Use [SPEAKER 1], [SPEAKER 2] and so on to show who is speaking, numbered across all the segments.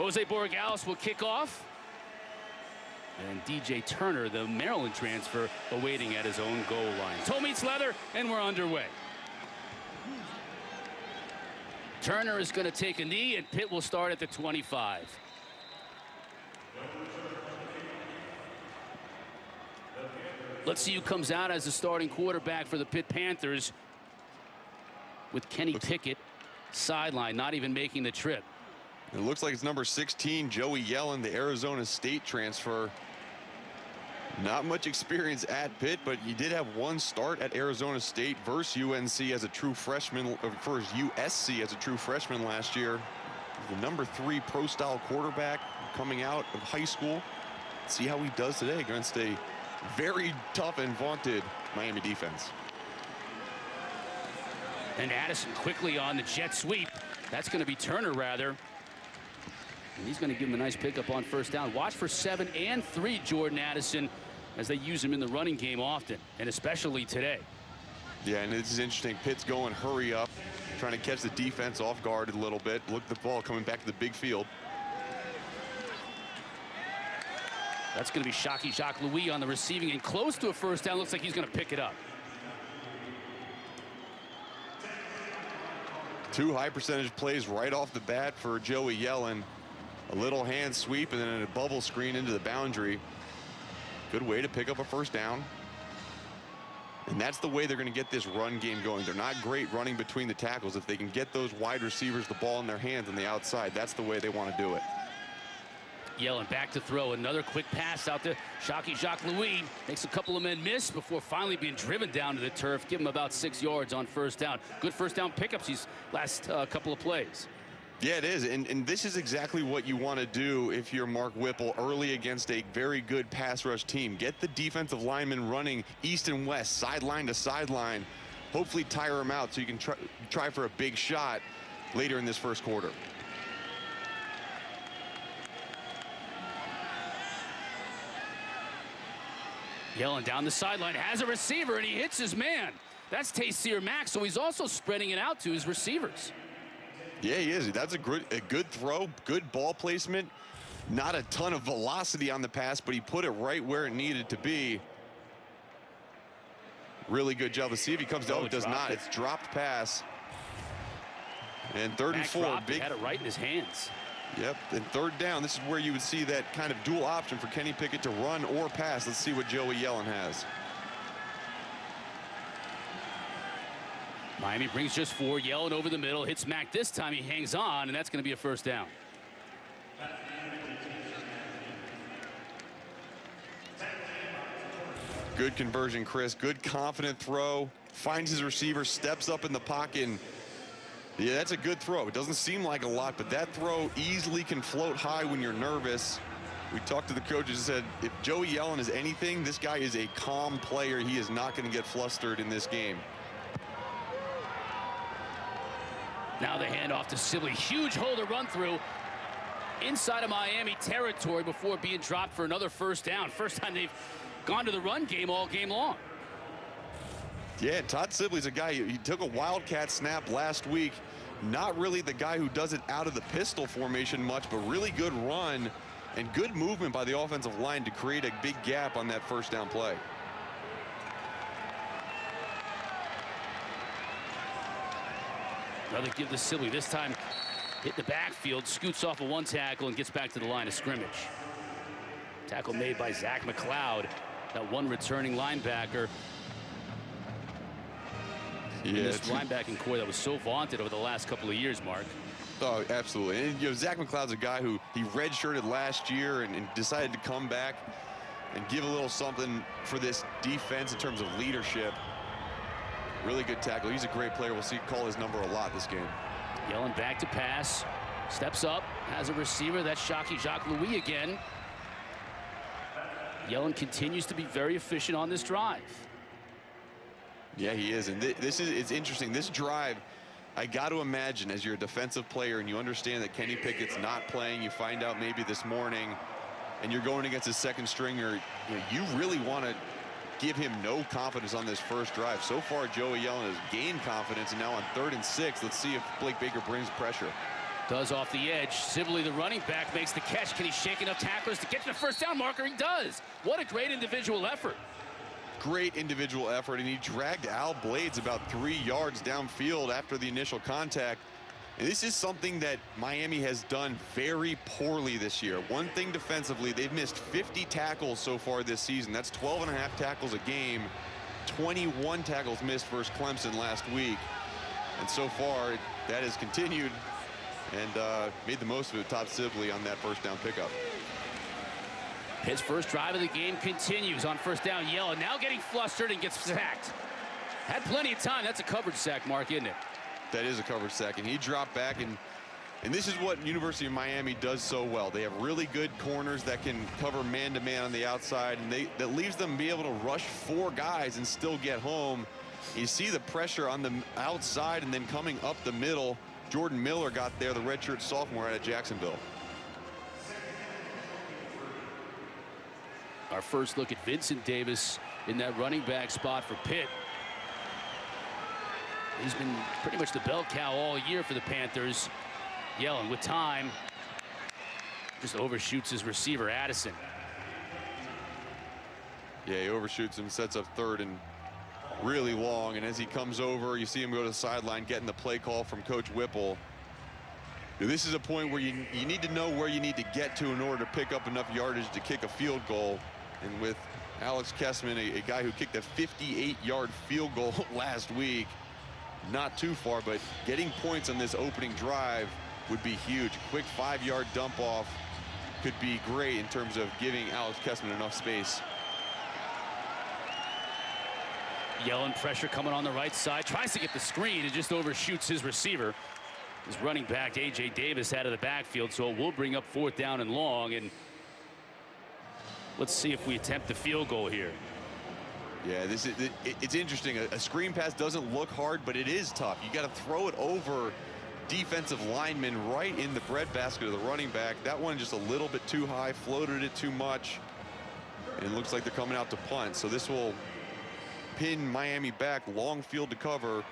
[SPEAKER 1] Jose Borregales will kick off. And DJ Turner, the Maryland transfer, awaiting at his own goal line. Toe meets leather, and we're underway. Turner is going to take a knee, and Pitt will start at the 25. Let's see who comes out as the starting quarterback for the Pitt Panthers, with Kenny Pickett sideline, not even making the trip.
[SPEAKER 2] It looks like it's number 16, Joey Yellen, the Arizona State transfer. Not much experience at Pitt, but he did have one start at Arizona State versus UNC as a true freshman, or versus USC as a true freshman last year. The number 3 pro-style quarterback coming out of high school. See how he does today against a very tough and vaunted Miami defense.
[SPEAKER 1] And Addison quickly on the jet sweep. That's going to be Turner, rather. And he's going to give him a nice pickup on first down. Watch for 7 and 3, Jordan Addison, as they use him in the running game often, and especially today.
[SPEAKER 2] Yeah, and this is interesting. Pitt's going hurry up, trying to catch the defense off guard a little bit. Look at the ball coming back to the big field.
[SPEAKER 1] That's going to be Jacques Louis on the receiving and close to a first down. Looks like he's going to pick it up.
[SPEAKER 2] 2 high percentage plays right off the bat for Joey Yellen. A little hand sweep and then a bubble screen into the boundary. Good way to pick up a first down. And that's the way they're going to get this run game going. They're not great running between the tackles. If they can get those wide receivers the ball in their hands on the outside, that's the way they want to do it.
[SPEAKER 1] Yellen back to throw. Another quick pass out to Jacques Louis. Makes a couple of men miss before finally being driven down to the turf. Give him about 6 yards on first down. Good first down pickups these last couple of plays.
[SPEAKER 2] Yeah, it is, and this is exactly what you want to do if you're Mark Whipple early against a very good pass rush team. Get the defensive linemen running east and west, sideline to sideline. Hopefully tire them out so you can try for a big shot later in this first quarter.
[SPEAKER 1] Yellen down the sideline, has a receiver, and he hits his man. That's Taysir Mack, so he's also spreading it out to his receivers.
[SPEAKER 2] Yeah, he is. That's a good throw, good ball placement. Not a ton of velocity on the pass, but he put it right where it needed to be. Really good job. Let's see if he comes down. It does not. It's dropped pass. And 3rd and 4.
[SPEAKER 1] Big. He had it right in his hands.
[SPEAKER 2] Yep, and 3rd down. This is where you would see that kind of dual option for Kenny Pickett to run or pass. Let's see what Joey Yellen has.
[SPEAKER 1] Miami brings just 4. Yellen over the middle, hits Mack this time. He hangs on, and that's going to be a first down.
[SPEAKER 2] Good conversion, Chris. Good confident throw. Finds his receiver, steps up in the pocket. And yeah, that's a good throw. It doesn't seem like a lot, but that throw easily can float high when you're nervous. We talked to the coaches and said, if Joey Yellen is anything, this guy is a calm player. He is not going to get flustered in this game.
[SPEAKER 1] Now the handoff to Sibley. Huge hole to run through inside of Miami territory before being dropped for another first down. First time they've gone to the run game all game long.
[SPEAKER 2] Yeah, Todd Sibley's a guy, he took a wildcat snap last week. Not really the guy who does it out of the pistol formation much, but really good run and good movement by the offensive line to create a big gap on that first down play.
[SPEAKER 1] Another give to Sibley. This time hit the backfield, scoots off of one tackle and gets back to the line of scrimmage. Tackle made by Zach McLeod, that one returning linebacker.
[SPEAKER 2] Yeah,
[SPEAKER 1] this linebacking core that was so vaunted over the last couple of years, Mark.
[SPEAKER 2] Oh, absolutely. And, you know, Zach McLeod's a guy who he redshirted last year and decided to come back and give a little something for this defense in terms of leadership. Really good tackle. He's a great player. We'll see call his number a lot this game.
[SPEAKER 1] Yellen back to pass. Steps up. Has a receiver. That's Jacques Louis again. Yellen continues to be very efficient on this drive.
[SPEAKER 2] Yeah, he is. And it's interesting. This drive, I got to imagine, as you're a defensive player and you understand that Kenny Pickett's not playing, you find out maybe this morning, and you're going against a second stringer, you really want to give him no confidence on this first drive. So far, Joey Yellen has gained confidence, and now on 3rd and 6, let's see if Blake Baker brings pressure.
[SPEAKER 1] Does off the edge. Sibley, the running back, makes the catch. Can he shake enough tacklers to get to the first down marker? He does. What a great individual effort.
[SPEAKER 2] Great individual effort, and he dragged Al Blades about 3 yards downfield after the initial contact. And this is something that Miami has done very poorly this year. One thing defensively, they've missed 50 tackles so far this season. That's 12.5 tackles a game. 21 tackles missed versus Clemson last week. And so far, that has continued, and made the most of it. Todd Sibley on that first down pickup.
[SPEAKER 1] His first drive of the game continues on first down. Yellen now getting flustered and gets sacked. Had plenty of time. That's a coverage sack, Mark, isn't it?
[SPEAKER 2] That is a coverage sack, and he dropped back, and this is what University of Miami does so well. They have really good corners that can cover man-to-man on the outside, and that leaves them be able to rush 4 guys and still get home. You see the pressure on the outside and then coming up the middle. Jordan Miller got there, the redshirt sophomore out of Jacksonville.
[SPEAKER 1] Our first look at Vincent Davis in that running back spot for Pitt. He's been pretty much the bell cow all year for the Panthers. Yellen with time just overshoots his receiver, Addison.
[SPEAKER 2] Yeah, he overshoots him, sets up third and really long, and as he comes over, you see him go to the sideline getting the play call from Coach Whipple. This is a point where you need to know where you need to get to in order to pick up enough yardage to kick a field goal. And with Alex Kessman, a guy who kicked a 58-yard field goal last week, not too far, but getting points on this opening drive would be huge. Quick 5-yard dump off could be great in terms of giving Alex Kessman enough space.
[SPEAKER 1] Yellen pressure coming on the right side, tries to get the screen and just overshoots his receiver. His running back A.J. Davis out of the backfield, so it will bring up 4th down and long. And let's see if we attempt the field goal here.
[SPEAKER 2] Yeah, it's interesting. A screen pass doesn't look hard, but it is tough. You got to throw it over defensive linemen right in the breadbasket of the running back. That one just a little bit too high, floated it too much, and it looks like they're coming out to punt. So this will pin Miami back, long field to cover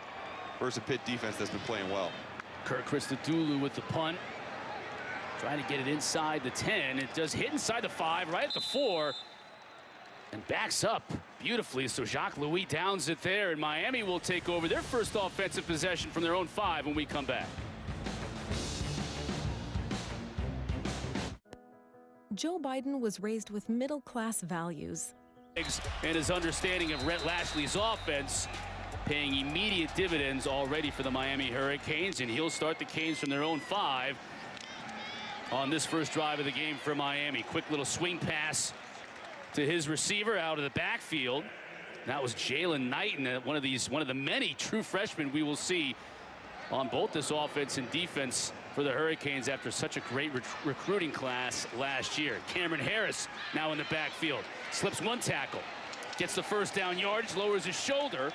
[SPEAKER 2] versus a Pitt defense that's been playing well.
[SPEAKER 1] Kirk Christodoulou with the punt, trying to get it inside the 10. It does hit inside the 5, right at the 4, and backs up beautifully. So Jacques Louis downs it there, and Miami will take over their first offensive possession from their own 5 when we come back.
[SPEAKER 3] Joe Biden was raised with middle-class values.
[SPEAKER 1] And his understanding of Rhett Lashley's offense paying immediate dividends already for the Miami Hurricanes, and he'll start the Canes from their own 5 on this first drive of the game for Miami. Quick little swing pass to his receiver out of the backfield. That was Jalen Knighton, one of the many true freshmen we will see on both this offense and defense for the Hurricanes after such a great recruiting class last year. Cameron Harris now in the backfield, slips 1 tackle, gets the first down yardage, lowers his shoulder,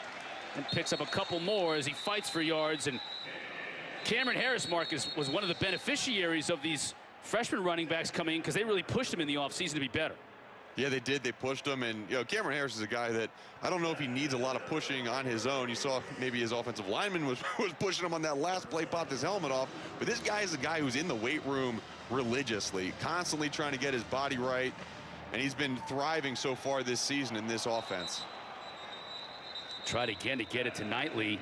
[SPEAKER 1] and picks up a couple more as he fights for yards. And Cameron Harris, Marcus, was one of the beneficiaries of these freshman running backs coming in because they really pushed him in the offseason to be better.
[SPEAKER 2] Yeah, they did. They pushed him, and Cameron Harris is a guy that I don't know if he needs a lot of pushing on his own. You saw maybe his offensive lineman was pushing him on that last play, popped his helmet off. But this guy is a guy who's in the weight room religiously, constantly trying to get his body right, and he's been thriving so far this season in this offense.
[SPEAKER 1] Tried again to get it to Knightley.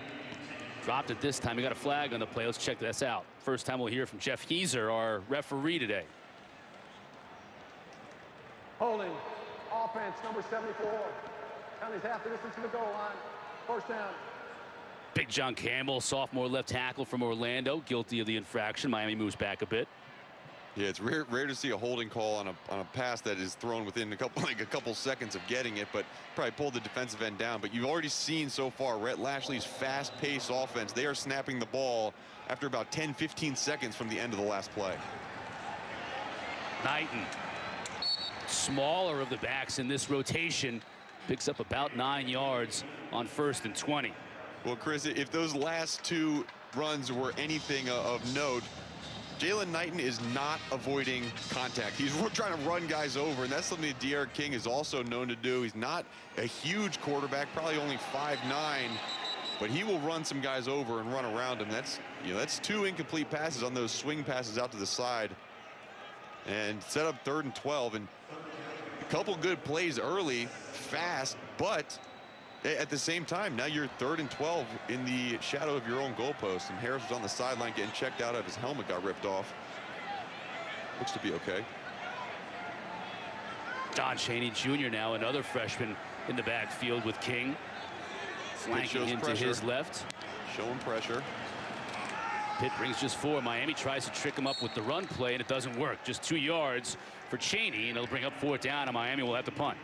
[SPEAKER 1] Dropped it this time. He got a flag on the play. Let's check this out. First time we'll hear from Jeff Heiser, our referee today.
[SPEAKER 4] Holding, offense, number 74. County's half the distance to the goal line. First down.
[SPEAKER 1] Big John Campbell, sophomore left tackle from Orlando, guilty of the infraction. Miami moves back a bit.
[SPEAKER 2] Yeah, it's rare to see a holding call on a pass that is thrown within a couple seconds of getting it, but probably pulled the defensive end down. But you've already seen so far Rhett Lashley's fast-paced offense. They are snapping the ball after about 10-15 seconds from the end of the last play.
[SPEAKER 1] Knighton, smaller of the backs in this rotation, picks up about 9 yards on 1st and 20.
[SPEAKER 2] Well, Chris, if those last 2 runs were anything of note, Jalen Knighton is not avoiding contact. He's trying to run guys over, and that's something that De'Aaron King is also known to do. He's not a huge quarterback, probably only 5'9", but he will run some guys over and run around him. That's, you know, that's 2 incomplete passes on those swing passes out to the side, and set up 3rd and 12. And a couple good plays early, fast, but at the same time, now you're 3rd and 12 in the shadow of your own goalpost. And Harris was on the sideline getting checked out of his helmet, got ripped off. Looks to be okay.
[SPEAKER 1] Don Chaney Jr. now, another freshman in the backfield with King. Flanking into
[SPEAKER 2] pressure.
[SPEAKER 1] His left.
[SPEAKER 2] Showing pressure.
[SPEAKER 1] Pitt brings just 4. Miami tries to trick him up with the run play, and it doesn't work. Just 2 yards for Chaney, and it'll bring up 4th down, and Miami will have to punt.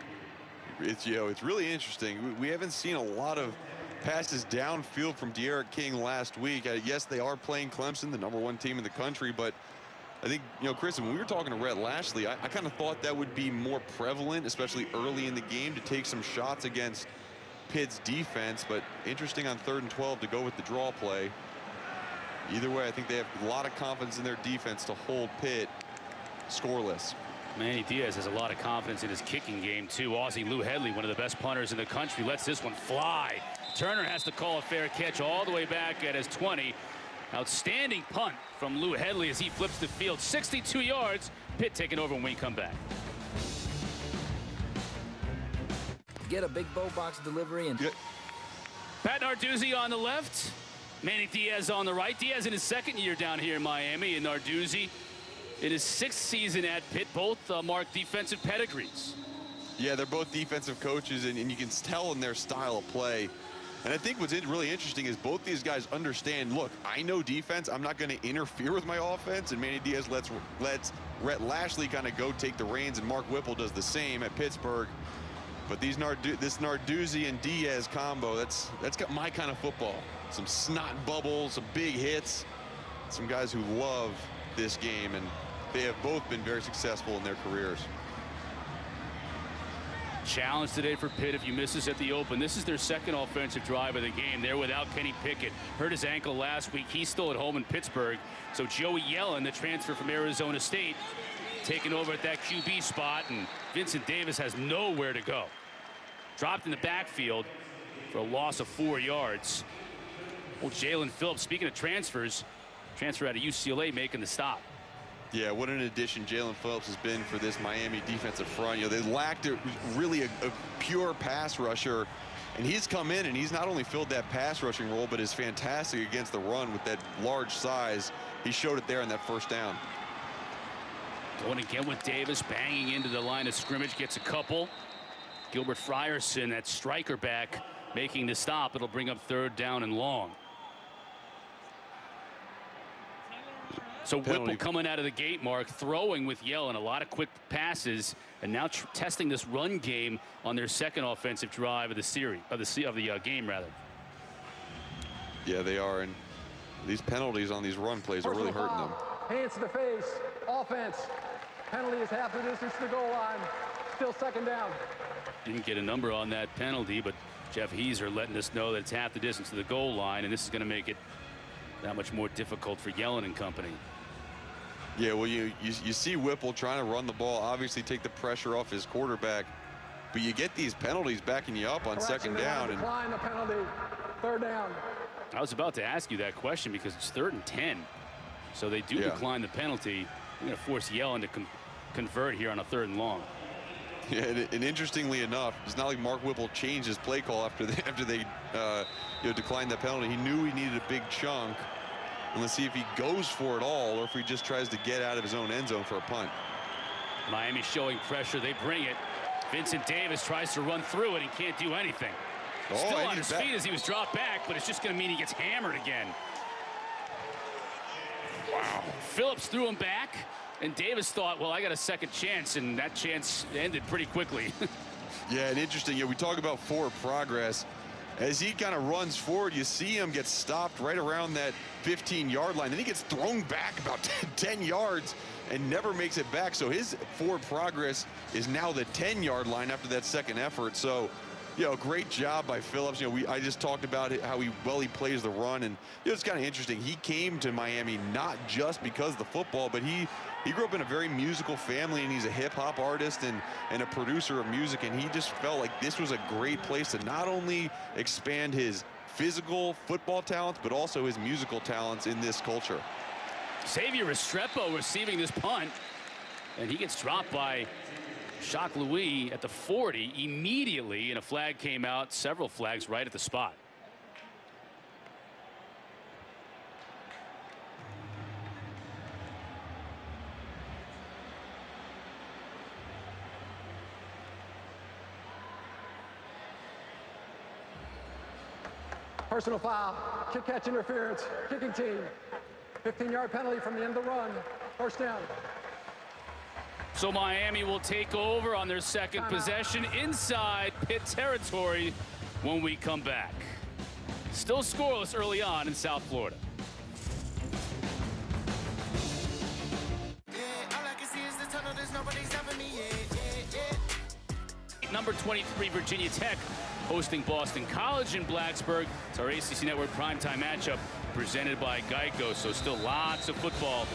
[SPEAKER 2] It's, you know, it's really interesting. We haven't seen a lot of passes downfield from De'Aaron King last week. Yes, they are playing Clemson, the #1 team in the country, but I think, you know, Chris, when we were talking to Rhett Lashley, I kind of thought that would be more prevalent, especially early in the game, to take some shots against Pitt's defense. But interesting on 3rd and 12 to go with the draw play. Either way, I think they have a lot of confidence in their defense to hold Pitt scoreless.
[SPEAKER 1] Manny Diaz has a lot of confidence in his kicking game, too. Aussie Lou Hedley, one of the best punters in the country, lets this one fly. Turner has to call a fair catch all the way back at his 20. Outstanding punt from Lou Hedley as he flips the field. 62 yards. Pitt taking over when we come back.
[SPEAKER 5] Get a big bow box delivery and...
[SPEAKER 1] Pat Narduzzi on the left. Manny Diaz on the right. Diaz in his 2nd year down here in Miami, and Narduzzi in his 6th season at Pitt. Both mark defensive pedigrees.
[SPEAKER 2] Yeah, they're both defensive coaches, and you can tell in their style of play. And I think what's really interesting is both these guys understand, look, I know defense. I'm not going to interfere with my offense. And Manny Diaz lets Rhett Lashley kind of go take the reins, and Mark Whipple does the same at Pittsburgh. But this Narduzzi and Diaz combo, that's got my kind of football. Some snot bubbles, some big hits, some guys who love this game, and they have both been very successful in their careers.
[SPEAKER 1] Challenge today for Pitt. If you miss this at the open, this is their 2nd offensive drive of the game. They're without Kenny Pickett. Hurt his ankle last week. He's still at home in Pittsburgh. So Joey Yellen, the transfer from Arizona State, taking over at that QB spot, and Vincent Davis has nowhere to go. Dropped in the backfield for a loss of 4 yards. Well, Jalen Phillips, speaking of transfers, transfer out of UCLA, making the stop.
[SPEAKER 2] Yeah, what an addition Jalen Phillips has been for this Miami defensive front. You know, they lacked really a pure pass rusher, and he's come in and he's not only filled that pass rushing role, but is fantastic against the run with that large size. He showed it there in that 1st down.
[SPEAKER 1] Going again with Davis, banging into the line of scrimmage, gets a couple. Gilbert Frierson, that striker back, making the stop. It'll bring up 3rd down and long. So Whipple coming out of the gate, Mark, throwing with Yellen, a lot of quick passes, and now testing this run game on their 2nd offensive drive of the series, of the game rather.
[SPEAKER 2] Yeah, they are, and these penalties on these run plays are really hurting them.
[SPEAKER 4] Hands to the face. Offense. Penalty is half the distance to the goal line. Still 2nd down.
[SPEAKER 1] Didn't get a number on that penalty, but Jeff Heiser letting us know that it's half the distance to the goal line, and this is going to make it that much more difficult for Yellen and company.
[SPEAKER 2] Yeah, well, you see Whipple trying to run the ball, obviously take the pressure off his quarterback, but you get these penalties backing you up on 2nd down. And
[SPEAKER 4] decline the penalty. 3rd down.
[SPEAKER 1] I was about to ask you that question because it's 3rd and 10. So they do decline the penalty. We're going to force Yellen to convert here on a 3rd and long.
[SPEAKER 2] Yeah, and interestingly enough, it's not like Mark Whipple changed his play call after they declined that penalty. He knew he needed a big chunk. And let's see if he goes for it all or if he just tries to get out of his own end zone for a punt.
[SPEAKER 1] Miami showing pressure. They bring it. Vincent Davis tries to run through it and can't do anything. Still on his feet as he was dropped back, but it's just going to mean he gets hammered again. Wow. Phillips threw him back, and Davis thought, well, I got a 2nd chance, and that chance ended pretty quickly.
[SPEAKER 2] Yeah, and interesting. Yeah, we talk about forward progress. As he kind of runs forward, you see him get stopped right around that 15-yard line. Then he gets thrown back about 10 yards and never makes it back. So his forward progress is now the 10-yard line after that 2nd effort. So, you know, great job by Phillips. You know, I just talked about it, how he plays the run, and you know, it's kind of interesting. He came to Miami not just because of the football, but he grew up in a very musical family, and he's a hip-hop artist and a producer of music, and he just felt like this was a great place to not only expand his physical football talents, but also his musical talents in this culture.
[SPEAKER 1] Xavier Restrepo receiving this punt, and he gets dropped by Jacques Louis at the 40 immediately, and a flag came out, several flags right at the spot.
[SPEAKER 4] Personal foul, kick catch interference, kicking team. 15-yard penalty from the end of the run. First down.
[SPEAKER 1] So Miami will take over on their second possession inside Pitt territory when we come back. Still scoreless early on in South Florida. Number 23, Virginia Tech, hosting Boston College in Blacksburg. It's our ACC Network primetime matchup presented by Geico. So still lots of football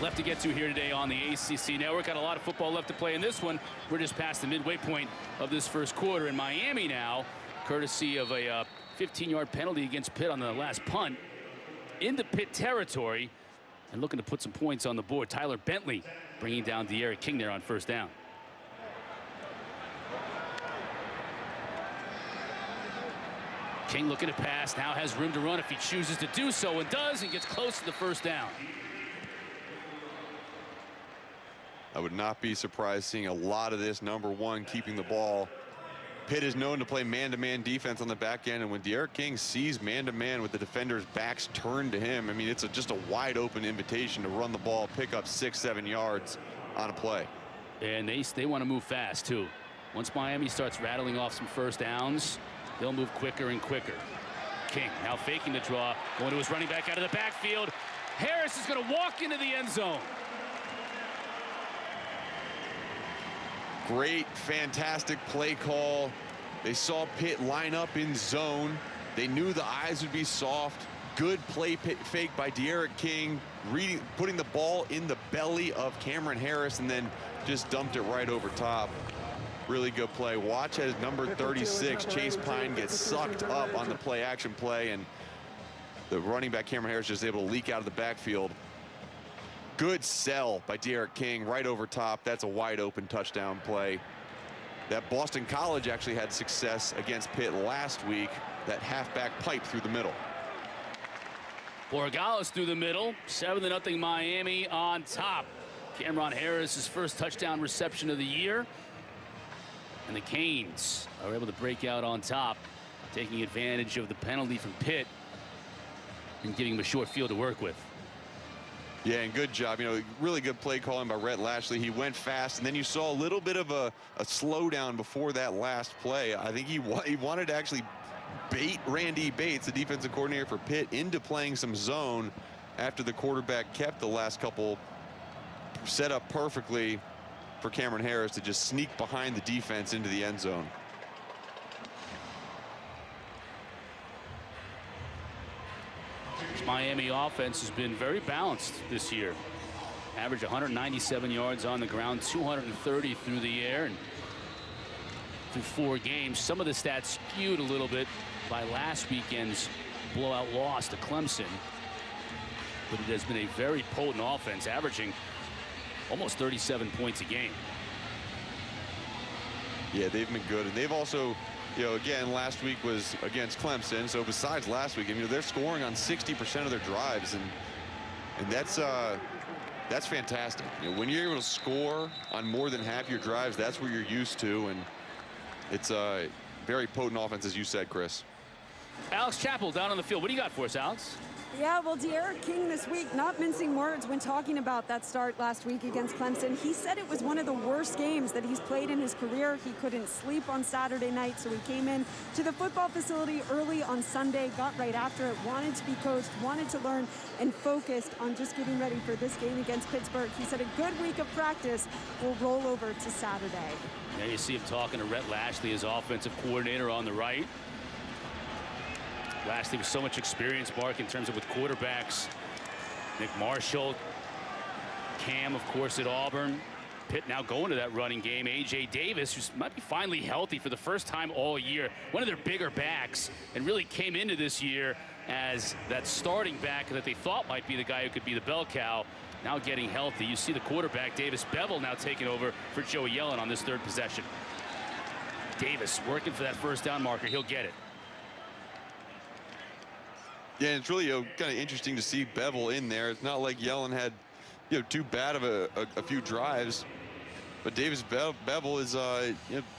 [SPEAKER 1] left to get to here today on the ACC Network. Got a lot of football left to play in this one. We're just past the midway point of this first quarter in Miami now, courtesy of a 15-yard penalty against Pitt on the last punt into Pitt territory, and looking to put some points on the board. Tyler Bentley bringing down De'Aaron King there on first down. King looking to pass, now has room to run if he chooses to do so, and does, and gets close to the first down.
[SPEAKER 2] I would not be surprised seeing a lot of this. Number one, keeping the ball. Pitt is known to play man-to-man defense on the back end, and when De'Aaron King sees man-to-man with the defenders' backs turned to him, I mean, it's just a wide-open invitation to run the ball, pick up 6-7 yards on a play.
[SPEAKER 1] And they want to move fast, too. Once Miami starts rattling off some first downs, they'll move quicker and quicker. King now faking the draw, going to his running back out of the backfield. Harris is going to walk into the end zone.
[SPEAKER 2] Great, fantastic play call. They saw Pitt line up in zone. They knew the eyes would be soft. Good play fake by De'Aaron King, putting the ball in the belly of Cameron Harris, and then just dumped it right over top. Really good play. Watch as number 36, Chase Pine, gets sucked up on the play action play, and the running back Cameron Harris just able to leak out of the backfield. Good sell by De'Aaron King right over top. That's a wide open touchdown play. That Boston College actually had success against Pitt last week. That halfback pipe through the middle.
[SPEAKER 1] Borregales through the middle. 7-0 Miami on top. Cameron Harris, his first touchdown reception of the year. And the Canes are able to break out on top, taking advantage of the penalty from Pitt and giving him a short field to work with.
[SPEAKER 2] Yeah, and good job. You know, really good play calling by Rhett Lashley. He went fast, and then you saw a little bit of a slowdown before that last play. I think he wanted to actually bait Randy Bates, the defensive coordinator for Pitt, into playing some zone after the quarterback kept the last couple set up perfectly for Cameron Harris to just sneak behind the defense into the end zone.
[SPEAKER 1] Miami offense has been very balanced this year. Average 197 yards on the ground, 230 through the air, and through 4 games. Some of the stats skewed a little bit by last weekend's blowout loss to Clemson, but it has been a very potent offense, averaging almost 37 points a game.
[SPEAKER 2] Yeah, they've been good, and they've also, you know, again, last week was against Clemson. So besides last week, I mean, they're scoring on 60% of their drives, and that's fantastic. You know, when you're able to score on more than half your drives, that's what you're used to, and it's a very potent offense, as you said, Chris.
[SPEAKER 1] Alex Chappell down on the field. What do you got for us, Alex?
[SPEAKER 6] Yeah, well, De'Aaron King this week, not mincing words when talking about that start last week against Clemson. He said it was one of the worst games that he's played in his career. He couldn't sleep on Saturday night, so he came in to the football facility early on Sunday, got right after it, wanted to be coached, wanted to learn, and focused on just getting ready for this game against Pittsburgh. He said a good week of practice will roll over to Saturday.
[SPEAKER 1] There you see him talking to Rhett Lashley, his offensive coordinator, on the right. Lashley with so much experience, Mark, in terms of with quarterbacks. Nick Marshall, Cam, of course, at Auburn, Pitt now going to that running game. A.J. Davis, who might be finally healthy for the first time all year. One of their bigger backs, and really came into this year as that starting back that they thought might be the guy who could be the bell cow. Now getting healthy. You see the quarterback, Davis Bevel, now taking over for Joey Yellen on this third possession. Davis working for that first down marker. He'll get it.
[SPEAKER 2] Yeah, it's really kind of interesting to see Bevel in there. It's not like Yellen had too bad of a few drives, but Davis Bevel is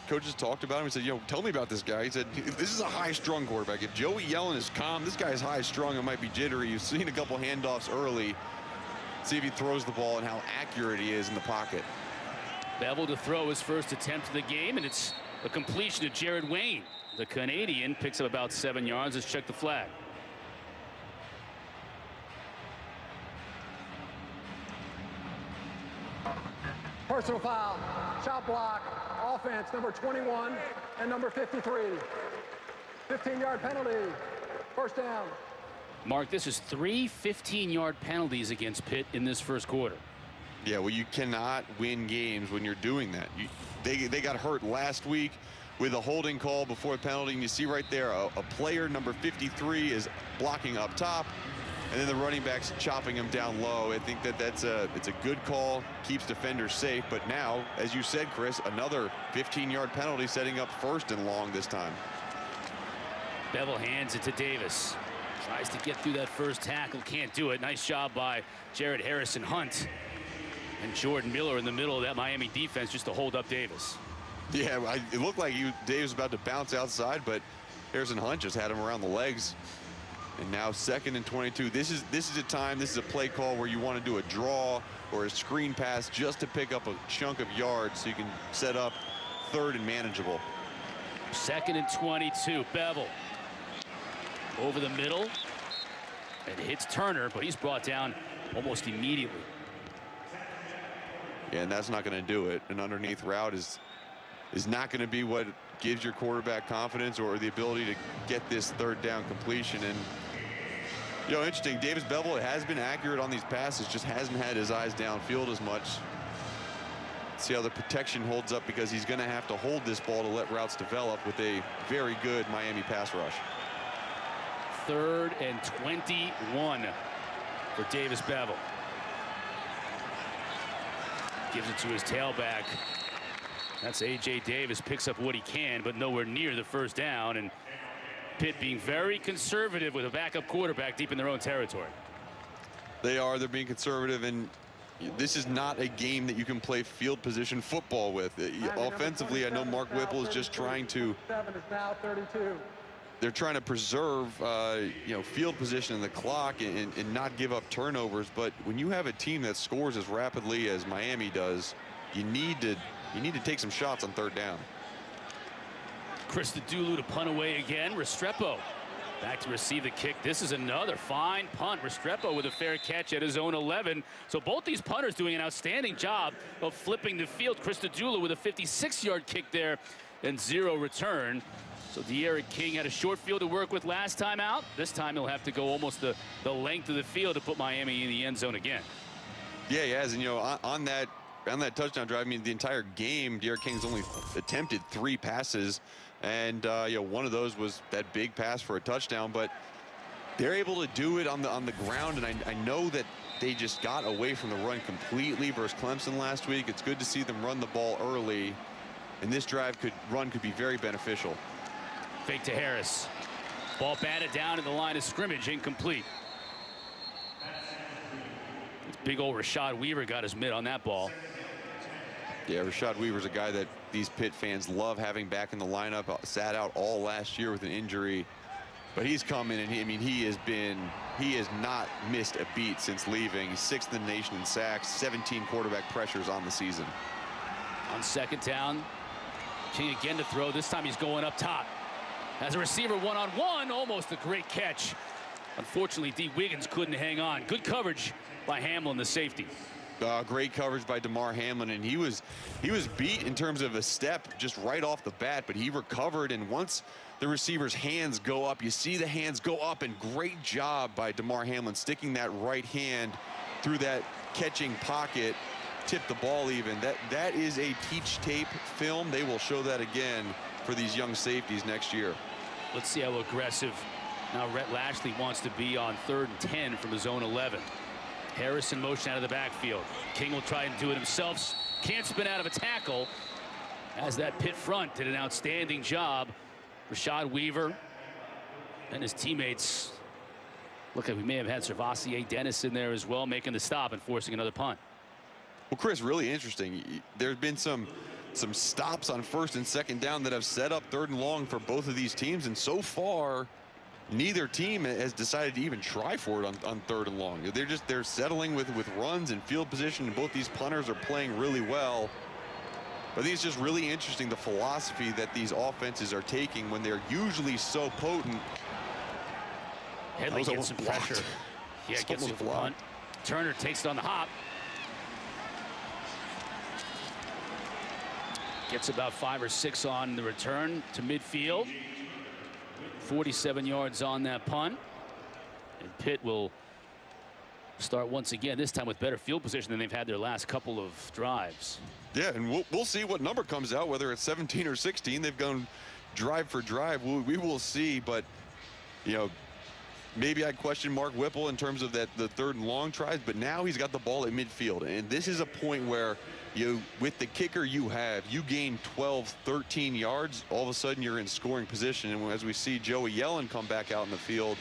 [SPEAKER 2] coaches talked about him. He said, tell me about this guy. He said, this is a high-strung quarterback. If Joey Yellen is calm, this guy is high-strung. It might be jittery. You've seen a couple handoffs early. See if he throws the ball and how accurate he is in the pocket.
[SPEAKER 1] Bevel to throw his first attempt of the game, and it's a completion to Jared Wayne. The Canadian picks up about 7 yards. Let's check the flag.
[SPEAKER 4] Personal foul, shot block, offense, number 21 and number 53. 15-yard penalty, first down.
[SPEAKER 1] Mark, this is 3 15-yard penalties against Pitt in this first quarter.
[SPEAKER 2] Yeah, well, you cannot win games when you're doing that. They got hurt last week with a holding call before the penalty, and you see right there a player, number 53, is blocking up top, and then the running back's chopping him down low. I think it's a good call, keeps defenders safe, but now, as you said, Chris, another 15-yard penalty setting up first and long this time.
[SPEAKER 1] Bevel hands it to Davis. Tries to get through that first tackle, can't do it. Nice job by Jared Harrison Hunt and Jordan Miller in the middle of that Miami defense just to hold up Davis.
[SPEAKER 2] Yeah, it looked like Davis was about to bounce outside, but Harrison Hunt just had him around the legs. And now 2nd and 22. This is a play call where you want to do a draw or a screen pass just to pick up a chunk of yards so you can set up 3rd and manageable.
[SPEAKER 1] 2nd and 22. Bevel over the middle. It hits Turner, but he's brought down almost immediately.
[SPEAKER 2] Yeah, and that's not going to do it. An underneath route is not going to be what gives your quarterback confidence or the ability to get this 3rd down completion. And interesting, Davis Bevel has been accurate on these passes, just hasn't had his eyes downfield as much. See how the protection holds up, because he's going to have to hold this ball to let routes develop with a very good Miami pass rush.
[SPEAKER 1] 3rd and 21 for Davis Bevel. Gives it to his tailback. That's A.J. Davis, picks up what he can, but nowhere near the first down. And Pitt being very conservative with a backup quarterback deep in their own territory.
[SPEAKER 2] They're being conservative, and this is not a game that you can play field position football with. Offensively, I know Mark Whipple is just trying to.
[SPEAKER 4] 7 is now 32.
[SPEAKER 2] They're trying to preserve, field position in the clock and not give up turnovers. But when you have a team that scores as rapidly as Miami does, you need to take some shots on 3rd down.
[SPEAKER 1] Christodoulou to punt away again. Restrepo back to receive the kick. This is another fine punt. Restrepo with a fair catch at his own 11. So both these punters doing an outstanding job of flipping the field. Christodoulou with a 56-yard kick there and 0 return. So De'Aaron King had a short field to work with last time out. This time he'll have to go almost the length of the field to put Miami in the end zone again.
[SPEAKER 2] Yeah, he has. And, on that touchdown drive, the entire game, De'Aaron King's only attempted 3 passes. And, one of those was that big pass for a touchdown. But they're able to do it on the ground. And I know that they just got away from the run completely versus Clemson last week. It's good to see them run the ball early. And this drive could be very beneficial.
[SPEAKER 1] Fake to Harris. Ball batted down in the line of scrimmage, incomplete. Big old Rashad Weaver got his mitt on that ball.
[SPEAKER 2] Yeah, Rashad Weaver's a guy that these Pitt fans love having back in the lineup. Sat out all last year with an injury, but he's coming, and he has not missed a beat since leaving. He's 6th in the nation in sacks, 17 quarterback pressures on the season.
[SPEAKER 1] On 2nd down, King again to throw. This time he's going up top. As a receiver one-on-one, almost a great catch. Unfortunately, D. Wiggins couldn't hang on. Good coverage by Hamlin, the safety.
[SPEAKER 2] Great coverage by Damar Hamlin, and he was beat in terms of a step just right off the bat, but he recovered. And once the receiver's hands go up, you see the hands go up, and great job by Damar Hamlin sticking that right hand through that catching pocket tipped the ball even. That is a teach tape film. They will show that again for these young safeties next year.
[SPEAKER 1] Let's see how aggressive now Rhett Lashley wants to be on 3rd and 10 from his own 11. Harrison motion out of the backfield. King will try and do it himself. Can't spin out of a tackle, as that Pitt front did an outstanding job. Rashad Weaver and his teammates. Look, like we may have had Servassier Dennis in there as well, making the stop and forcing another punt.
[SPEAKER 2] Well, Chris, really interesting. There's been some stops on 1st and 2nd down that have set up 3rd and long for both of these teams, and so far neither team has decided to even try for it on 3rd and long. They're settling with runs and field position, and both these punters are playing really well. But I think it's just really interesting, the philosophy that these offenses are taking when they're usually so potent.
[SPEAKER 1] Headley gets some pressure. Yeah, gets the punt. Turner takes it on the hop. Gets about 5 or 6 on the return to midfield. 47 yards on that punt. And Pitt will start once again, this time with better field position than they've had their last couple of drives.
[SPEAKER 2] Yeah, and we'll see what number comes out, whether it's 17 or 16. They've gone drive for drive. We will see, but, you know, maybe I'd question Mark Whipple in terms of the 3rd and long tries, but now he's got the ball at midfield. And this is a point where, with the kicker you gain 12, 13 yards, all of a sudden you're in scoring position. And as we see Joey Yellen come back out in the field,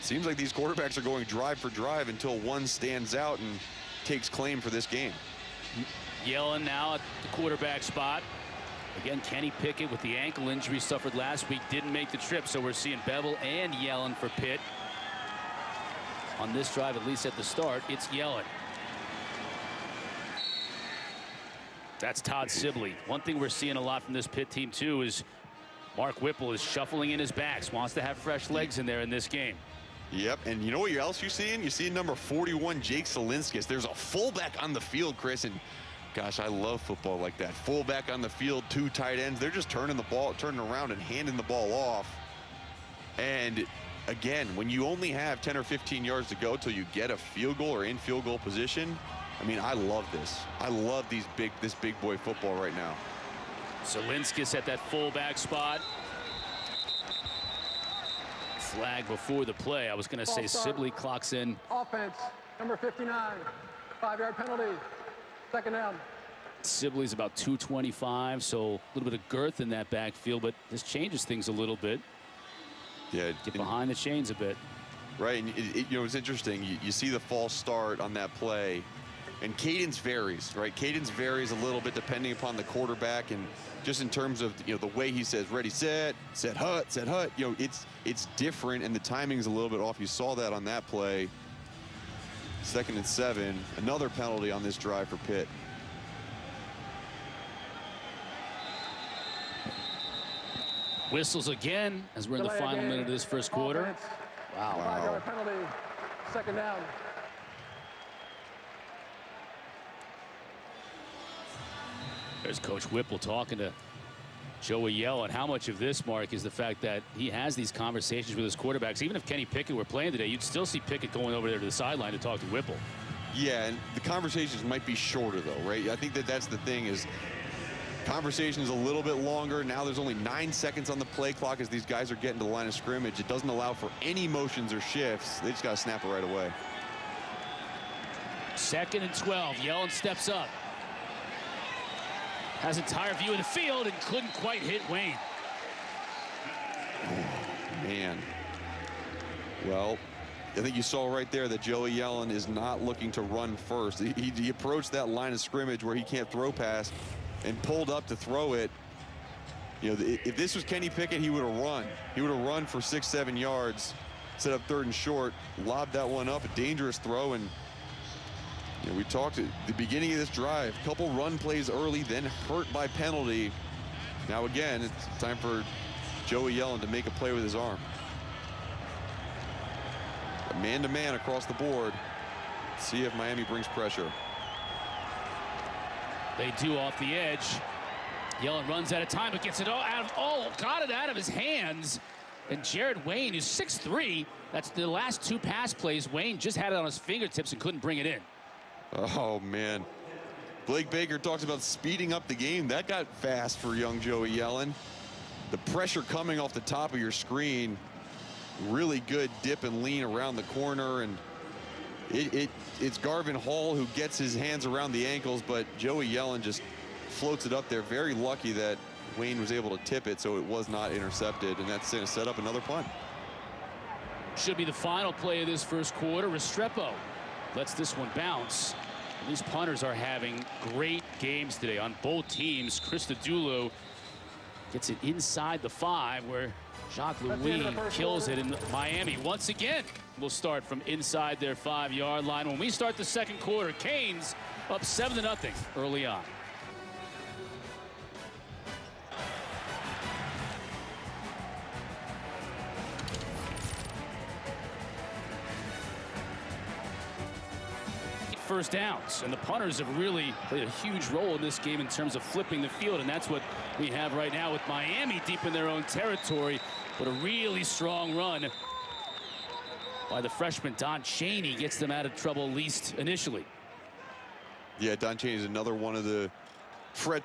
[SPEAKER 2] seems like these quarterbacks are going drive for drive until one stands out and takes claim for this game.
[SPEAKER 1] Yellen now at the quarterback spot. Again, Kenny Pickett with the ankle injury suffered last week didn't make the trip, so we're seeing Bevel and Yellen for Pitt. On this drive, at least at the start, it's Yellen. That's Todd Sibley. One thing we're seeing a lot from this Pitt team too is Mark Whipple is shuffling in his backs, wants to have fresh legs in there in this game.
[SPEAKER 2] Yep, and you know what else you're seeing? You're seeing number 41, Jake Salinskis. There's a fullback on the field, Chris, and gosh, I love football like that. Fullback on the field, 2 tight ends. They're just turning around and handing the ball off. And again, when you only have 10 or 15 yards to go till you get a field goal or in field goal position, I mean, I love this. I love this big boy football right now.
[SPEAKER 1] Salinskis at that fullback spot. Flag before the play. I was going to say Sibley clocks in.
[SPEAKER 4] Offense, number 59, 5-yard penalty. 2nd down.
[SPEAKER 1] Sibley's about 225, so a little bit of girth in that backfield, but this changes things a little bit.
[SPEAKER 2] Yeah,
[SPEAKER 1] get behind the chains a bit.
[SPEAKER 2] Right, and it's interesting. You see the false start on that play, and cadence varies, right? Cadence varies a little bit depending upon the quarterback, and just in terms of the way he says ready, set hut. It's different, and the timing's a little bit off. You saw that on that play. 2nd and 7, another penalty on this drive for Pitt.
[SPEAKER 1] Whistles again as we're in the final minute of this first quarter.
[SPEAKER 4] Wow. 5-yard penalty. 2nd down.
[SPEAKER 1] There's Coach Whipple talking to Joey Yellen. How much of this, Mark, is the fact that he has these conversations with his quarterbacks? Even if Kenny Pickett were playing today, you'd still see Pickett going over there to the sideline to talk to Whipple.
[SPEAKER 2] Yeah, and the conversations might be shorter, though, right? I think that's the thing is conversation is a little bit longer. Now there's only 9 seconds on the play clock as these guys are getting to the line of scrimmage. It doesn't allow for any motions or shifts. They just got to snap it right away.
[SPEAKER 1] 2nd and 12. Yellen steps up. Has entire view of the field and couldn't quite hit Wayne.
[SPEAKER 2] Man. Well, I think you saw right there that Joey Yellen is not looking to run first. He approached that line of scrimmage where he can't throw past and pulled up to throw it. If this was Kenny Pickett, he would have run. He would have run for 6-7 yards, set up 3rd and short, lobbed that one up, a dangerous throw, and we talked at the beginning of this drive, a couple run plays early, then hurt by penalty. Now again, it's time for Joey Yellen to make a play with his arm. Man-to-man across the board. See if Miami brings pressure.
[SPEAKER 1] They do off the edge. Yellen runs out of time, but gets it got it out of his hands. And Jared Wayne, who's 6'3", that's the last 2 pass plays. Wayne just had it on his fingertips and couldn't bring it in.
[SPEAKER 2] Oh, man. Blake Baker talks about speeding up the game. That got fast for young Joey Yellen. The pressure coming off the top of your screen. Really good dip and lean around the corner, and it's Garvin Hall who gets his hands around the ankles, but Joey Yellen just floats it up there. Very lucky that Wayne was able to tip it so it was not intercepted, and that's going to set up another punt.
[SPEAKER 1] Should be the final play of this first quarter. Restrepo lets this one bounce. And these punters are having great games today on both teams. Christodoulou gets it inside the 5 where Jacques Louis kills it in Miami. Once again, will start from inside their 5-yard line. When we start the second quarter, Canes up 7-0 early on. First downs, and the punters have really played a huge role in this game in terms of flipping the field, and that's what we have right now with Miami deep in their own territory. But a really strong run by the freshman Don Chaney gets them out of trouble, at least initially.
[SPEAKER 2] Yeah, Don Chaney is another one of the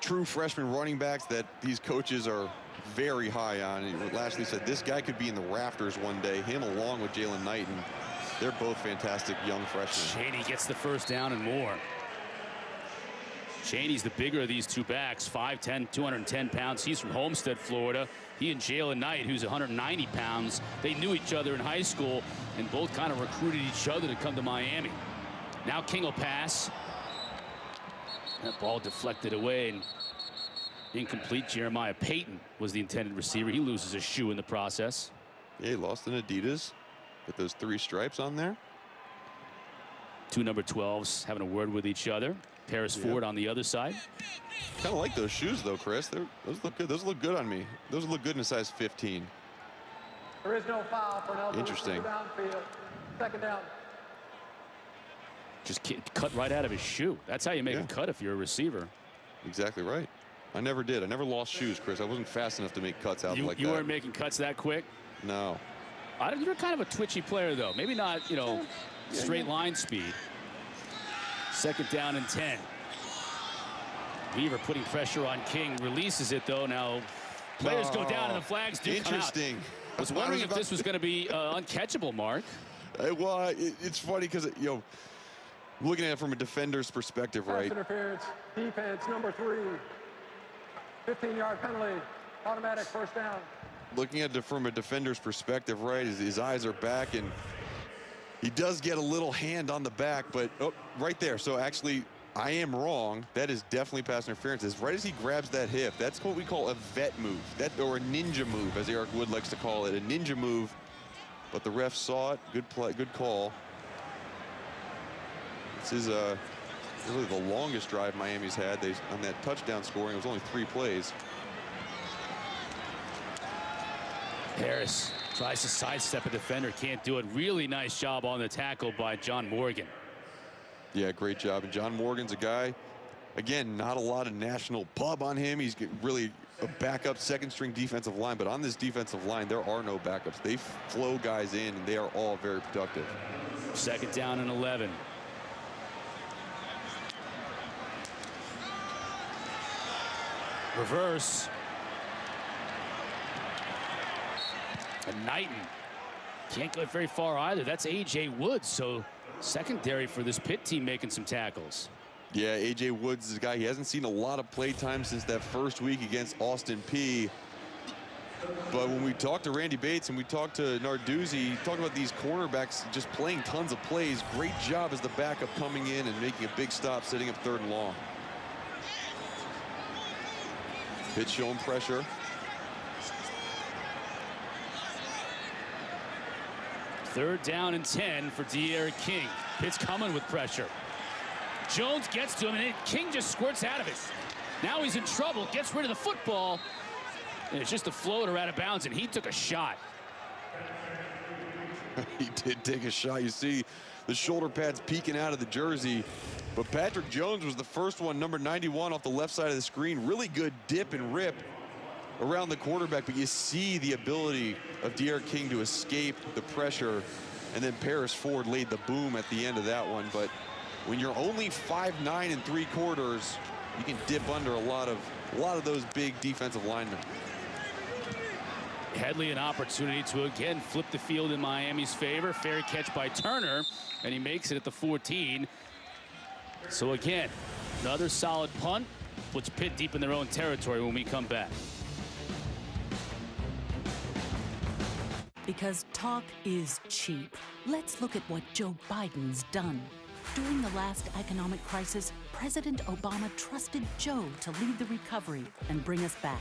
[SPEAKER 2] true freshman running backs that these coaches are very high on. And Lashley said this guy could be in the rafters one day, him along with Jalen Knight, and they're both fantastic young freshmen.
[SPEAKER 1] Chaney gets the first down and more. Chaney's the bigger of these two backs, 5'10", 210 pounds. He's from Homestead, Florida. He and Jalen Knight, who's 190 pounds, they knew each other in high school and both kind of recruited each other to come to Miami. Now King will pass. That ball deflected away and incomplete. Jeremiah Payton was the intended receiver. He loses a shoe in the process.
[SPEAKER 2] Yeah, he lost an Adidas. With those 3 stripes on there.
[SPEAKER 1] 2 number 12s having a word with each other. Paris Ford on the other side.
[SPEAKER 2] Kind of like those shoes though, Chris. Those look good. Those look good on me. Those look good in a size 15.
[SPEAKER 4] There is no foul for an elbow.
[SPEAKER 2] Interesting.
[SPEAKER 4] Downfield. Second down.
[SPEAKER 1] Just cut right out of his shoe. That's how you make a cut if you're a receiver.
[SPEAKER 2] Exactly right. I never did. I never lost shoes, Chris. I wasn't fast enough to make cuts out like that.
[SPEAKER 1] You weren't making cuts that quick?
[SPEAKER 2] No.
[SPEAKER 1] You're kind of a twitchy player, though. Maybe not, you know, straight line speed. Second down and 10. Weaver putting pressure on King. Releases it, though. Now players go down and the flags do come out.
[SPEAKER 2] Interesting.
[SPEAKER 1] I was wondering if this was going to be uncatchable, Mark.
[SPEAKER 2] Well, it's funny because, you know, looking at it from a defender's perspective, right?
[SPEAKER 4] Interference. Defense, number 3. 15-yard penalty. Automatic first down.
[SPEAKER 2] Looking at it from a defender's perspective, right, his eyes are back, and he does get a little hand on the back, but right there. So actually, I am wrong. That is definitely pass interference. As right as he grabs that hip, that's what we call a vet move, or a ninja move, as Eric Wood likes to call it, a ninja move. But the ref saw it. Good play, good call. This is really the longest drive Miami's had. On that touchdown scoring, it was only 3 plays.
[SPEAKER 1] Harris tries to sidestep a defender, can't do it. Really nice job on the tackle by John Morgan.
[SPEAKER 2] Yeah, great job. And John Morgan's a guy, again, not a lot of national pub on him. He's really a backup second-string defensive line, but on this defensive line, there are no backups. They flow guys in, and they are all very productive.
[SPEAKER 1] Second down and 11. Reverse. And Knighton can't go very far either. That's A.J. Woods, so secondary for this Pitt team making some tackles.
[SPEAKER 2] Yeah, A.J. Woods is a guy, he hasn't seen a lot of play time since that first week against Austin Peay. But when we talked to Randy Bates and we talked to Narduzzi, he talked about these cornerbacks just playing tons of plays. Great job as the backup coming in and making a big stop, setting up 3rd and long. Pitt showing pressure.
[SPEAKER 1] Third down and 10 for De'Aaron King. Pitt's coming with pressure. Jones gets to him, and King just squirts out of it. Now he's in trouble, gets rid of the football, and it's just a floater out of bounds, and he took a shot.
[SPEAKER 2] He did take a shot. You see the shoulder pads peeking out of the jersey. But Patrick Jones was the first one, number 91, off the left side of the screen. Really good dip and rip around the quarterback, but you see the ability of De'Aaron King to escape the pressure, and then Paris Ford laid the boom at the end of that one. But when you're only 5'9"3/4, you can dip under a lot of those big defensive linemen.
[SPEAKER 1] Headley an opportunity to again flip the field in Miami's favor. Fair catch by Turner, and he makes it at the 14. So again, another solid punt puts Pitt deep in their own territory when we come back.
[SPEAKER 7] Because talk is cheap. Let's look at what Joe Biden's done. During the last economic crisis, President Obama trusted Joe to lead the recovery and bring us back.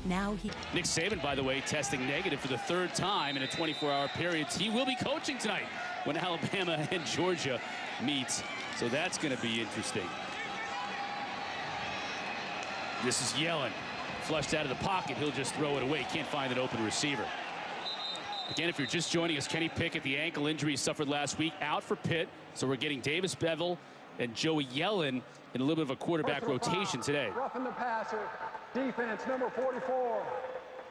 [SPEAKER 7] Now he...
[SPEAKER 1] Nick Saban, by the way, testing negative for the 3rd time in a 24-hour period. He will be coaching tonight when Alabama and Georgia meet. So that's going to be interesting. This is Yellen. Flushed out of the pocket. He'll just throw it away. Can't find an open receiver. Again, if you're just joining us, Kenny Pickett, the ankle injury he suffered last week, out for Pitt. So we're getting Davis Bevel and Joey Yellen in a little bit of a quarterback rotation today.
[SPEAKER 4] Roughing the passer. Defense, number 44.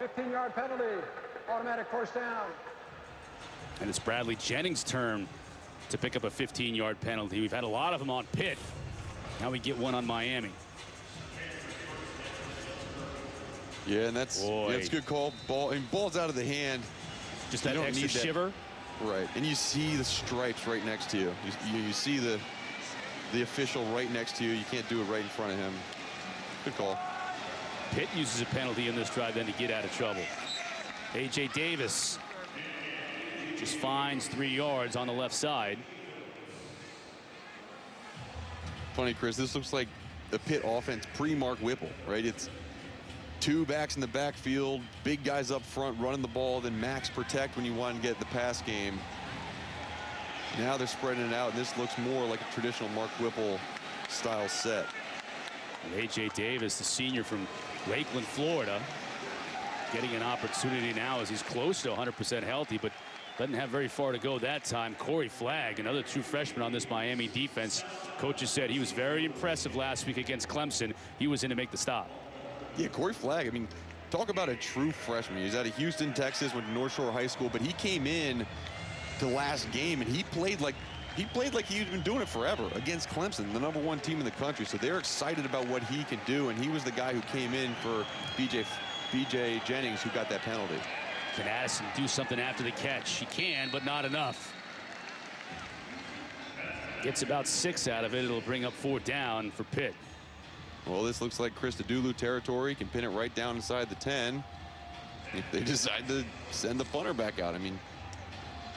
[SPEAKER 4] 15-yard penalty. Automatic first down.
[SPEAKER 1] And it's Bradley Jennings' turn to pick up a 15-yard penalty. We've had a lot of them on Pitt. Now we get one on Miami.
[SPEAKER 2] Yeah, and that's a good call. Ball's out of the hand.
[SPEAKER 1] Just that extra shiver.
[SPEAKER 2] Right, and you see the stripes right next to you. You see the official right next to you. You can't do it right in front of him. Good call.
[SPEAKER 1] Pitt uses a penalty in this drive then to get out of trouble. A.J. Davis just finds 3 yards on the left side.
[SPEAKER 2] Funny, Chris, this looks like the Pitt offense pre-Mark Whipple, right? It's 2 backs in the backfield, big guys up front running the ball, then max protect when you want to get the pass game. Now they're spreading it out, and this looks more like a traditional Mark Whipple style set.
[SPEAKER 1] A.J. Davis, the senior from Lakeland, Florida, getting an opportunity now as he's close to 100% healthy, but doesn't have very far to go that time. Corey Flagg, another true freshman on this Miami defense. Coaches said he was very impressive last week against Clemson. He was in to make the stop.
[SPEAKER 2] Yeah, Corey Flagg, I mean, talk about a true freshman. He's out of Houston, Texas, went to North Shore High School, but he came in to last game and he played like he's been doing it forever against Clemson, the #1 team in the country. So they're excited about what he can do, and he was the guy who came in for B.J. Jennings, who got that penalty.
[SPEAKER 1] Can Addison do something after the catch? He can, but not enough. Gets about 6 out of it. It'll bring up 4th down for Pitt.
[SPEAKER 2] Well, this looks like Chris Dulu territory. Can pin it right down inside the 10 if they decide to send the punter back out. I mean,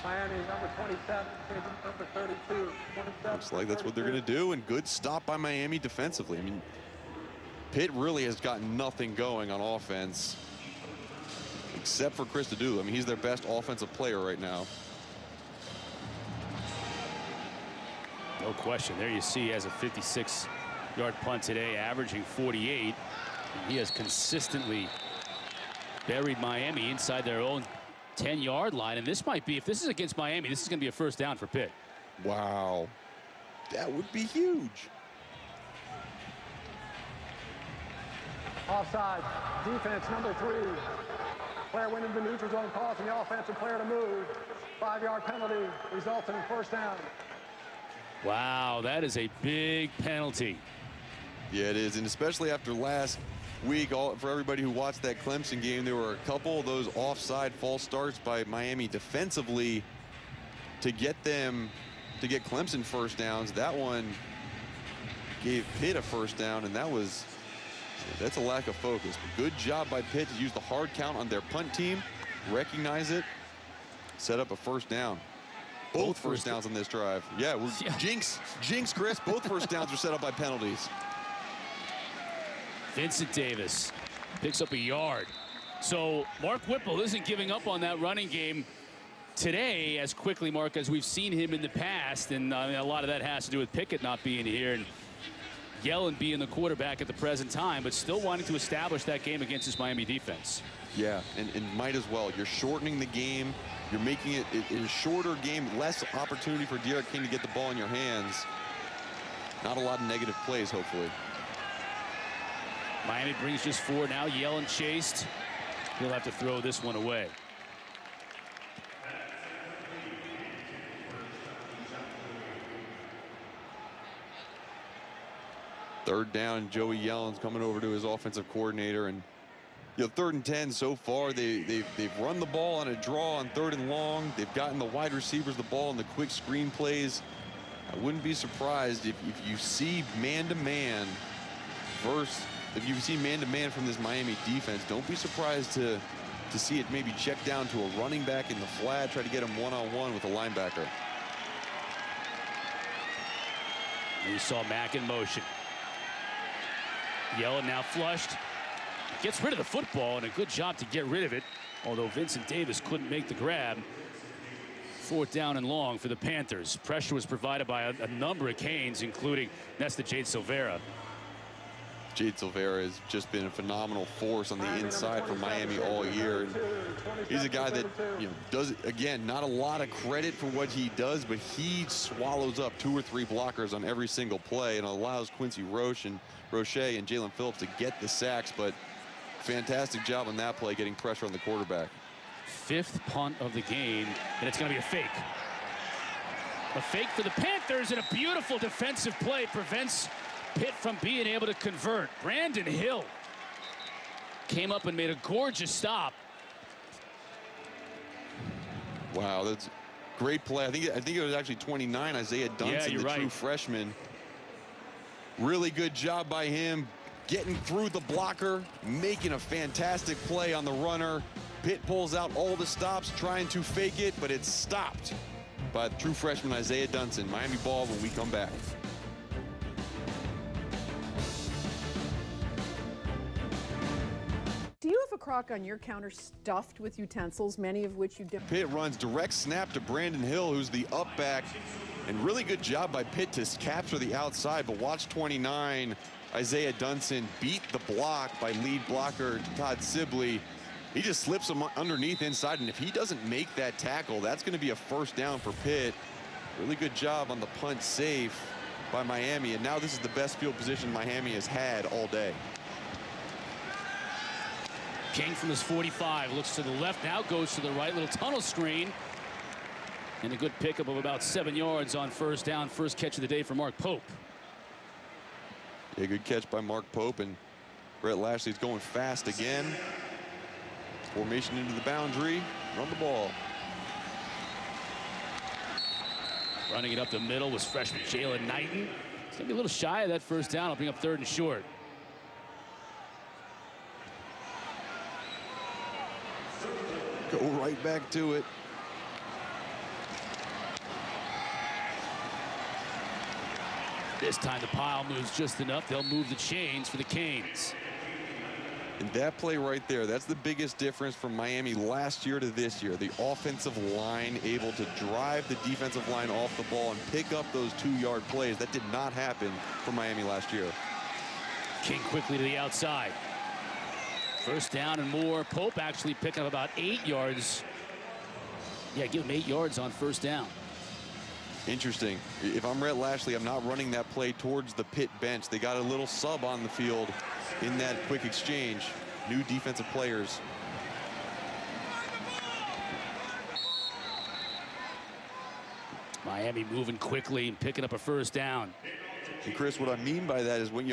[SPEAKER 4] Miami, number 27, number 32.
[SPEAKER 2] looks like that's what they're going to do, and good stop by Miami defensively. I mean, Pitt really has got nothing going on offense except for Chris Dulu. I mean, he's their best offensive player right now.
[SPEAKER 1] No question. There you see he has a 56-yard punt today, averaging 48. He has consistently buried Miami inside their own 10-yard line, and this might be, if this is against Miami, this is going to be a 1st down for Pitt.
[SPEAKER 2] Wow, that would be huge.
[SPEAKER 4] Offside. Defense, number 3. Player went into the neutral zone, causing the offensive player to move. 5-yard penalty, resulting in 1st down.
[SPEAKER 1] Wow, that is a big penalty.
[SPEAKER 2] Yeah, it is, and especially after last week, for everybody who watched that Clemson game, there were a couple of those offside false starts by Miami defensively to get Clemson 1st downs. That one gave Pitt a 1st down, and that's a lack of focus. But good job by Pitt to use the hard count on their punt team, recognize it, set up a 1st down. Both first downs on this drive. Yeah, jinx, Chris. Both 1st downs are set up by penalties.
[SPEAKER 1] Vincent Davis picks up a yard. So Mark Whipple isn't giving up on that running game today as quickly, Mark, as we've seen him in the past. And a lot of that has to do with Pickett not being here and Yellen being the quarterback at the present time, but still wanting to establish that game against this Miami defense.
[SPEAKER 2] Yeah, and might as well. You're shortening the game. You're making it a shorter game, less opportunity for Derek King to get the ball in your hands. Not a lot of negative plays, hopefully.
[SPEAKER 1] Miami brings just 4 now. Yellen chased. He'll have to throw this one away.
[SPEAKER 2] Third down, Joey Yellen's coming over to his offensive coordinator, and 3rd and 10 so far. They've run the ball on a draw on 3rd and long. They've gotten the wide receivers the ball in the quick screen plays. I wouldn't be surprised if you see man-to-man from this Miami defense. Don't be surprised to see it maybe check down to a running back in the flat, try to get him one-on-one with a linebacker.
[SPEAKER 1] We saw Mack in motion. Yellen now flushed. Gets rid of the football, and a good job to get rid of it, although Vincent Davis couldn't make the grab. 4th down and long for the Panthers. Pressure was provided by a number of Canes, including Nesta Jade Silvera.
[SPEAKER 2] Jade Silvera has just been a phenomenal force on the inside for Miami all year. And he's a guy that does, again, not a lot of credit for what he does, but he swallows up 2 or 3 blockers on every single play and allows Quincy Roche and Jalen Phillips to get the sacks. But fantastic job on that play, getting pressure on the quarterback.
[SPEAKER 1] 5th punt of the game, and it's going to be a fake. A fake for the Panthers, and a beautiful defensive play prevents Pitt from being able to convert. Brandon Hill came up and made a gorgeous stop.
[SPEAKER 2] Wow, that's great play. I think it was actually 29, Isaiah Dunson, true freshman. Really good job by him, getting through the blocker, making a fantastic play on the runner. Pitt pulls out all the stops, trying to fake it, but it's stopped by the true freshman Isaiah Dunson. Miami ball when we come back.
[SPEAKER 8] Do you have a crock on your counter stuffed with utensils, many of which you dip?
[SPEAKER 2] Pitt runs direct snap to Brandon Hill, who's the up back, and really good job by Pitt to capture the outside. But watch 29, Isaiah Dunson beat the block by lead blocker Todd Sibley. He just slips him underneath inside, and if he doesn't make that tackle, that's going to be a 1st down for Pitt. Really good job on the punt safe by Miami, and now this is the best field position Miami has had all day.
[SPEAKER 1] King from his 45 looks to the left, now goes to the right, little tunnel screen, and a good pickup of about 7 yards on 1st down. First catch of the day for Mark Pope.
[SPEAKER 2] A good catch by Mark Pope, and Brett Lashley's going fast again. Formation into the boundary, run the ball.
[SPEAKER 1] Running it up the middle was freshman Jalen Knighton. He's gonna be a little shy of that 1st down. I'll bring up 3rd and short.
[SPEAKER 2] Go right back to it.
[SPEAKER 1] This time the pile moves just enough. They'll move the chains for the Canes.
[SPEAKER 2] And that play right there, that's the biggest difference from Miami last year to this year. The offensive line able to drive the defensive line off the ball and pick up those 2-yard plays. That did not happen for Miami last year.
[SPEAKER 1] King quickly to the outside. 1st down and more. Pope actually picking up about 8 yards. Yeah, give him 8 yards on 1st down.
[SPEAKER 2] Interesting. If I'm Brett Lashley, I'm not running that play towards the Pitt bench. They got a little sub on the field in that quick exchange. New defensive players.
[SPEAKER 1] Miami moving quickly and picking up a 1st down.
[SPEAKER 2] And Chris, what I mean by that is when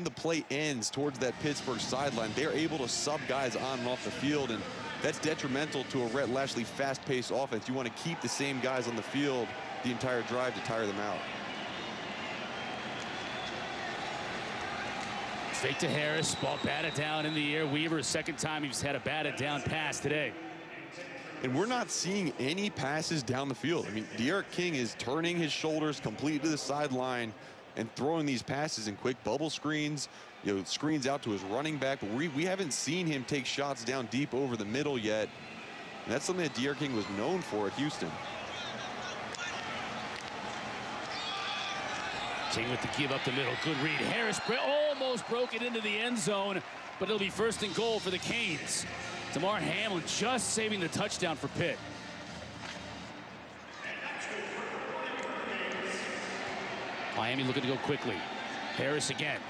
[SPEAKER 2] the play ends towards that Pittsburgh sideline, they're able to sub guys on and off the field, and that's detrimental to a Brett Lashley fast-paced offense. You want to keep the same guys on the field the entire drive to tire them out.
[SPEAKER 1] Fake to Harris, ball batted down in the air. Weaver, 2nd time he's had a batted down pass today.
[SPEAKER 2] And we're not seeing any passes down the field. I mean, D'Eriq King is turning his shoulders completely to the sideline and throwing these passes in quick bubble screens, screens out to his running back. But we haven't seen him take shots down deep over the middle yet. And that's something that D'Eriq King was known for at Houston.
[SPEAKER 1] King with the give up the middle. Good read. Harris almost broke it into the end zone, but it'll be 1st and goal for the Canes. Damar Hamlin just saving the touchdown for Pitt. Miami looking to go quickly. Harris again.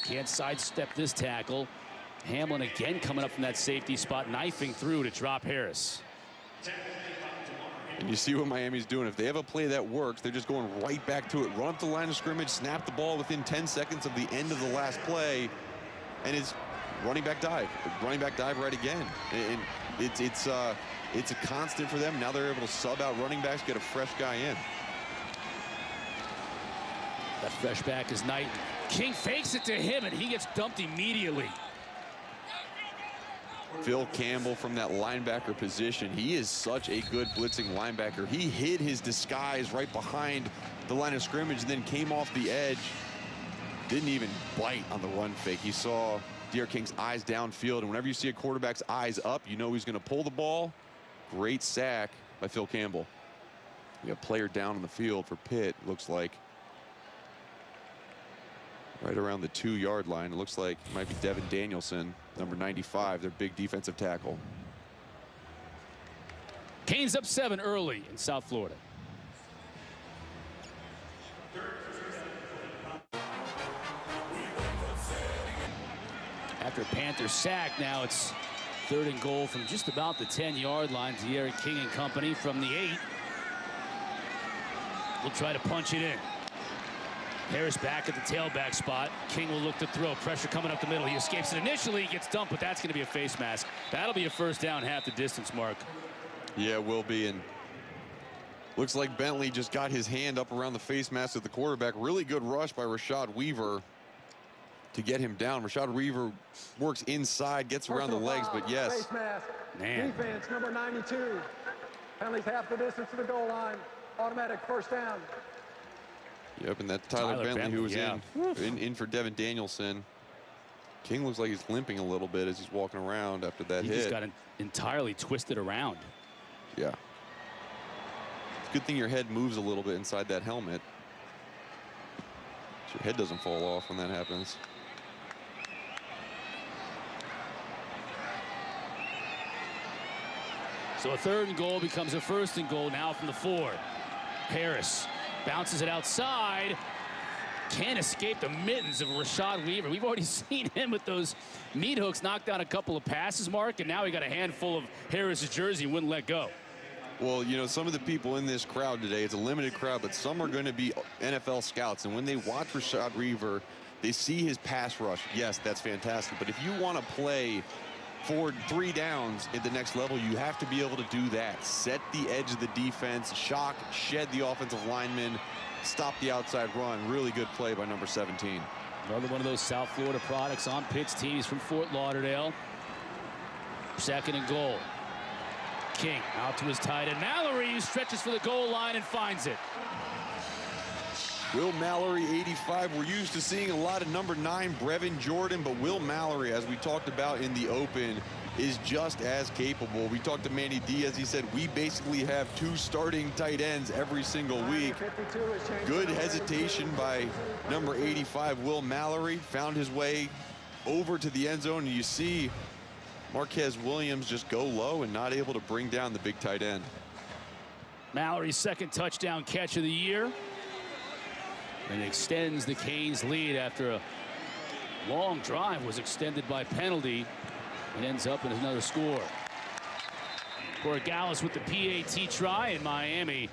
[SPEAKER 1] Can't sidestep this tackle. Hamlin again coming up from that safety spot, knifing through to drop Harris.
[SPEAKER 2] And you see what Miami's doing. If they have a play that works, they're just going right back to it. Run up the line of scrimmage, snap the ball within 10 seconds of the end of the last play, and it's running back dive right again. And it's a constant for them. Now they're able to sub out running backs, get a fresh guy in.
[SPEAKER 1] That fresh back is Knight. King fakes it to him, and he gets dumped immediately.
[SPEAKER 2] Phil Campbell from that linebacker position. He is such a good blitzing linebacker. He hid his disguise right behind the line of scrimmage and then came off the edge. Didn't even bite on the run fake. He saw D.R. King's eyes downfield, and whenever you see a quarterback's eyes up, you know he's going to pull the ball. Great sack by Phil Campbell. We got a player down on the field for Pitt, looks like. Right around the 2-yard line. It looks like it might be Devin Danielson, number 95, their big defensive tackle.
[SPEAKER 1] Canes up 7 early in South Florida. After a Panthers sack, now it's 3rd and goal from just about the 10-yard line. D'Eriq King and company from the 8. We'll try to punch it in. Harris back at the tailback spot. King will look to throw. Pressure coming up the middle. He escapes it initially. He gets dumped, but that's going to be a face mask. That'll be a first down, half the distance mark.
[SPEAKER 2] Yeah, it will be. And looks like Bentley just got his hand up around the face mask of the quarterback. Really good rush by Rashad Weaver to get him down. Rashad Weaver works inside, gets around the legs, but yes.
[SPEAKER 4] Face mask.
[SPEAKER 1] Man.
[SPEAKER 4] Defense, number 92. Penalties half the distance to the goal line. Automatic first down.
[SPEAKER 2] Yep, and that's Tyler Bentley, who was in for Devin Danielson. King looks like he's limping a little bit as he's walking around after that hit.
[SPEAKER 1] He just got entirely twisted around.
[SPEAKER 2] Yeah. It's a good thing your head moves a little bit inside that helmet, so your head doesn't fall off when that happens.
[SPEAKER 1] So a 3rd and goal becomes a 1st and goal now from the 4. Harris bounces it outside. Can't escape the mittens of Rashad Weaver. We've already seen him with those meat hooks knock down a couple of passes, Mark, and now he got a handful of Harris's jersey and wouldn't let go.
[SPEAKER 2] Well, you know, some of the people in this crowd today, it's a limited crowd, but some are going to be NFL scouts, and when they watch Rashad Weaver, they see his pass rush. Yes, that's fantastic, but if you want to play for 3 downs at the next level, you have to be able to do that. Set the edge of the defense, shock, shed the offensive lineman, stop the outside run. Really good play by number 17.
[SPEAKER 1] Another one of those South Florida products on Pitt's team. He's from Fort Lauderdale. 2nd and goal. King out to his tight end. Mallory stretches for the goal line and finds it.
[SPEAKER 2] Will Mallory, 85. We're used to seeing a lot of number 9, Brevin Jordan, but Will Mallory, as we talked about in the open, is just as capable. We talked to Manny Diaz. He said, we basically have 2 starting tight ends every single week. Good hesitation by number 85, Will Mallory. Found his way over to the end zone, and you see Marquez Williams just go low and not able to bring down the big tight end.
[SPEAKER 1] Mallory's 2nd touchdown catch of the year. And extends the Canes lead after a long drive was extended by penalty. It ends up in another score. Borregales with the PAT try, and Miami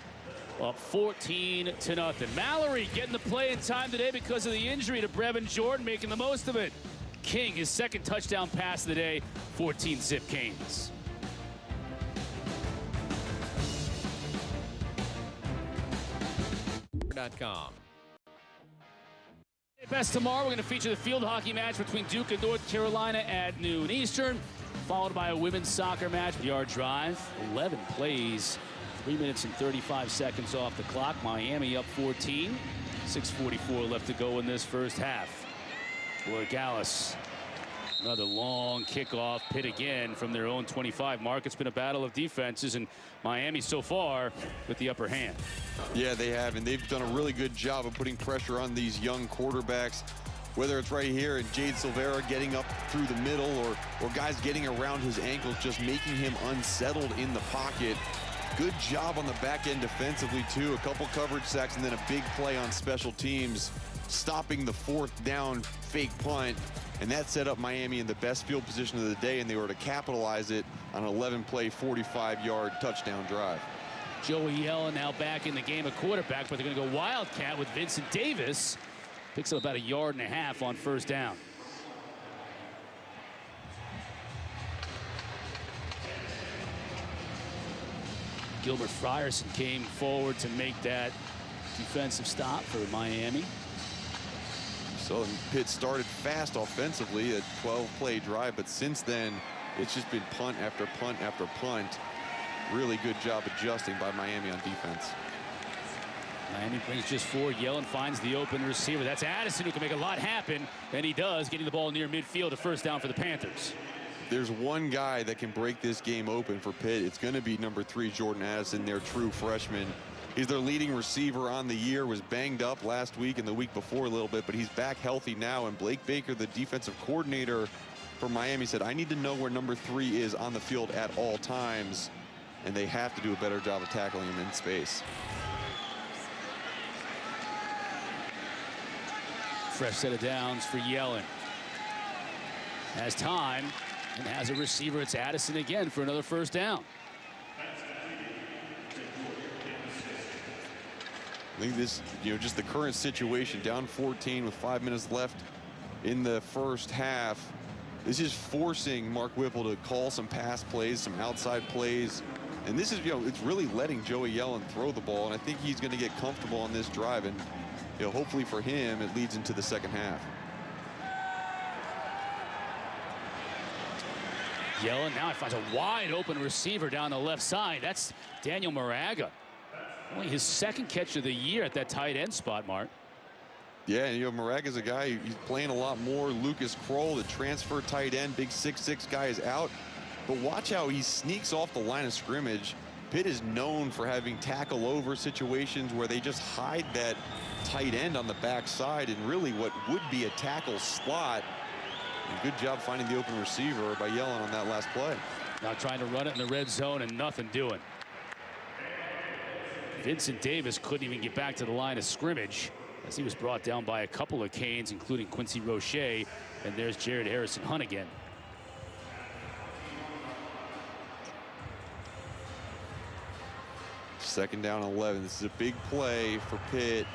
[SPEAKER 1] up 14-0. Mallory getting the play in time today because of the injury to Brevin Jordan, making the most of it. King, his 2nd touchdown pass of the day, 14-zip Canes. Best tomorrow, we're going to feature the field hockey match between Duke and North Carolina at noon Eastern, followed by a women's soccer match. Yard drive, 11 plays, 3 minutes and 35 seconds off the clock. Miami up 14, 6:44 left to go in this first half. Borregales, another long kickoff. Pitt again from their own 25. Mark, it's been a battle of defenses, and Miami so far with the upper hand.
[SPEAKER 2] Yeah, they have, and they've done a really good job of putting pressure on these young quarterbacks, whether it's right here and Jade Silvera getting up through the middle or guys getting around his ankles, just making him unsettled in the pocket. Good job on the back end defensively, too. A couple coverage sacks and then a big play on special teams, stopping the 4th down fake punt. And that set up Miami in the best field position of the day, and they were to capitalize it on an 11-play, 45-yard touchdown drive.
[SPEAKER 1] Joey Yellen now back in the game at quarterback, but they're going to go Wildcat with Vincent Davis. Picks up about 1.5 yards on first down. Gilbert Frierson came forward to make that defensive stop for Miami.
[SPEAKER 2] So Pitt started fast offensively, a 12-play drive, but since then it's just been punt after punt after punt. Really good job adjusting by Miami on defense.
[SPEAKER 1] Miami brings just 4. Yellen finds the open receiver. That's Addison, who can make a lot happen, and he does, getting the ball near midfield, a first down for the Panthers.
[SPEAKER 2] There's one guy that can break this game open for Pitt. It's going to be number 3, Jordan Addison, their true freshman. He's their leading receiver on the year, was banged up last week and the week before a little bit, but he's back healthy now. And Blake Baker, the defensive coordinator for Miami, said, I need to know where number 3 is on the field at all times, and they have to do a better job of tackling him in space.
[SPEAKER 1] Fresh set of downs for Yellen. Has time and has a receiver. It's Addison again for another first down.
[SPEAKER 2] I think this, just the current situation, down 14 with 5 minutes left in the first half. This is forcing Mark Whipple to call some pass plays, some outside plays. And this is, it's really letting Joey Yellen throw the ball. And I think he's going to get comfortable on this drive. And, hopefully for him, it leads into the second half.
[SPEAKER 1] Yellen now finds a wide open receiver down the left side. That's Daniel Moraga. Only his second catch of the year at that tight end spot, Mark.
[SPEAKER 2] Yeah, and Moraga's a guy, he's playing a lot more. Lucas Kroll, the transfer tight end, big 6'6" guy, is out. But watch how he sneaks off the line of scrimmage. Pitt is known for having tackle over situations where they just hide that tight end on the backside and really what would be a tackle slot. And good job finding the open receiver by Yellen on that last play.
[SPEAKER 1] Now trying to run it in the red zone and nothing doing. Vincent Davis couldn't even get back to the line of scrimmage as he was brought down by a couple of Canes, including Quincy Roche. And there's Jared Harrison Hunt again.
[SPEAKER 2] Second down 11. This is a big play for Pitt.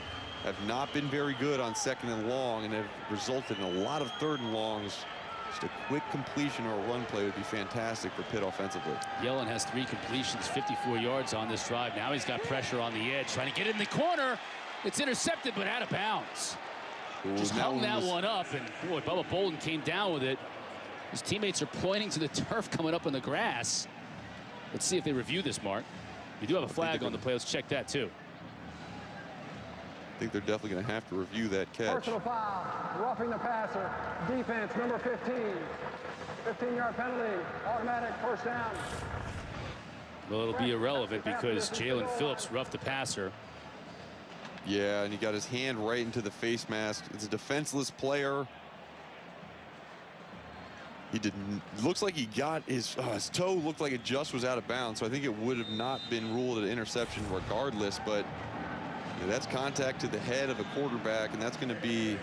[SPEAKER 2] Have not been very good on second and long and have resulted in a lot of third and longs. Just a quick completion or a run play would be fantastic for Pitt offensively.
[SPEAKER 1] Yellen has 3 completions, 54 yards on this drive. Now he's got pressure on the edge, trying to get it in the corner. It's intercepted, but out of bounds. Just hung that one up, and boy, Bubba Bolden came down with it. His teammates are pointing to the turf coming up in the grass. Let's see if they review this, Mark. We do have a flag on the play. Let's check that, too.
[SPEAKER 2] I think they're definitely going to have to review that catch.
[SPEAKER 4] Personal foul, roughing the passer. Defense, number 15. 15-yard penalty, automatic first down.
[SPEAKER 1] Well, it'll be irrelevant because Jalen Phillips roughed the passer.
[SPEAKER 2] Yeah, and he got his hand right into the face mask. It's a defenseless player. He didn't. Looks like he got his toe looked like it just was out of bounds. So I think it would have not been ruled an interception regardless. But that's contact to the head of a quarterback, and that's going to be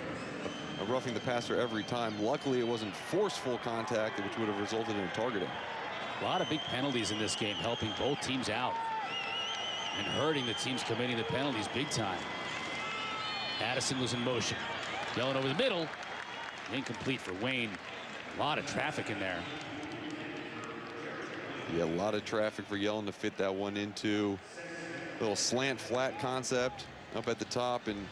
[SPEAKER 2] a roughing the passer every time. Luckily, it wasn't forceful contact, which would have resulted in a targeting.
[SPEAKER 1] A lot of big penalties in this game, helping both teams out and hurting the teams committing the penalties big time. Addison was in motion. Yellen over the middle. Incomplete for Wayne. A lot of traffic in there.
[SPEAKER 2] Yeah, a lot of traffic for Yellen to fit that one into. Little slant flat concept up at the top, and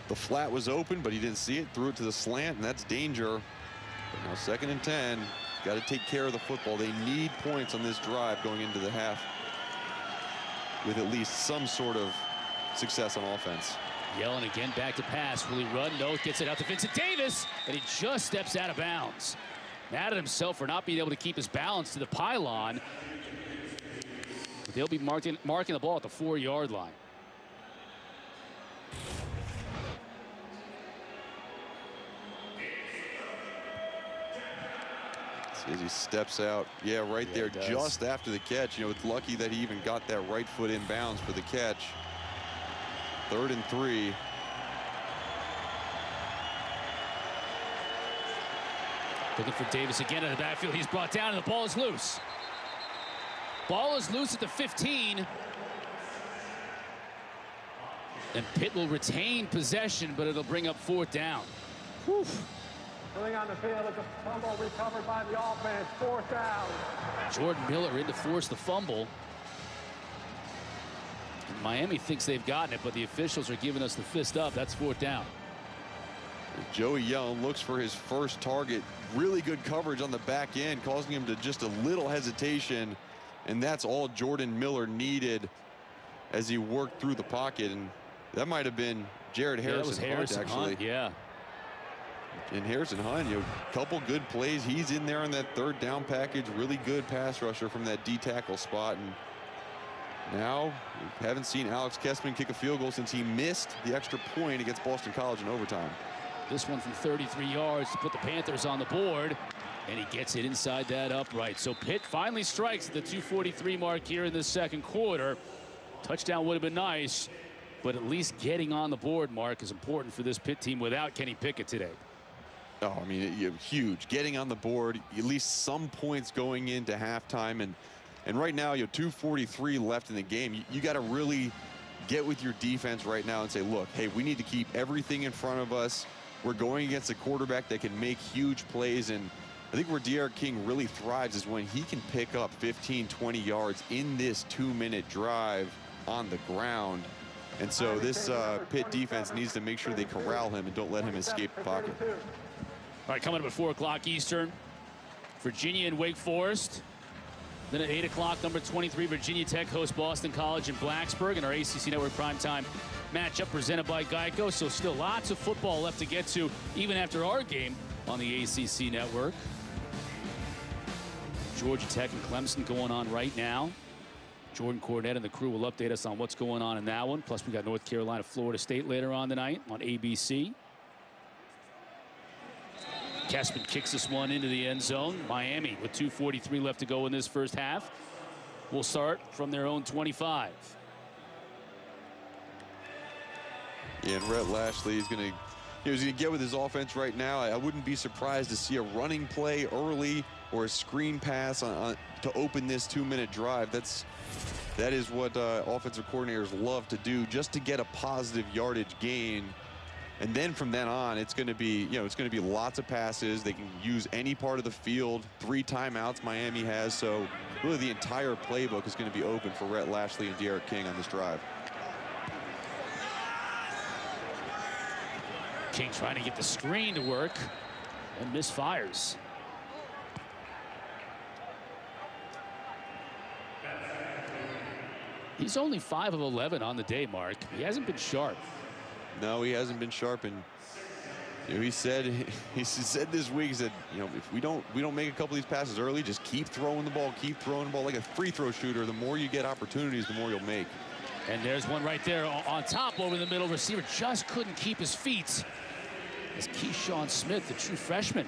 [SPEAKER 2] the flat was open, but he didn't see it. Threw it to the slant, and that's danger. But now 2nd and 10. Got to take care of the football. They need points on this drive going into the half with at least some sort of success on offense.
[SPEAKER 1] Yellen again back to pass. Will he run? No, gets it out to Vincent Davis, and he just steps out of bounds. Mad at himself for not being able to keep his balance to the pylon. But they'll be marking the ball at the 4-yard line.
[SPEAKER 2] As he steps out, yeah, right there, just after the catch. It's lucky that he even got that right foot in bounds for the catch. 3rd and 3.
[SPEAKER 1] Looking for Davis again in the backfield. He's brought down, and the ball is loose. Ball is loose at the 15. And Pitt will retain possession, but it'll bring up 4th down. Whew.
[SPEAKER 4] Moving on the field with the fumble recovered by the offense. 4th down.
[SPEAKER 1] Jordan Miller in to force the fumble. And Miami thinks they've gotten it, but the officials are giving us the fist up. That's 4th down.
[SPEAKER 2] Joey Yellen looks for his first target. Really good coverage on the back end, causing him to just a little hesitation. And that's all Jordan Miller needed as he worked through the pocket. And that might have been Jared Harrison Hunt, actually.
[SPEAKER 1] Yeah.
[SPEAKER 2] And Harrison Hunt, a couple good plays. He's in there on that 3rd down package. Really good pass rusher from that D tackle spot. And now we haven't seen Alex Kessman kick a field goal since he missed the extra point against Boston College in overtime.
[SPEAKER 1] This one from 33 yards to put the Panthers on the board. And he gets it inside that upright. So Pitt finally strikes at the 2:43 mark here in the 2nd quarter. Touchdown would have been nice, but at least getting on the board, Mark, is important for this Pitt team without Kenny Pickett today.
[SPEAKER 2] Oh, I mean, huge. Getting on the board, at least some points going into halftime. And right now, 2:43 left in the game. You got to really get with your defense right now and say, look, hey, we need to keep everything in front of us. We're going against a quarterback that can make huge plays. And I think where D'Eriq King really thrives is when he can pick up 15, 20 yards in this 2-minute drive on the ground. And so this Pitt defense needs to make sure they corral him and don't let him escape the pocket.
[SPEAKER 1] All right, coming up at 4 o'clock Eastern, Virginia and Wake Forest. Then at 8 o'clock, number 23, Virginia Tech hosts Boston College in Blacksburg, and our ACC Network primetime matchup presented by Geico. So still lots of football left to get to, even after our game on the ACC Network. Georgia Tech and Clemson going on right now. Jordan Cornette and the crew will update us on what's going on in that one. Plus, we got North Carolina, Florida State later on tonight on ABC. Kessman kicks this one into the end zone. Miami with 2:43 left to go in this first half will start from their own 25.
[SPEAKER 2] Yeah, and Rhett Lashley is going to he's going to get with his offense right now. I wouldn't be surprised to see a running play early or a screen pass to open this 2-minute drive. That is what offensive coordinators love to do, just to get a positive yardage gain. And then from then on, it's going to be, it's going to be lots of passes. They can use any part of the field. 3 timeouts Miami has. So really the entire playbook is going to be open for Rhett Lashley and D'Eriq King on this drive.
[SPEAKER 1] King trying to get the screen to work and misfires. He's only 5 of 11 on the day, Mark. He hasn't been sharp.
[SPEAKER 2] No, he hasn't been sharp, and he said this week, he said, if we don't make a couple of these passes early, just keep throwing the ball like a free throw shooter. The more you get opportunities, the more you'll make.
[SPEAKER 1] And there's one right there on top over the middle. Receiver just couldn't keep his feet. As Keyshawn Smith, the true freshman,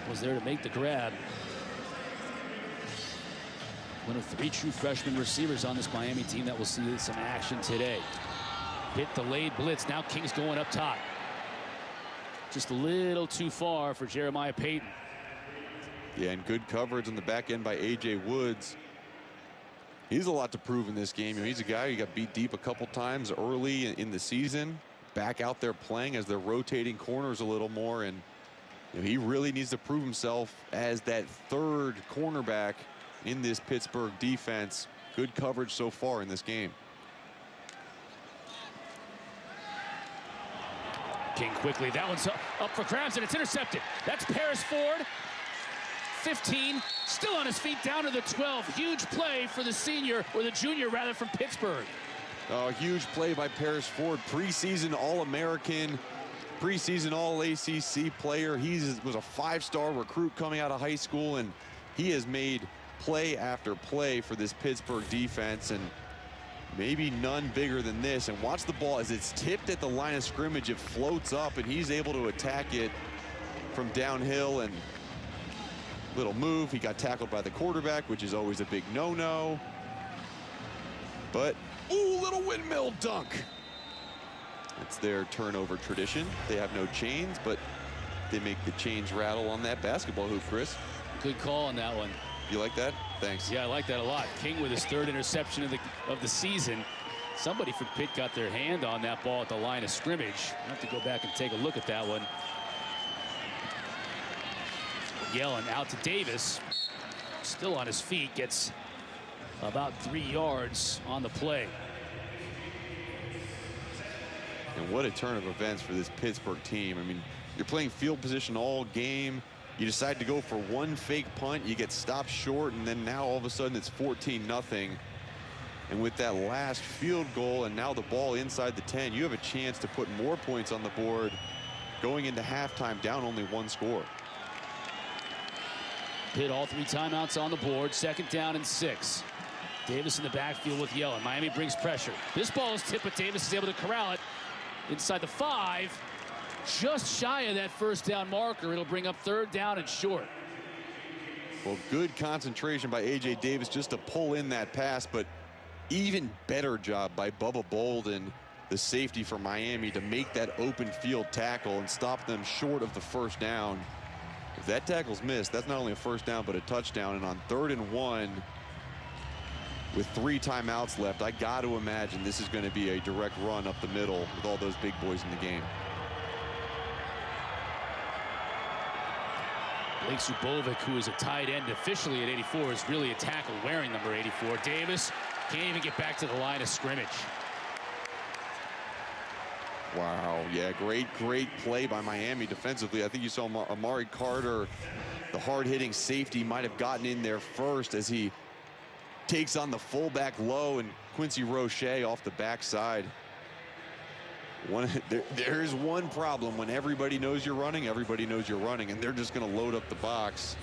[SPEAKER 1] was there to make the grab. One of 3 true freshman receivers on this Miami team that will see some action today. Pitt delayed blitz. Now King's going up top. Just a little too far for Jeremiah Payton.
[SPEAKER 2] Yeah, and good coverage on the back end by A.J. Woods. He's a lot to prove in this game. He's a guy who got beat deep a couple times early in the season. Back out there playing as they're rotating corners a little more. And he really needs to prove himself as that 3rd cornerback in this Pittsburgh defense. Good coverage so far in this game.
[SPEAKER 1] King quickly. That one's up for grabs, and it's intercepted. That's Paris Ford. 15, still on his feet, down to the 12. Huge play for the senior, or the junior rather, from Pittsburgh.
[SPEAKER 2] A huge play by Paris Ford, preseason All-American, preseason All-ACC player. He was a 5-star recruit coming out of high school, and he has made play after play for this Pittsburgh defense, and maybe none bigger than this. And watch the ball as it's tipped at the line of scrimmage. It floats up, and he's able to attack it from downhill. And little move. He got tackled by the quarterback, which is always a big no-no. But, ooh, little windmill dunk. It's their turnover tradition. They have no chains, but they make the chains rattle on that basketball hoop, Chris.
[SPEAKER 1] Good call on that one.
[SPEAKER 2] You like that? Thanks.
[SPEAKER 1] Yeah, I like that a lot. King with his 3rd interception of the season. Somebody from Pitt got their hand on that ball at the line of scrimmage. I have to go back and take a look at that one. Yellen out to Davis. Still on his feet. Gets about 3 yards on the play.
[SPEAKER 2] And what a turn of events for this Pittsburgh team. I mean, you're playing field position all game. You decide to go for one fake punt. You get stopped short, and then now all of a sudden it's 14-0. And with that last field goal and now the ball inside the 10, you have a chance to put more points on the board going into halftime down only 1 score.
[SPEAKER 1] Pitt all 3 timeouts on the board. 2nd down and 6. Davis in the backfield with Yellen. Miami brings pressure. This ball is tipped, but Davis is able to corral it inside the 5. Just shy of that 1st down marker. It'll bring up 3rd down and short.
[SPEAKER 2] Well, good concentration by A.J. Davis just to pull in that pass, but even better job by Bubba Bolden, the safety for Miami, to make that open field tackle and stop them short of the 1st down. If that tackle's missed, that's not only a 1st down, but a touchdown. And on 3rd and 1, with 3 timeouts left, I got to imagine this is going to be a direct run up the middle with all those big boys in the game.
[SPEAKER 1] Blake Zubovic, who is a tight end officially at 84, is really a tackle wearing number 84. Davis can't even get back to the line of scrimmage.
[SPEAKER 2] Wow, yeah, great play by Miami defensively. I think you saw Amari Carter, the hard-hitting safety, might have gotten in there first as he takes on the fullback low, and Quincy Roche off the backside. There's one problem: when everybody knows you're running, and they're just going to load up the box.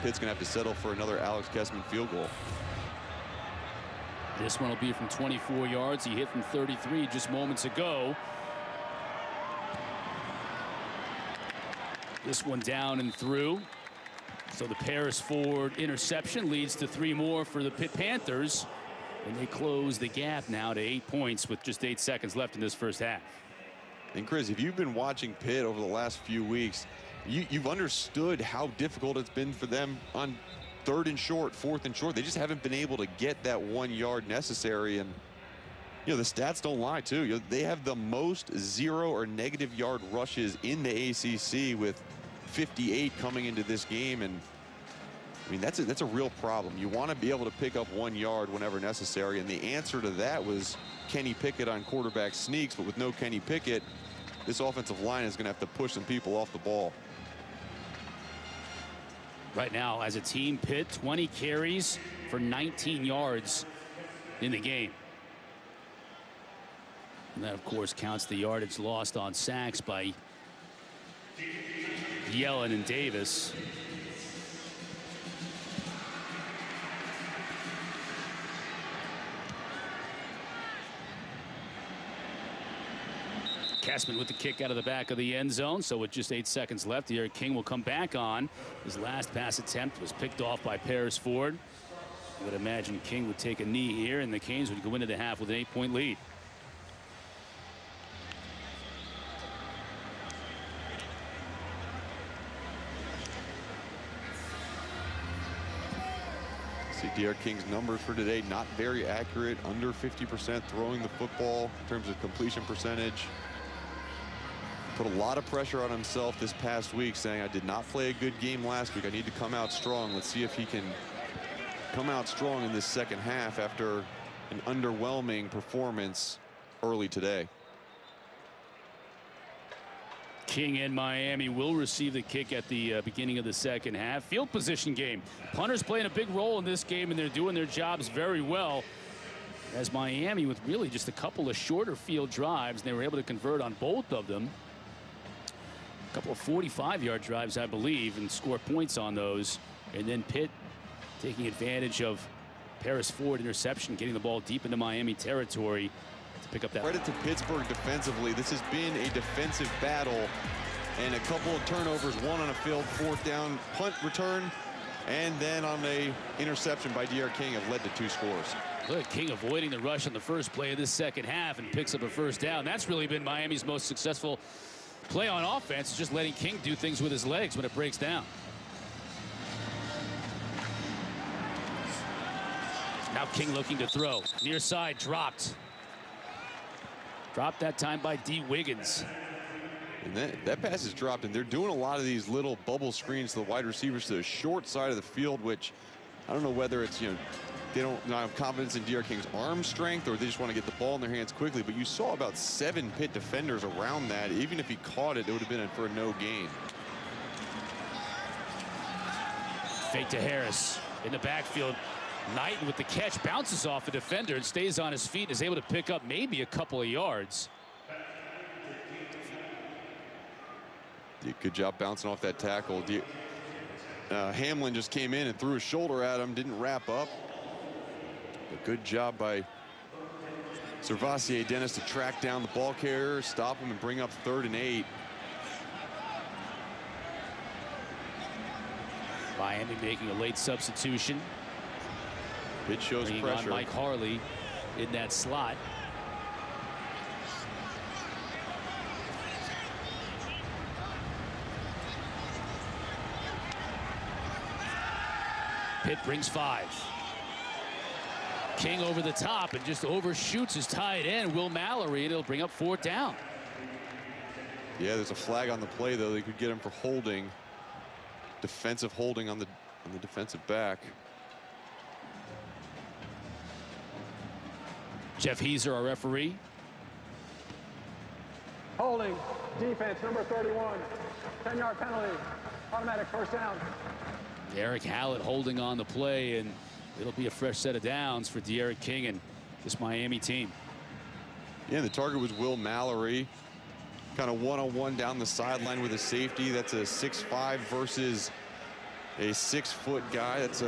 [SPEAKER 2] Pitt's going to have to settle for another Alex Kessman field goal.
[SPEAKER 1] This one will be from 24 yards. He hit from 33 just moments ago. This one down and through. So the Paris Ford interception leads to 3 more for the Pitt Panthers. And they close the gap now to 8 points with just 8 seconds left in this 1st half.
[SPEAKER 2] And Chris, if you've been watching Pitt over the last few weeks, you've understood how difficult it's been for them on 3rd and short, 4th and short. They just haven't been able to get that 1 yard necessary. And you know, the stats don't lie too. They have the most 0 or negative yard rushes in the ACC, with 58 coming into this game. And I mean, that's a real problem. You want to be able to pick up 1 yard whenever necessary, and the answer to that was Kenny Pickett on quarterback sneaks. But with no Kenny Pickett, this offensive line is going to have to push some people off the ball.
[SPEAKER 1] Right now, as a team, Pitt 20 carries for 19 yards in the game. And that, of course, counts the yardage lost on sacks by Yellen and Davis. Kessman with the kick out of the back of the end zone. So with just 8 seconds left, Eric King will come back on. His last pass attempt was picked off by Paris Ford. I would imagine King would take a knee here, and the Canes would go into the half with an 8-point lead.
[SPEAKER 2] See Derek King's numbers for today, not very accurate, under 50% throwing the football in terms of completion percentage. Put a lot of pressure on himself this past week, saying, I did not play a good game last week. I need to come out strong. Let's see if he can come out strong in this 2nd half after an underwhelming performance early today.
[SPEAKER 1] King and Miami will receive the kick at the beginning of the 2nd half. Field position game. Punters playing a big role in this game, and they're doing their jobs very well. As Miami, with really just a couple of shorter field drives, they were able to convert on both of them. A couple of 45-yard drives, I believe, and score points on those. And then Pitt taking advantage of Paris Ford interception, getting the ball deep into Miami territory to pick up that.
[SPEAKER 2] Credit to Pittsburgh defensively. This has been a defensive battle, and a couple of turnovers, one on a failed 4th down punt return, and then on a interception by Derek King, have led to 2 scores.
[SPEAKER 1] Good. King avoiding the rush on the first play of this 2nd half and picks up a 1st down. That's really been Miami's most successful play on offense, just letting King do things with his legs when it breaks down. Now King looking to throw. Near side, dropped. Dropped that time by D. Wiggins.
[SPEAKER 2] And that pass is dropped, and they're doing a lot of these little bubble screens to the wide receivers to the short side of the field, which I don't know whether it's, they don't have confidence in DR King's arm strength or they just want to get the ball in their hands quickly. But you saw about 7 Pitt defenders around that. Even if he caught it, it would have been for a no gain.
[SPEAKER 1] Fake to Harris in the backfield. Knighton with the catch, bounces off the defender and stays on his feet and is able to pick up maybe a couple of yards.
[SPEAKER 2] Did good job bouncing off that tackle. Hamlin just came in and threw his shoulder at him, didn't wrap up. But good job by Servassier Dennis to track down the ball carrier, stop him, and bring up 3rd and 8.
[SPEAKER 1] Miami making a late substitution.
[SPEAKER 2] Pitt shows
[SPEAKER 1] Bringing
[SPEAKER 2] pressure.
[SPEAKER 1] on Mike Harley in that slot. Pitt brings 5. King over the top and just overshoots his tight end, Will Mallory, and it'll bring up 4th down.
[SPEAKER 2] Yeah, there's a flag on the play, though. They could get him for holding. Defensive holding on the defensive back.
[SPEAKER 1] Jeff Heiser, our referee.
[SPEAKER 4] Holding, defense, number 31. 10-yard penalty, automatic first down.
[SPEAKER 1] Eric Hallett holding on the play, and it'll be a fresh set of downs for De'Aaron King and this Miami team.
[SPEAKER 2] Yeah, the target was Will Mallory. Kind of one-on-one down the sideline with a safety. That's a 6'5" versus a 6-foot guy. That's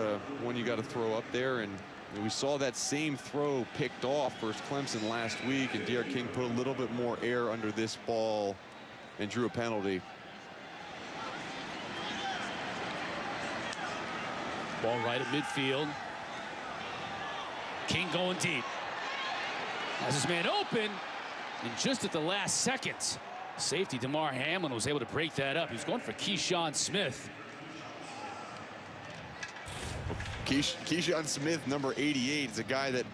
[SPEAKER 2] one you got to throw up there. And we saw that same throw picked off versus Clemson last week, and De'Aaron King put a little bit more air under this ball and drew a penalty.
[SPEAKER 1] Ball right at midfield. King going deep. Has his man open, and just at the last second, safety Damar Hamlin was able to break that up. He was going for Keyshawn Smith.
[SPEAKER 2] Keyshawn Smith, number 88, is a guy that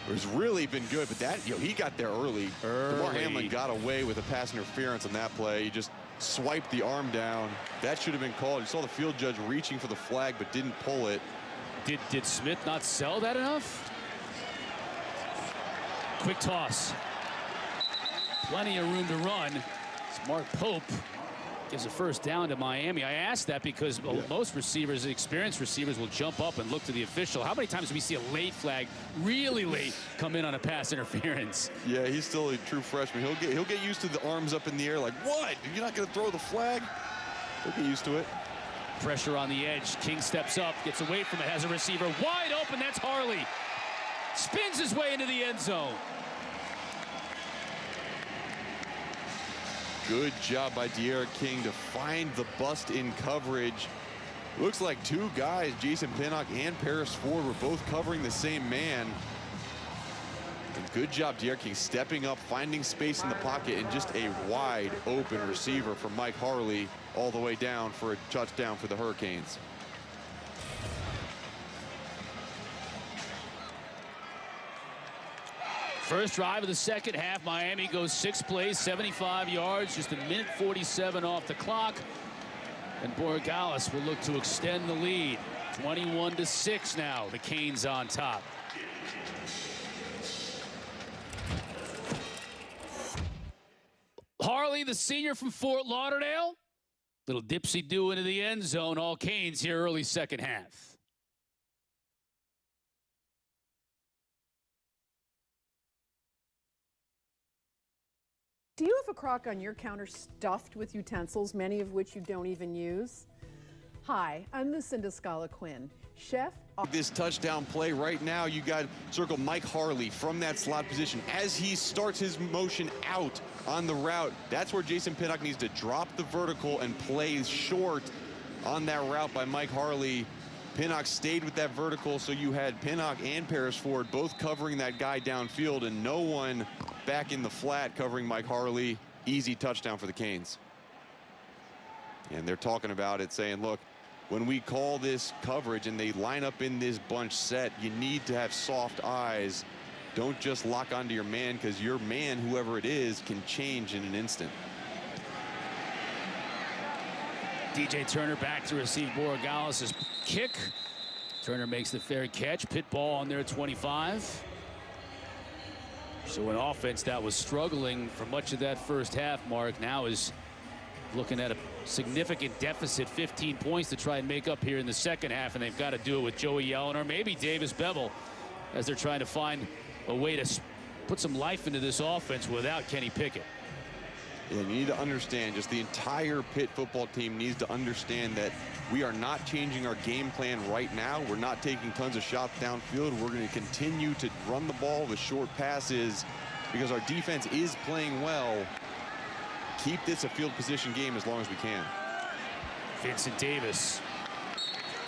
[SPEAKER 2] has really been good, but that he got there early. Damar Hamlin got away with a pass interference on that play. He just swiped the arm down. That should have been called. You saw the field judge reaching for the flag but didn't pull it.
[SPEAKER 1] Did Smith not sell that enough? Quick toss. Plenty of room to run. Smart Pope gives a first down to Miami. I asked that because most receivers, experienced receivers, will jump up and look to the official. How many times do we see a late flag, really late, come in on a pass interference?
[SPEAKER 2] Yeah, he's still a true freshman. He'll get used to the arms up in the air like, what? You're not going to throw the flag? He'll get used to it.
[SPEAKER 1] Pressure on the edge. King steps up, gets away from it, has a receiver wide open. That's Harley. Spins his way into the end zone.
[SPEAKER 2] Good job by De'Aaron King to find the bust in coverage. Looks like 2 guys, Jason Pinnock and Paris Ford, were both covering the same man. And good job, De'Aaron King stepping up, finding space in the pocket, and just a wide open receiver from Mike Harley all the way down for a touchdown for the Hurricanes.
[SPEAKER 1] First drive of the second half, Miami goes 6 plays, 75 yards, just 1:47 off the clock. And Borregales will look to extend the lead. 21-6 now, the Canes on top. Harley, the senior from Fort Lauderdale. Little dipsy-do into the end zone, all Canes here early second half.
[SPEAKER 8] Do you have a crock on your counter stuffed with utensils, many of which you don't even use? Hi, I'm Lucinda Scala Quinn, chef.
[SPEAKER 2] This touchdown play right now, you got circle Mike Harley from that slot position. As he starts his motion out on the route, that's where Jason Pinnock needs to drop the vertical and play short on that route by Mike Harley. Pinnock stayed with that vertical, so you had Pinnock and Paris Ford both covering that guy downfield, and no one back in the flat covering Mike Harley. Easy touchdown for the Canes. And they're talking about it, saying, look, when we call this coverage and they line up in this bunch set, you need to have soft eyes. Don't just lock onto your man, because your man, whoever it is, can change in an instant.
[SPEAKER 1] DJ Turner back to receive Borregales' kick. Turner makes the fair catch. Pitt ball on their 25. So an offense that was struggling for much of that first half, Mark, now is looking at a significant deficit, 15 points to try and make up here in the second half, and they've got to do it with Joey Yellen or maybe Davis Bevel as they're trying to find a way to put some life into this offense without Kenny Pickett.
[SPEAKER 2] Yeah, you need to understand, just the entire Pitt football team needs to understand that we are not changing our game plan right now. We're not taking tons of shots downfield. We're going to continue to run the ball with short passes because our defense is playing well. Keep this a field position game as long as we can.
[SPEAKER 1] Vincent Davis.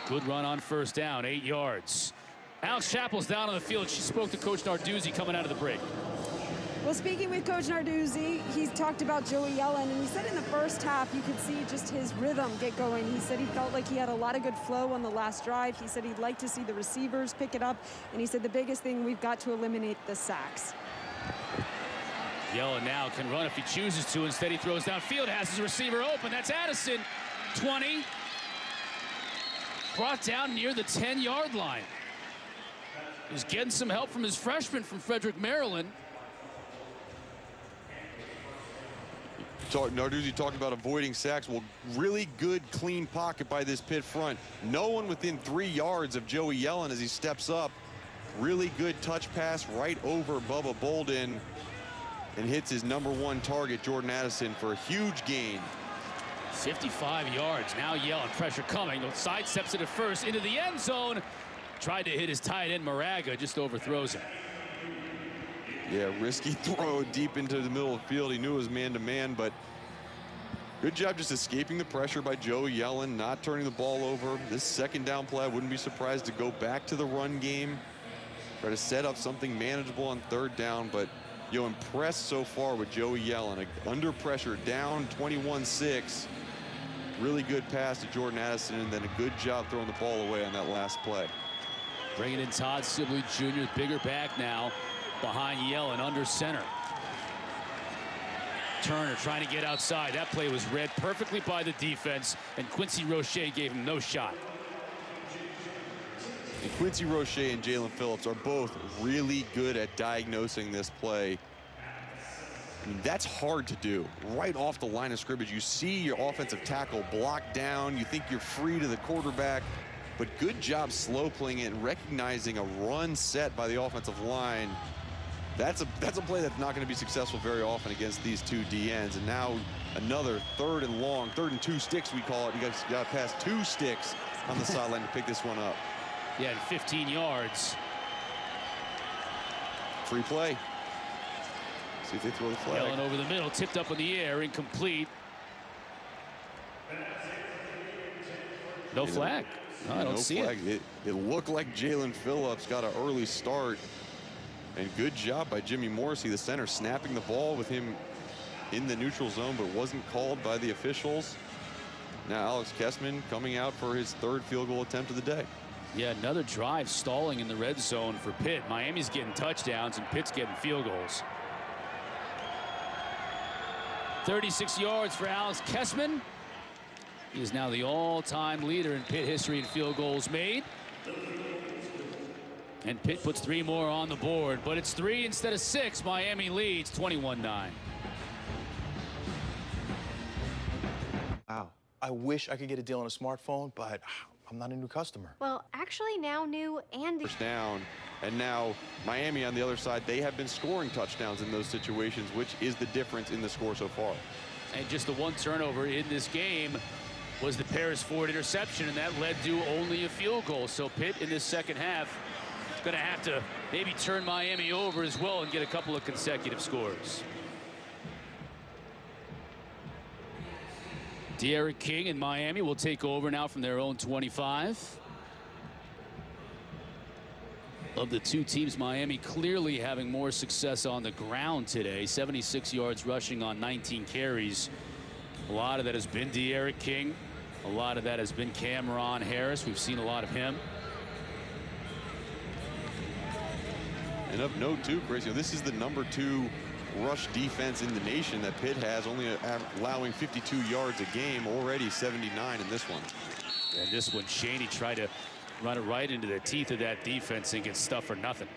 [SPEAKER 1] Good run on first down, 8 yards. Alex Chappell's down on the field. She spoke to Coach Narduzzi coming out of the break.
[SPEAKER 6] Well, speaking with Coach Narduzzi, he talked about Joey Yellen, and he said in the first half you could see just his rhythm get going. He said he felt like he had a lot of good flow on the last drive. He said he'd like to see the receivers pick it up, and he said the biggest thing, we've got to eliminate the sacks.
[SPEAKER 1] Yellen now can run if he chooses to. Instead, he throws downfield, has his receiver open. That's Addison, 20. Brought down near the 10-yard line. He's getting some help from his freshman from Frederick, Maryland.
[SPEAKER 2] Narduzzi talked about avoiding sacks. Well, really good, clean pocket by this Pitt front. No one within 3 yards of Joey Yellen as he steps up. Really good touch pass right over Bubba Bolden and hits his #1 target, Jordan Addison, for a huge gain.
[SPEAKER 1] 55 yards. Now Yellen, pressure coming. Sidesteps it at first into the end zone. Tried to hit his tight end, Moraga, just overthrows him.
[SPEAKER 2] Yeah, risky throw deep into the middle of the field. He knew it was man-to-man, but good job just escaping the pressure by Joey Yellen, not turning the ball over. This second down play, I wouldn't be surprised to go back to the run game, try to set up something manageable on third down, but impressed so far with Joey Yellen. Under pressure, down 21-6. Really good pass to Jordan Addison, and then a good job throwing the ball away on that last play.
[SPEAKER 1] Bringing in Todd Sibley Jr., bigger back now, behind Yellen under center. Turner trying to get outside. That play was read perfectly by the defense, and Quincy Roche gave him no shot.
[SPEAKER 2] And Quincy Roche and Jalen Phillips are both really good at diagnosing this play. I mean, that's hard to do. Right off the line of scrimmage, you see your offensive tackle blocked down. You think you're free to the quarterback, but good job slow playing it and recognizing a run set by the offensive line. That's a play that's not going to be successful very often against these two DNs. And now another 3rd and long, 3rd and 2 sticks we call it. You guys got past 2 sticks on the sideline to pick this one up.
[SPEAKER 1] Yeah, and 15 yards.
[SPEAKER 2] Free play. See if they throw the flag.
[SPEAKER 1] Yellen over the middle, tipped up in the air, incomplete. No flag. No, I don't see it.
[SPEAKER 2] It looked like Jalen Phillips got an early start. And good job by Jimmy Morrissey, the center, snapping the ball with him in the neutral zone, but wasn't called by the officials. Now Alex Kessman coming out for his 3rd field goal attempt of the day.
[SPEAKER 1] Yeah, another drive stalling in the red zone for Pitt. Miami's getting touchdowns and Pitt's getting field goals. 36 yards for Alex Kessman. He is now the all-time leader in Pitt history in field goals made. And Pitt puts 3 more on the board, but it's 3 instead of 6. Miami leads 21-9.
[SPEAKER 9] Wow. I wish I could get a deal on a smartphone, but I'm not a new customer.
[SPEAKER 10] Well, actually now new and...
[SPEAKER 2] First down, and now Miami on the other side, they have been scoring touchdowns in those situations, which is the difference in the score so far.
[SPEAKER 1] And just the 1 turnover in this game was the Paris Ford interception, and that led to only a field goal. So Pitt in this second half going to have to maybe turn Miami over as well and get a couple of consecutive scores. De'Aaron King and Miami will take over now from their own 25. Of the two teams, Miami clearly having more success on the ground today. 76 yards rushing on 19 carries. A lot of that has been De'Aaron King. A lot of that has been Cameron Harris. We've seen a lot of him.
[SPEAKER 2] And of note, too, Chris, this is the #2 rush defense in the nation that Pitt has, only allowing 52 yards a game, already 79 in this one.
[SPEAKER 1] And this one, Shaney tried to run it right into the teeth of that defense and get stuff for nothing.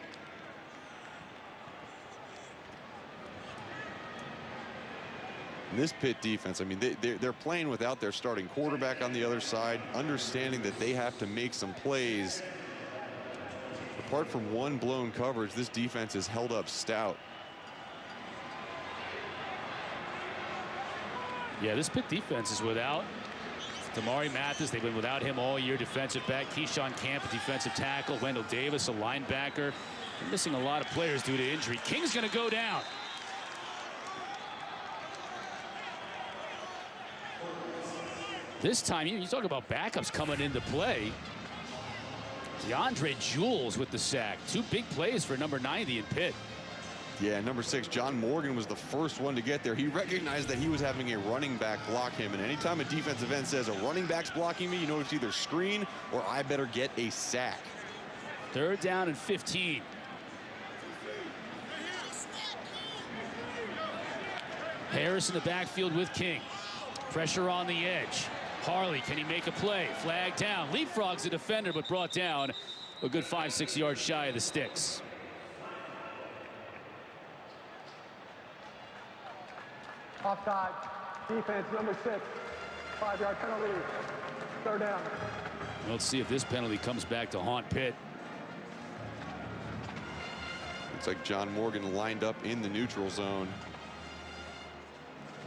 [SPEAKER 2] And this Pitt defense, I mean, they're playing without their starting quarterback on the other side, understanding that they have to make some plays. Apart from one blown coverage, this defense is held up stout.
[SPEAKER 1] Yeah, this Pitt defense is without Damari Mathis. They've been without him all year. Defensive back Keyshawn Camp, a defensive tackle. Wendell Davis, a linebacker. They're missing a lot of players due to injury. King's going to go down. This time, you talk about backups coming into play. DeAndre Jules with the sack. 2 big plays for number 90 in Pitt.
[SPEAKER 2] Yeah, number 6, John Morgan, was the first one to get there. He recognized that he was having a running back block him. And anytime a defensive end says a running back's blocking me, you know it's either screen or I better get a sack.
[SPEAKER 1] 3rd down and 15. Harris in the backfield with King. Pressure on the edge. Harley, can he make a play? Flag down. Leapfrogs the defender, but brought down a good 5-6 yards shy of the sticks.
[SPEAKER 4] Offside. Defense, number 6. 5-yard penalty. 3rd down.
[SPEAKER 1] Let's see if this penalty comes back to haunt Pitt.
[SPEAKER 2] Looks like John Morgan lined up in the neutral zone.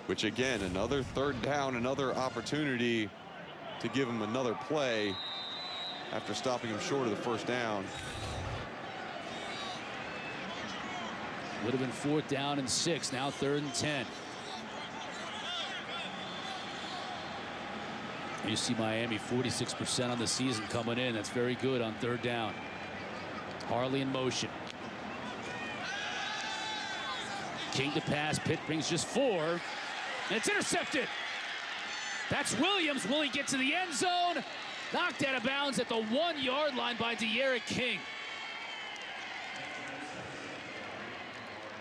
[SPEAKER 2] Which, again, another 3rd down, another opportunity to give him another play after stopping him short of the 1st down.
[SPEAKER 1] Would have been 4th down and 6. Now 3rd and 10. You see Miami 46% on the season coming in. That's very good on 3rd down. Harley in motion. King to pass. Pitt brings just 4. And it's intercepted. That's Williams. Will he get to the end zone? Knocked out of bounds at the 1-yard line by De'Aaron King.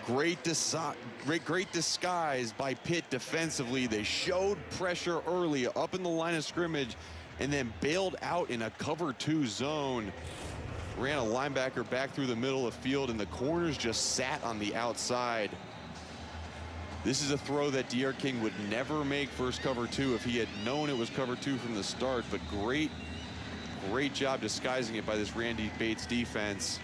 [SPEAKER 2] Great disguise by Pitt defensively. They showed pressure early up in the line of scrimmage and then bailed out in a cover 2 zone. Ran a linebacker back through the middle of the field, and the corners just sat on the outside. This is a throw that De'Aaron King would never make versus cover 2 if he had known it was cover 2 from the start, but great job disguising it by this Randy Bates defense.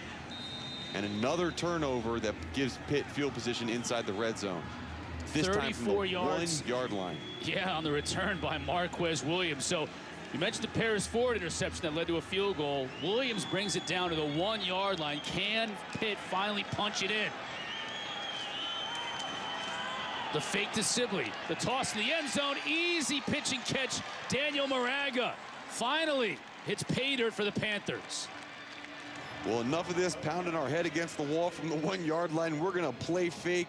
[SPEAKER 2] And another turnover that gives Pitt field position inside the red zone. This time from the 1-yard line.
[SPEAKER 1] Yeah, on the return by Marquez Williams. So you mentioned the Paris Ford interception that led to a field goal. Williams brings it down to the 1-yard line. Can Pitt finally punch it in? The fake to Sibley. The toss in the end zone. Easy pitch and catch. Daniel Moraga finally hits pay dirt for the Panthers.
[SPEAKER 2] Well, enough of this pounding our head against the wall from the 1-yard line. We're going to play fake.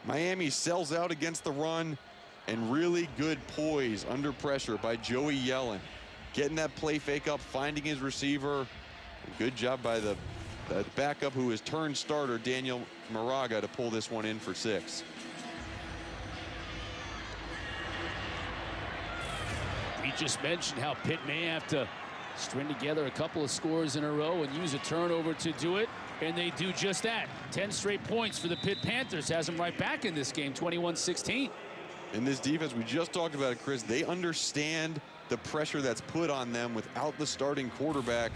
[SPEAKER 2] Miami sells out against the run, and really good poise under pressure by Joey Yellen. Getting that play fake up, finding his receiver. Good job by the backup who is turned starter, Daniel Moraga, to pull this one in for 6.
[SPEAKER 1] We just mentioned how Pitt may have to string together a couple of scores in a row and use a turnover to do it, and they do just that. 10 straight points for the Pitt Panthers has them right back in this game, 21-16.
[SPEAKER 2] In this defense, we just talked about it, Chris. They understand the pressure that's put on them without the starting quarterback,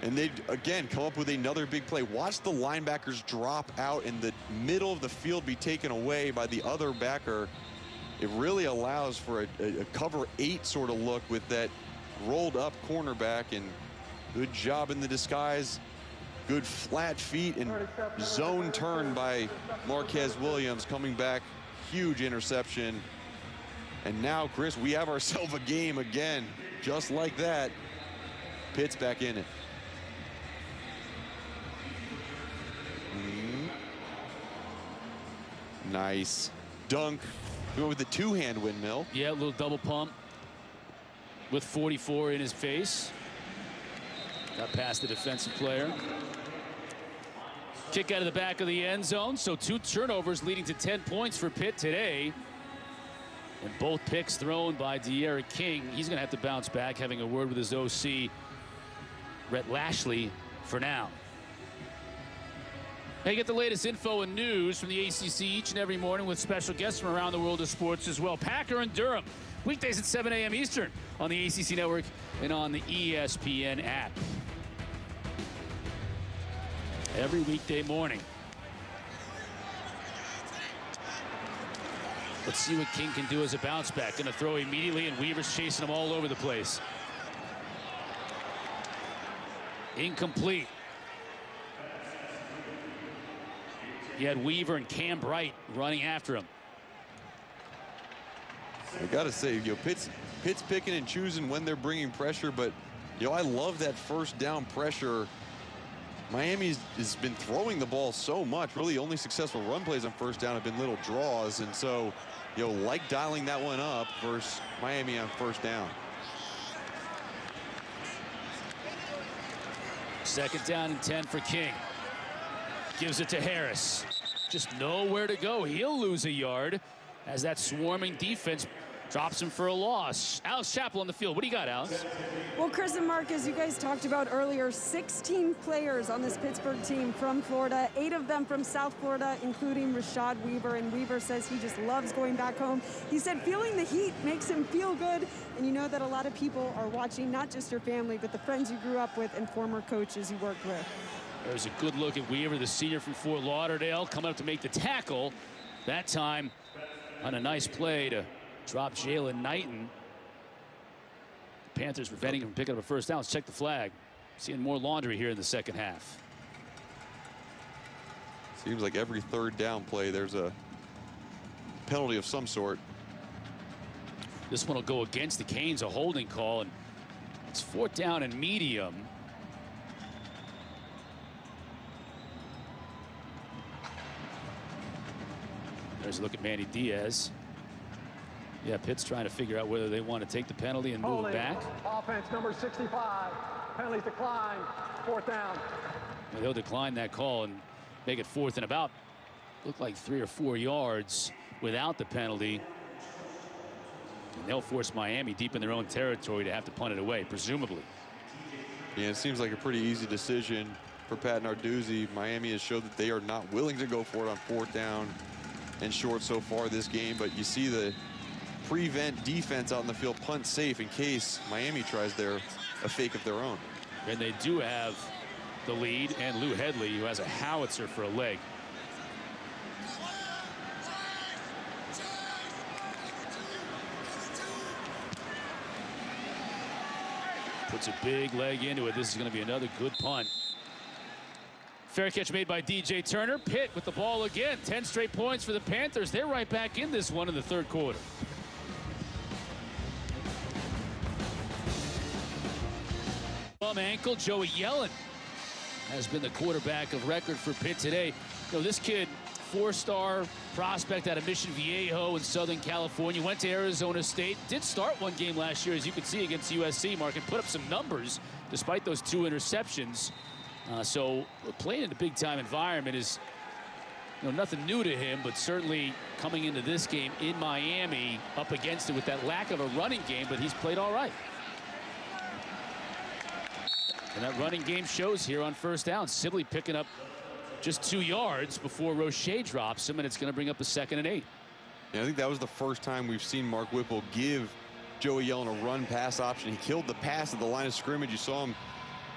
[SPEAKER 2] and they again come up with another big play. Watch the linebackers drop out in the middle of the field, be taken away by the other backer. It really allows for a cover 8 sort of look with that rolled up cornerback, and good job in the disguise. Good flat feet and zone turn by Marquez Williams coming back. Huge interception. And now, Chris, we have ourselves a game again. Just like that, Pitt's back in it. Nice dunk. We went with the 2-hand windmill.
[SPEAKER 1] Yeah, a little double pump. with 44 in his face. Got past the defensive player. Kick out of the back of the end zone. So 2 turnovers leading to 10 points for Pitt today. And both picks thrown by De'Ara King. He's going to have to bounce back, having a word with his OC, Rhett Lashley, for now. Hey, get the latest info and news from the ACC each and every morning with special guests from around the world of sports as well. Packer and Durham, weekdays at 7 a.m. Eastern on the ACC Network and on the ESPN app. Every weekday morning. Let's see what King can do as a bounce back. Going to throw immediately, and Weaver's chasing him all over the place. Incomplete. He had Weaver and Cam Bright running after him.
[SPEAKER 2] I gotta say, Pitt's picking and choosing when they're bringing pressure, but I love that first down pressure. Miami has been throwing the ball so much. Really, only successful run plays on first down have been little draws, and so like dialing that one up versus Miami on first down.
[SPEAKER 1] Second down and 10 for King. Gives it to Harris. Just nowhere to go. He'll lose a yard as that swarming defense drops him for a loss. Alex Chappell on the field. What do you got, Alex?
[SPEAKER 6] Well, Chris and Mark, as you guys talked about earlier, 16 players on this Pittsburgh team from Florida, 8 of them from South Florida, including Rashad Weaver. And Weaver says he just loves going back home. He said feeling the heat makes him feel good. And you know that a lot of people are watching, not just your family, but the friends you grew up with and former coaches you worked with.
[SPEAKER 1] There's a good look at Weaver, the senior from Fort Lauderdale, coming up to make the tackle. That time on a nice play to drop Jalen Knighton. The Panthers preventing him from picking up a first down. Let's check the flag. Seeing more laundry here in the second half.
[SPEAKER 2] Seems like every third down play there's a penalty of some sort.
[SPEAKER 1] This one will go against the Canes, a holding call, and it's 4th down and medium. There's a look at Manny Diaz. Yeah, Pitt's trying to figure out whether they want to take the penalty and move it back.
[SPEAKER 4] Offense number 65. Penalties decline. 4th down.
[SPEAKER 1] Well, they'll decline that call and make it 4th and about, look like 3 or 4 yards without the penalty. And they'll force Miami deep in their own territory to have to punt it away, presumably.
[SPEAKER 2] Yeah, it seems like a pretty easy decision for Pat Narduzzi. Miami has showed that they are not willing to go for it on 4th down and short so far this game, but you see the prevent defense out in the field, punt safe in case Miami tries a fake of their own.
[SPEAKER 1] And they do have the lead, and Lou Headley, who has a howitzer for a leg. Puts a big leg into it. This is going to be another good punt. Fair catch made by DJ Turner. Pitt with the ball again. 10 straight points for the Panthers. They're right back in this one in the 3rd quarter. Bum ankle. Joey Yellen has been the quarterback of record for Pitt today. This kid, 4-star prospect out of Mission Viejo in Southern California, went to Arizona State, did start one game last year, as you can see, against USC, Mark, and put up some numbers despite those 2 interceptions. So playing in a big-time environment is nothing new to him, but certainly coming into this game in Miami up against it with that lack of a running game, but he's played all right. And that running game shows here on first down. Sibley picking up just 2 yards before Roche drops him, and it's going to bring up a 2nd and 8.
[SPEAKER 2] Yeah, I think that was the first time we've seen Mark Whipple give Joey Yellen a run-pass option. He killed the pass at the line of scrimmage. You saw him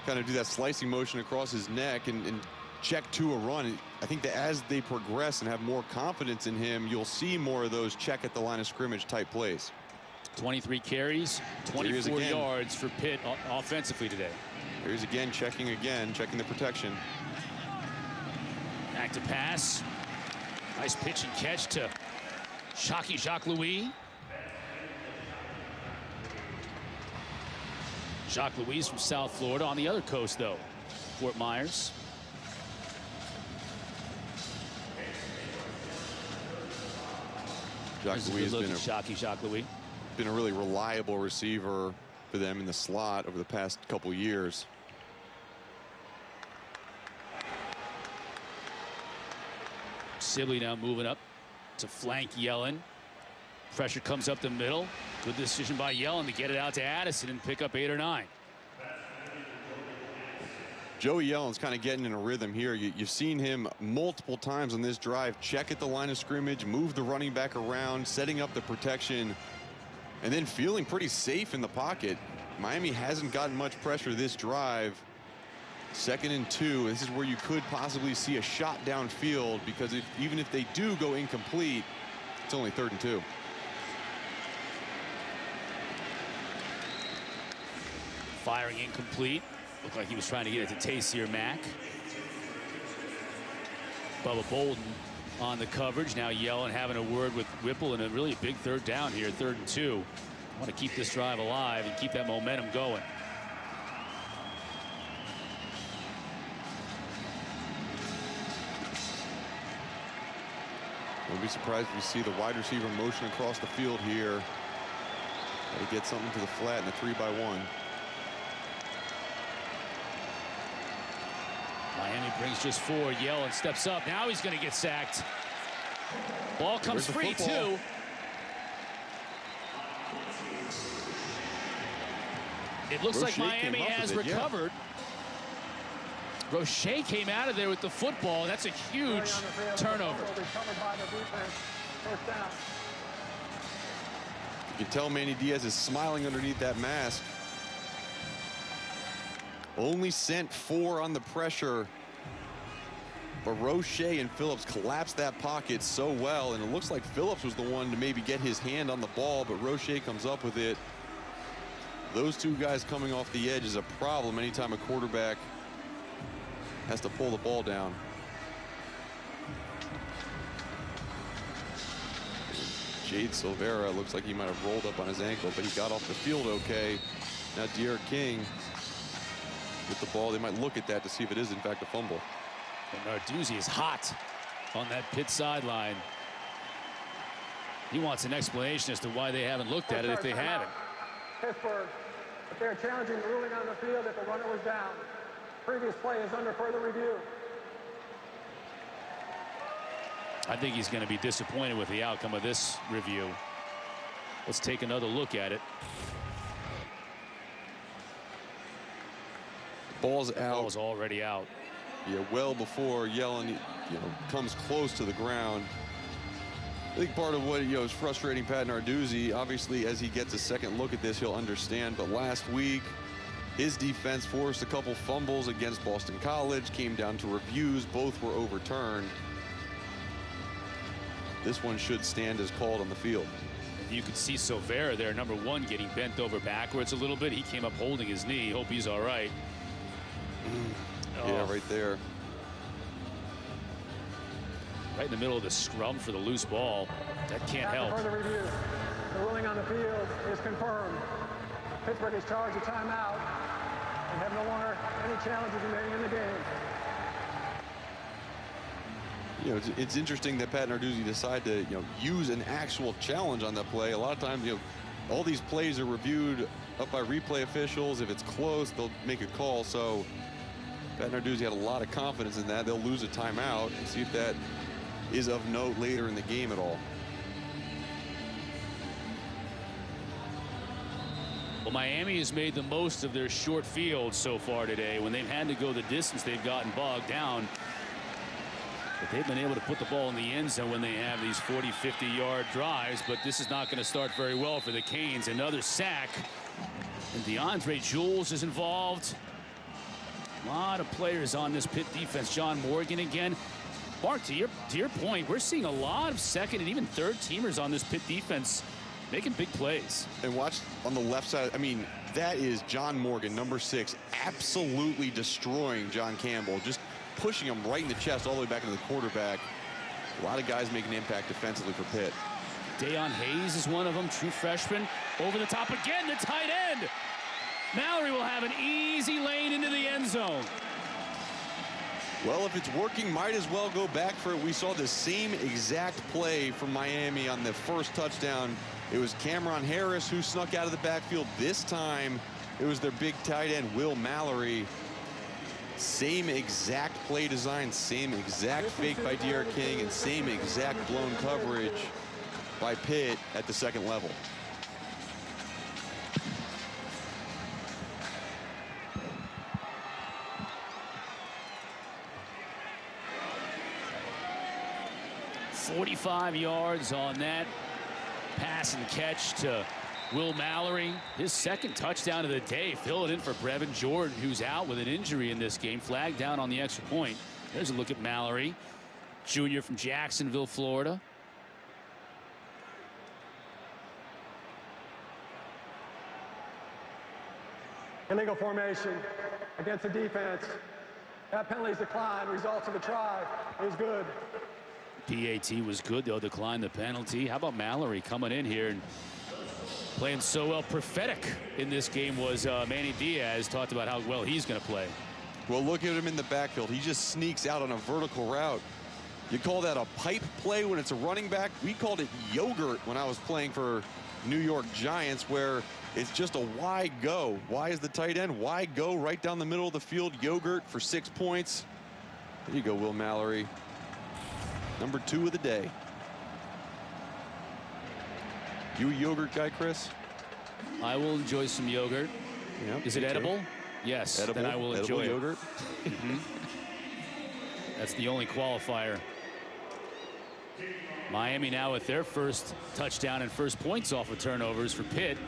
[SPEAKER 2] kind of do that slicing motion across his neck and check to a run. I think that as they progress and have more confidence in him, you'll see more of those check at the line of scrimmage type plays.
[SPEAKER 1] 23 carries, 24 yards for Pitt offensively today.
[SPEAKER 2] Here he's again, checking the protection.
[SPEAKER 1] Back to pass. Nice pitch and catch to Shockey Jacques-Louis. Jacques-Louis from South Florida, on the other coast though, Fort Myers.
[SPEAKER 2] Jacques-Louis has been
[SPEAKER 1] Jacques-Louis.
[SPEAKER 2] Been a really reliable receiver for them in the slot over the past couple years.
[SPEAKER 1] Sibley now moving up to flank Yellen. Pressure comes up the middle. Good decision by Yellen to get it out to Addison and pick up 8 or 9.
[SPEAKER 2] Joey Yellen's kind of getting in a rhythm here. You've seen him multiple times on this drive check at the line of scrimmage, move the running back around, setting up the protection, and then feeling pretty safe in the pocket. Miami hasn't gotten much pressure this drive. 2nd and 2. This is where you could possibly see a shot downfield, because even if they do go incomplete, it's only 3rd and 2.
[SPEAKER 1] Firing incomplete. Looked like he was trying to get it to Taysir Mack. Bubba Bolden on the coverage. Now Yellen having a word with Whipple, and a really big 3rd down here, 3rd and 2. Want to keep this drive alive and keep that momentum going.
[SPEAKER 2] Don't be surprised if you see the wide receiver motion across the field here. Got to get something to the flat in a 3-by-1.
[SPEAKER 1] Miami brings just 4. Yellen steps up. Now he's going to get sacked. Ball comes free too. It looks like Miami has recovered. Roche came out of there with the football. That's a huge turnover.
[SPEAKER 2] You can tell Manny Diaz is smiling underneath that mask. Only sent 4 on the pressure, but Roche and Phillips collapsed that pocket so well, and it looks like Phillips was the one to maybe get his hand on the ball, but Roche comes up with it. Those two guys coming off the edge is a problem anytime a quarterback has to pull the ball down. Jade Silvera looks like he might have rolled up on his ankle, but he got off the field okay. Now De'Aaron King with the ball. They might look at that to see if it is in fact a fumble.
[SPEAKER 1] And Narduzzi is hot on that Pitt sideline. He wants an explanation as to why they haven't looked at it if they haven't.
[SPEAKER 4] Pittsburgh, if they're challenging the ruling on the field if the runner was down. Previous play is under further review.
[SPEAKER 1] I think he's going to be disappointed with the outcome of this review. Let's take another look at it.
[SPEAKER 2] Ball's out.
[SPEAKER 1] Ball's already out.
[SPEAKER 2] Yeah, well before Yellen, comes close to the ground. I think part of what is frustrating Pat Narduzzi, obviously as he gets a second look at this, he'll understand. But last week, his defense forced a couple fumbles against Boston College, came down to reviews, both were overturned. This one should stand as called on the field.
[SPEAKER 1] You could see Silvera there, number 1, getting bent over backwards a little bit. He came up holding his knee. Hope he's all right.
[SPEAKER 2] Yeah, right there.
[SPEAKER 1] Right in the middle of the scrum for the loose ball. That can't help.
[SPEAKER 4] After further review, the ruling on the field is confirmed. Pittsburgh is charged a timeout and have no longer any challenges remaining in the game.
[SPEAKER 2] It's interesting that Pat Narduzzi decided to use an actual challenge on that play. A lot of times all these plays are reviewed up by replay officials. If it's close, they'll make a call. So Pat Narduzzi had a lot of confidence in that. They'll lose a timeout and see if that is of note later in the game at all.
[SPEAKER 1] Well, Miami has made the most of their short field so far today. When they've had to go the distance, they've gotten bogged down. But they've been able to put the ball in the end zone when they have these 40, 50-yard drives. But this is not going to start very well for the Canes. Another sack. And DeAndre Jules is involved. A lot of players on this Pitt defense. John Morgan again. Mark, to your point, we're seeing a lot of second and even third teamers on this Pitt defense making big plays.
[SPEAKER 2] And watch on the left side. I mean, that is John Morgan, number 6, absolutely destroying John Campbell, just pushing him right in the chest all the way back into the quarterback. A lot of guys making an impact defensively for Pitt.
[SPEAKER 1] Dayon Hayes is one of them, true freshman. Over the top again, the tight end. Mallory will have an easy lane into the end zone.
[SPEAKER 2] Well, if it's working, might as well go back for it. We saw the same exact play from Miami on the first touchdown It was Cameron Harris who snuck out of the backfield. This time, it was their big tight end, Will Mallory. Same exact play design, same exact fake by D'Eriq King, and same exact blown coverage by Pitt at the second level.
[SPEAKER 1] "45 yards on that pass and catch to Will Mallory. His second touchdown of the day. Fill it in for Brevin Jordan, who's out with an injury in this game. Flagged down on the extra point. There's a look at Mallory, junior from Jacksonville, Florida.
[SPEAKER 4] Illegal formation against the defense. That penalty's declined. Results of the try is good.
[SPEAKER 1] PAT was good. They'll decline the penalty. How about Mallory coming in here and playing so well? Prophetic in this game was Manny Diaz. Talked about how well he's going to play.
[SPEAKER 2] Well, look at him in the backfield. He just sneaks out on a vertical route. You call that a pipe play when it's a running back? We called it yogurt when I was playing for New York Giants, where it's just a wide go. Why is the tight end? Wide go right down the middle of the field. Yogurt for 6 points. There you go, Will Mallory. Number 2 of the day. You a yogurt guy, Chris?
[SPEAKER 1] I will enjoy some yogurt.
[SPEAKER 2] Yep,
[SPEAKER 1] is it edible?
[SPEAKER 2] Too.
[SPEAKER 1] Yes.
[SPEAKER 2] Edible,
[SPEAKER 1] then I will enjoy
[SPEAKER 2] yogurt.
[SPEAKER 1] That's the only qualifier. Miami now with their first touchdown and first points off of turnovers for Pitt.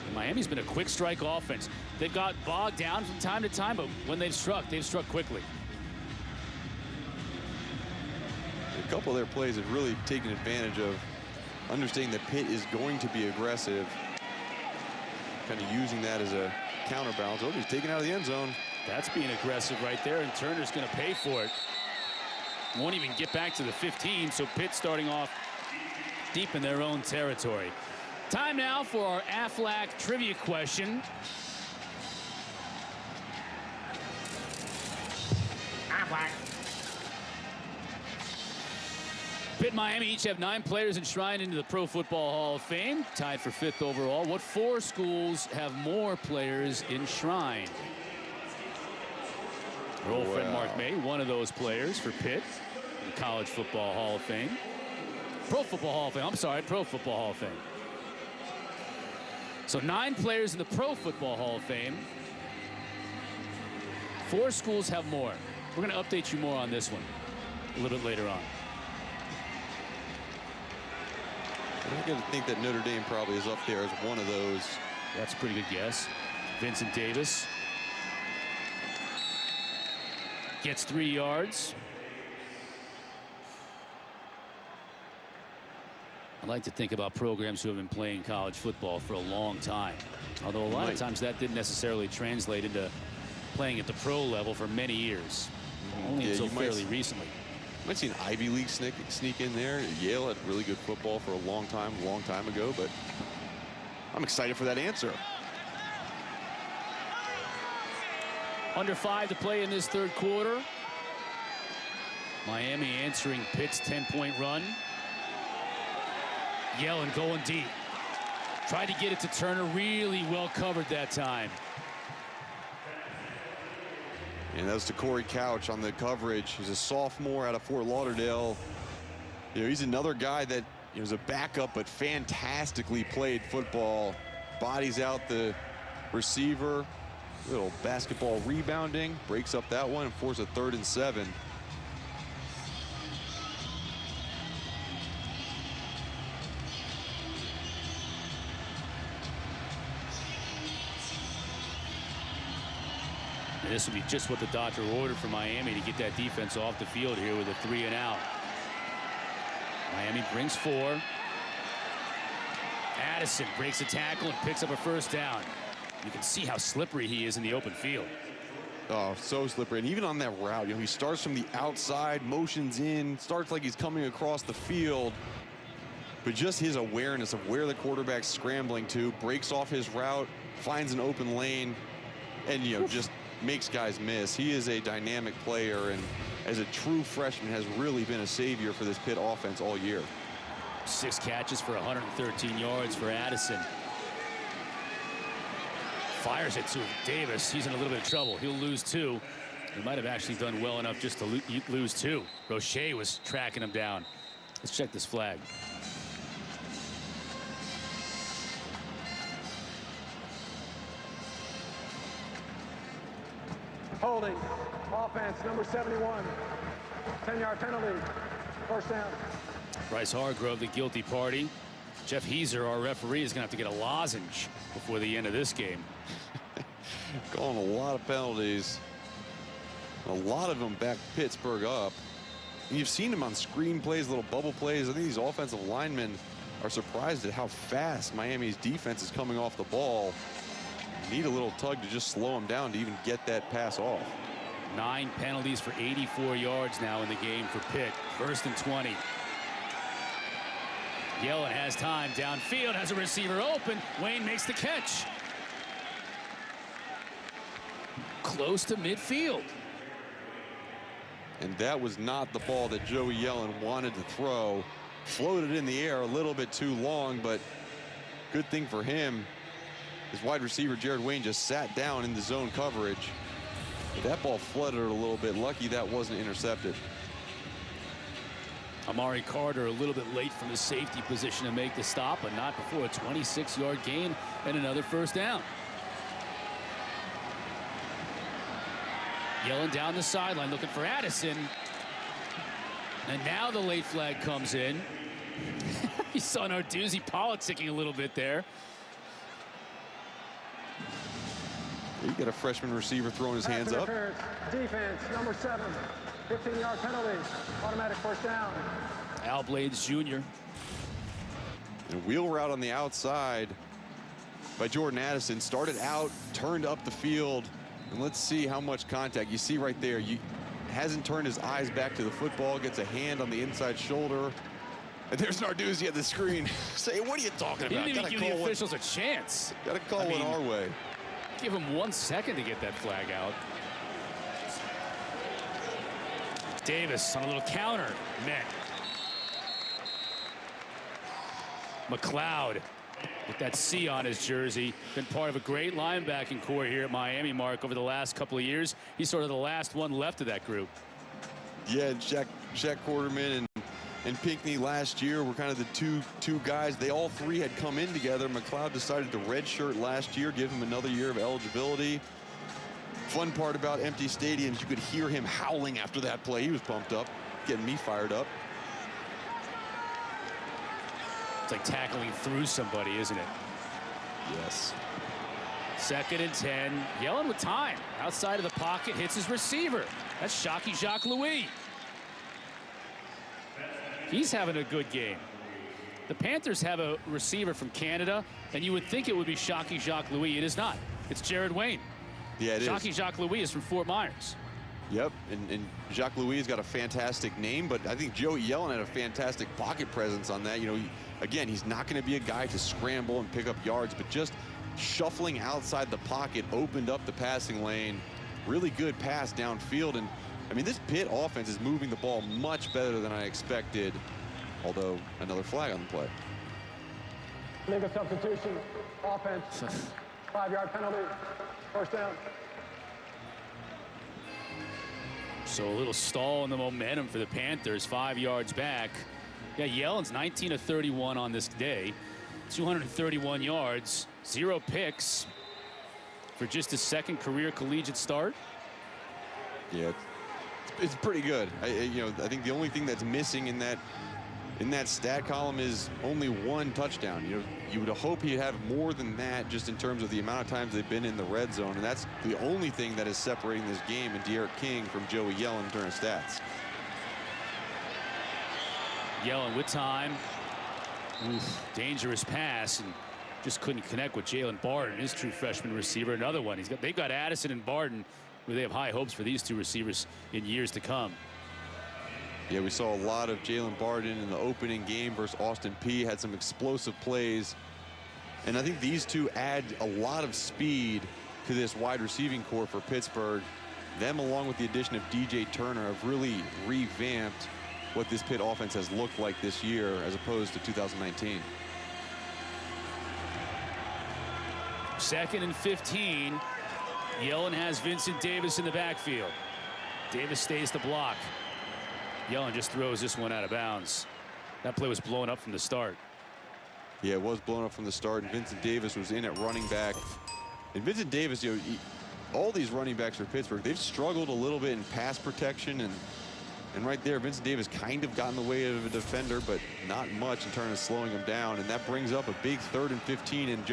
[SPEAKER 1] And Miami's been a quick strike offense. They've got bogged down from time to time, but when they've struck quickly.
[SPEAKER 2] A couple of their plays have really taken advantage of understanding that Pitt is going to be aggressive, kind of using that as a counterbalance. Oh, he's taken out of the end zone.
[SPEAKER 1] That's being aggressive right there, and Turner's going to pay for it. Won't even get back to the 15, so Pitt starting off deep in their own territory. Time now for our Aflac trivia question. Aflac. Pitt and Miami each have 9 players enshrined into the Pro Football Hall of Fame, tied for 5th overall. What 4 schools have more players enshrined? Our old friend Mark May, one of those players for Pitt, the College Football Hall of Fame. Pro Football Hall of Fame, I'm sorry, Pro Football Hall of Fame. So 9 players in the Pro Football Hall of Fame. 4 schools have more. We're going to update you more on this one a little bit later on.
[SPEAKER 2] I got to think that Notre Dame probably is up there as one of those.
[SPEAKER 1] That's a pretty good guess. Vincent Davis gets 3 yards. I like to think about programs who have been playing college football for a long time. Although a lot of times that didn't necessarily translate into playing at the pro level for many years. Only until fairly recently.
[SPEAKER 2] Might see an Ivy League sneak in there. Yale had really good football for a long time ago, but I'm excited for that answer.
[SPEAKER 1] Under 5 to play in this third quarter. Miami answering Pitt's 10-point run. Yellen going deep. Tried to get it to Turner. Really well covered that time.
[SPEAKER 2] And that was to Corey Couch on the coverage. He's a sophomore out of Fort Lauderdale. You know, he's another guy that was a backup, but fantastically played football. Bodies out the receiver. Little basketball rebounding. Breaks up that one and forces a 3rd and 7.
[SPEAKER 1] And this will be just what the doctor ordered for Miami to get that defense off the field here with a 3 and out. Miami brings 4. Addison breaks a tackle and picks up a first down. You can see how slippery he is in the open field.
[SPEAKER 2] Oh, so slippery. And even on that route, you know, he starts from the outside, motions in, starts like he's coming across the field. But just his awareness of where the quarterback's scrambling to, breaks off his route, finds an open lane, and, you know, just makes guys miss. He is a dynamic player, and as a true freshman has really been a savior for this Pitt offense all year.
[SPEAKER 1] 6 catches for 113 yards for Addison. Fires it to Davis. He's in a little bit of trouble. He'll lose 2. He might have actually done well enough just to lose 2. Roche was tracking him down. Let's check this flag.
[SPEAKER 4] Holding. Offense, number 71. 10-yard penalty. First down.
[SPEAKER 1] Bryce Hargrove, the guilty party. Jeff Heiser, our referee, is going to have to get a lozenge before the end of this game.
[SPEAKER 2] Calling a lot of penalties. A lot of them back Pittsburgh up. And you've seen him on screen plays, little bubble plays. I think these offensive linemen are surprised at how fast Miami's defense is coming off the ball. Need a little tug to just slow him down to even get that pass off.
[SPEAKER 1] 9 penalties for 84 yards now in the game for Pitt. 1st and 20. Yellen has time downfield, has a receiver open. Wayne makes the catch. Close to midfield.
[SPEAKER 2] And that was not the ball that Joey Yellen wanted to throw. Floated in the air a little bit too long, but good thing for him, his wide receiver Jared Wayne just sat down in the zone coverage. But that ball fluttered a little bit. Lucky that wasn't intercepted.
[SPEAKER 1] Amari Carter a little bit late from the safety position to make the stop, but not before a 26-yard gain and another first down. Yellen down the sideline looking for Addison. And now the late flag comes in. You saw Narduzzi politicking a little bit there.
[SPEAKER 2] You got a freshman receiver throwing his hands up.
[SPEAKER 4] Defense, number 7. 15-yard penalty. Automatic first down.
[SPEAKER 1] Al Blades Jr.
[SPEAKER 2] And wheel route on the outside by Jordan Addison. Started out, turned up the field. And let's see how much contact. You see right there, hasn't turned his eyes back to the football, gets a hand on the inside shoulder. And there's Narduzzi at the screen. Say, what are you talking about?
[SPEAKER 1] He didn't even give the officials a chance.
[SPEAKER 2] Got to call one our way.
[SPEAKER 1] Give him 1 second to get that flag out. Davis on a little counter. Met. McLeod with that C on his jersey. Been part of a great linebacking core here at Miami, Mark, over the last couple of years. He's sort of the last one left of that group.
[SPEAKER 2] Yeah, Shaq Quarterman and Pinckney last year were kind of the two guys. They all 3 had come in together. McLeod decided to redshirt last year, give him another year of eligibility. Fun part about empty stadiums, you could hear him howling after that play. He was pumped up, getting me fired up.
[SPEAKER 1] It's like tackling through somebody, isn't it?
[SPEAKER 2] Yes.
[SPEAKER 1] 2nd and 10. Yellen with time. Outside of the pocket, hits his receiver. That's Shockey Jacques Louis. He's having a good game. The Panthers have a receiver from Canada, and you would think it would be Shockey Jacques Louis. It is not. It's Jared Wayne.
[SPEAKER 2] Yeah, it is.
[SPEAKER 1] Shockey Jacques Louis is from Fort Myers.
[SPEAKER 2] Yep, and Jacques Louis has got a fantastic name, but I think Joey Yellen had a fantastic pocket presence on that. You know, again, he's not going to be a guy to scramble and pick up yards, but just shuffling outside the pocket opened up the passing lane. Really good pass downfield, and I mean, this Pitt offense is moving the ball much better than I expected, although another flag on the play.
[SPEAKER 4] Legal substitution, offense, 5-yard penalty, first down.
[SPEAKER 1] So a little stall in the momentum for the Panthers, 5 yards back. Yeah, Yellen's 19 of 31 on this day, 231 yards, 0 picks for just his 2nd career collegiate start.
[SPEAKER 2] Yeah, it's pretty good. I think the only thing that's missing in that stat column is only 1 touchdown. You would hope he'd have more than that just in terms of the amount of times they've been in the red zone, and that's the only thing that is separating this game and De'Aaron King from Joey Yellen during stats.
[SPEAKER 1] Yellen with time. Oof, dangerous pass, and just couldn't connect with Jalen Barton, his true freshman receiver. Another one. They've got Addison and Barton, where they have high hopes for these 2 receivers in years to come.
[SPEAKER 2] Yeah, we saw a lot of Jalen Barton in the opening game versus Austin Peay. Had some explosive plays. And I think these 2 add a lot of speed to this wide receiving core for Pittsburgh. Them, along with the addition of DJ Turner, have really revamped what this Pitt offense has looked like this year as opposed to 2019.
[SPEAKER 1] 2nd and 15. Yellen has Vincent Davis in the backfield. Davis stays to block. Yellen just throws this one out of bounds. That play was blown up from the start.
[SPEAKER 2] Yeah, it was blown up from the start, and Vincent Davis was in at running back. And Vincent Davis, you know, all these running backs for Pittsburgh, they've struggled a little bit in pass protection, and right there, Vincent Davis kind of got in the way of a defender, but not much in terms of slowing him down. And that brings up a big 3rd and 15. And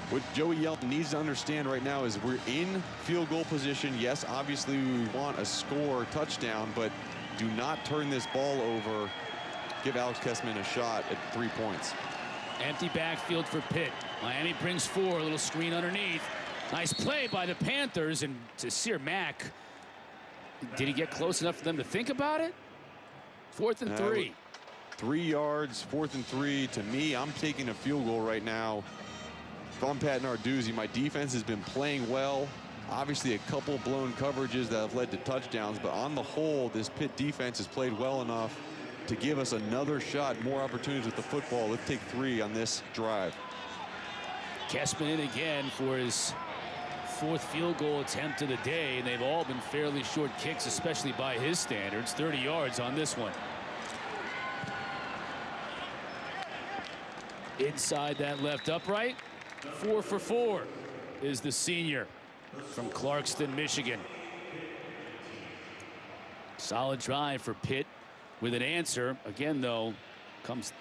[SPEAKER 2] what Joey Yellen needs to understand right now is we're in field goal position. Yes, obviously we want a score touchdown, but do not turn this ball over. Give Alex Kessman a shot at 3 points.
[SPEAKER 1] Empty backfield for Pitt. Miami brings 4. A little screen underneath. Nice play by the Panthers, and Tasir Mack. Did he get close enough for them to think about it? 4th and 3.
[SPEAKER 2] 3 yards, 4th and 3. To me, I'm taking a field goal right now. If I'm Pat Narduzzi, my defense has been playing well. Obviously, a couple blown coverages that have led to touchdowns, but on the whole, this Pitt defense has played well enough to give us another shot, more opportunities with the football. Let's take 3 on this drive.
[SPEAKER 1] Kessman in again for his 4th field goal attempt of the day, and they've all been fairly short kicks, especially by his standards. 30 yards on this one. Inside that left upright. 4 for 4 is the senior from Clarkston, Michigan. Solid drive for Pitt with an answer. Again, though, comes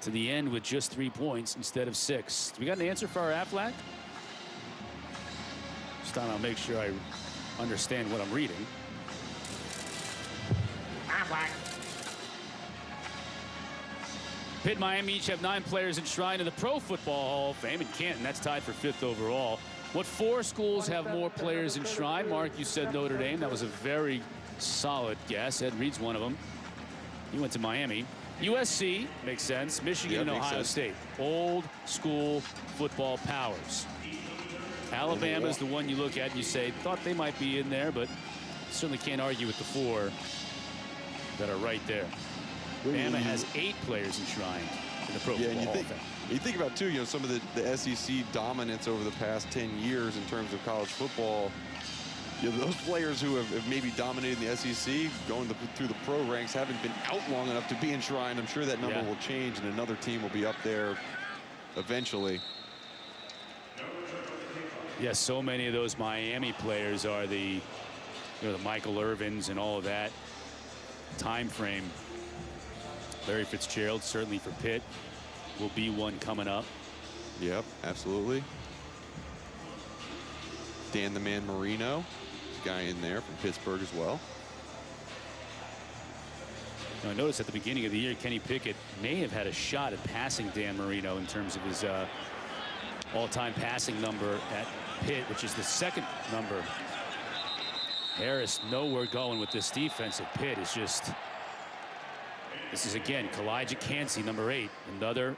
[SPEAKER 1] to the end with just 3 points instead of 6. We got an answer for our Aflac? This time I'll make sure I understand what I'm reading. Aflac. Pitt and Miami each have 9 players enshrined in the Pro Football Hall of Fame. In Canton, that's tied for 5th overall. What 4 schools have more players enshrined? Mark, you said Notre Dame. That was a very solid guess. Ed Reed's one of them. He went to Miami. USC makes sense. Michigan and Ohio State. Old school football powers. Alabama's the one you look at and you say, thought they might be in there, but certainly can't argue with the 4 that are right there. Bama has 8 players enshrined in the Pro Football Hall of Fame.
[SPEAKER 2] You think about, too, you know, some of the SEC dominance over the past 10 years in terms of college football. You know, those players who have maybe dominated the SEC going through the pro ranks haven't been out long enough to be enshrined. I'm sure that number will change, and another team will be up there eventually.
[SPEAKER 1] Yes, so many of those Miami players are the Michael Irvins and all of that time frame. Larry Fitzgerald, certainly for Pitt, will be one coming up.
[SPEAKER 2] Yep, absolutely. Dan the Man Marino, guy in there from Pittsburgh as well.
[SPEAKER 1] Now, I noticed at the beginning of the year, Kenny Pickett may have had a shot at passing Dan Marino in terms of his all-time passing number at Pitt, which is the 2nd number. Harris nowhere going with this defense at Pitt. Is just. This is again Kalijah Cansey, number 8.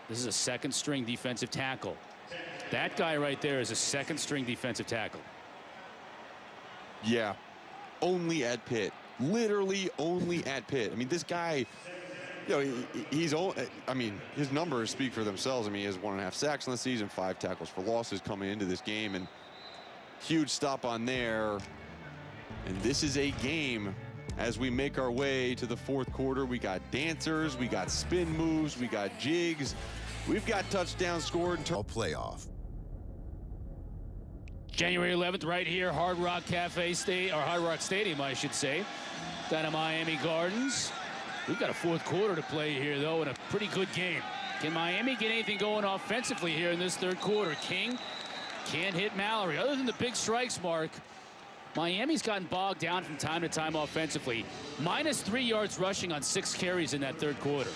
[SPEAKER 1] This is a 2nd string defensive tackle. That guy right there is a 2nd string defensive tackle.
[SPEAKER 2] Yeah, only at Pitt. Literally only at Pitt. I mean, this guy, you know, I mean, his numbers speak for themselves. I mean, he has 1.5 sacks in the season, 5 tackles for losses coming into this game, and huge stop on there. And this is a game. As we make our way to the 4th quarter, we got dancers, we got spin moves, we got jigs, we've got touchdowns scored.
[SPEAKER 11] Playoff.
[SPEAKER 1] January 11th, right here, Hard Rock Stadium, I should say, down at Miami Gardens. We've got a 4th quarter to play here, though, in a pretty good game. Can Miami get anything going offensively here in this 3rd quarter? King can't hit Mallory. Other than the big strikes, Mark, Miami's gotten bogged down from time to time offensively. -3 yards rushing on 6 carries in that 3rd quarter.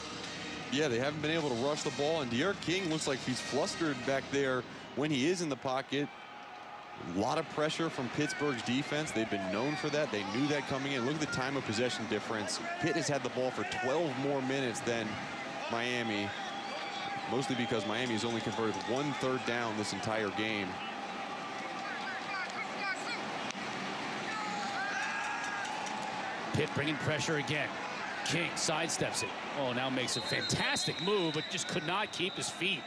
[SPEAKER 2] Yeah, they haven't been able to rush the ball, and D'Eriq King looks like he's flustered back there when he is in the pocket. A lot of pressure from Pittsburgh's defense. They've been known for that. They knew that coming in. Look at the time of possession difference. Pitt has had the ball for 12 more minutes than Miami, mostly because Miami has only converted 1 3rd down this entire game.
[SPEAKER 1] Pitt bringing pressure again. King sidesteps it. Oh, now makes a fantastic move, but just could not keep his feet.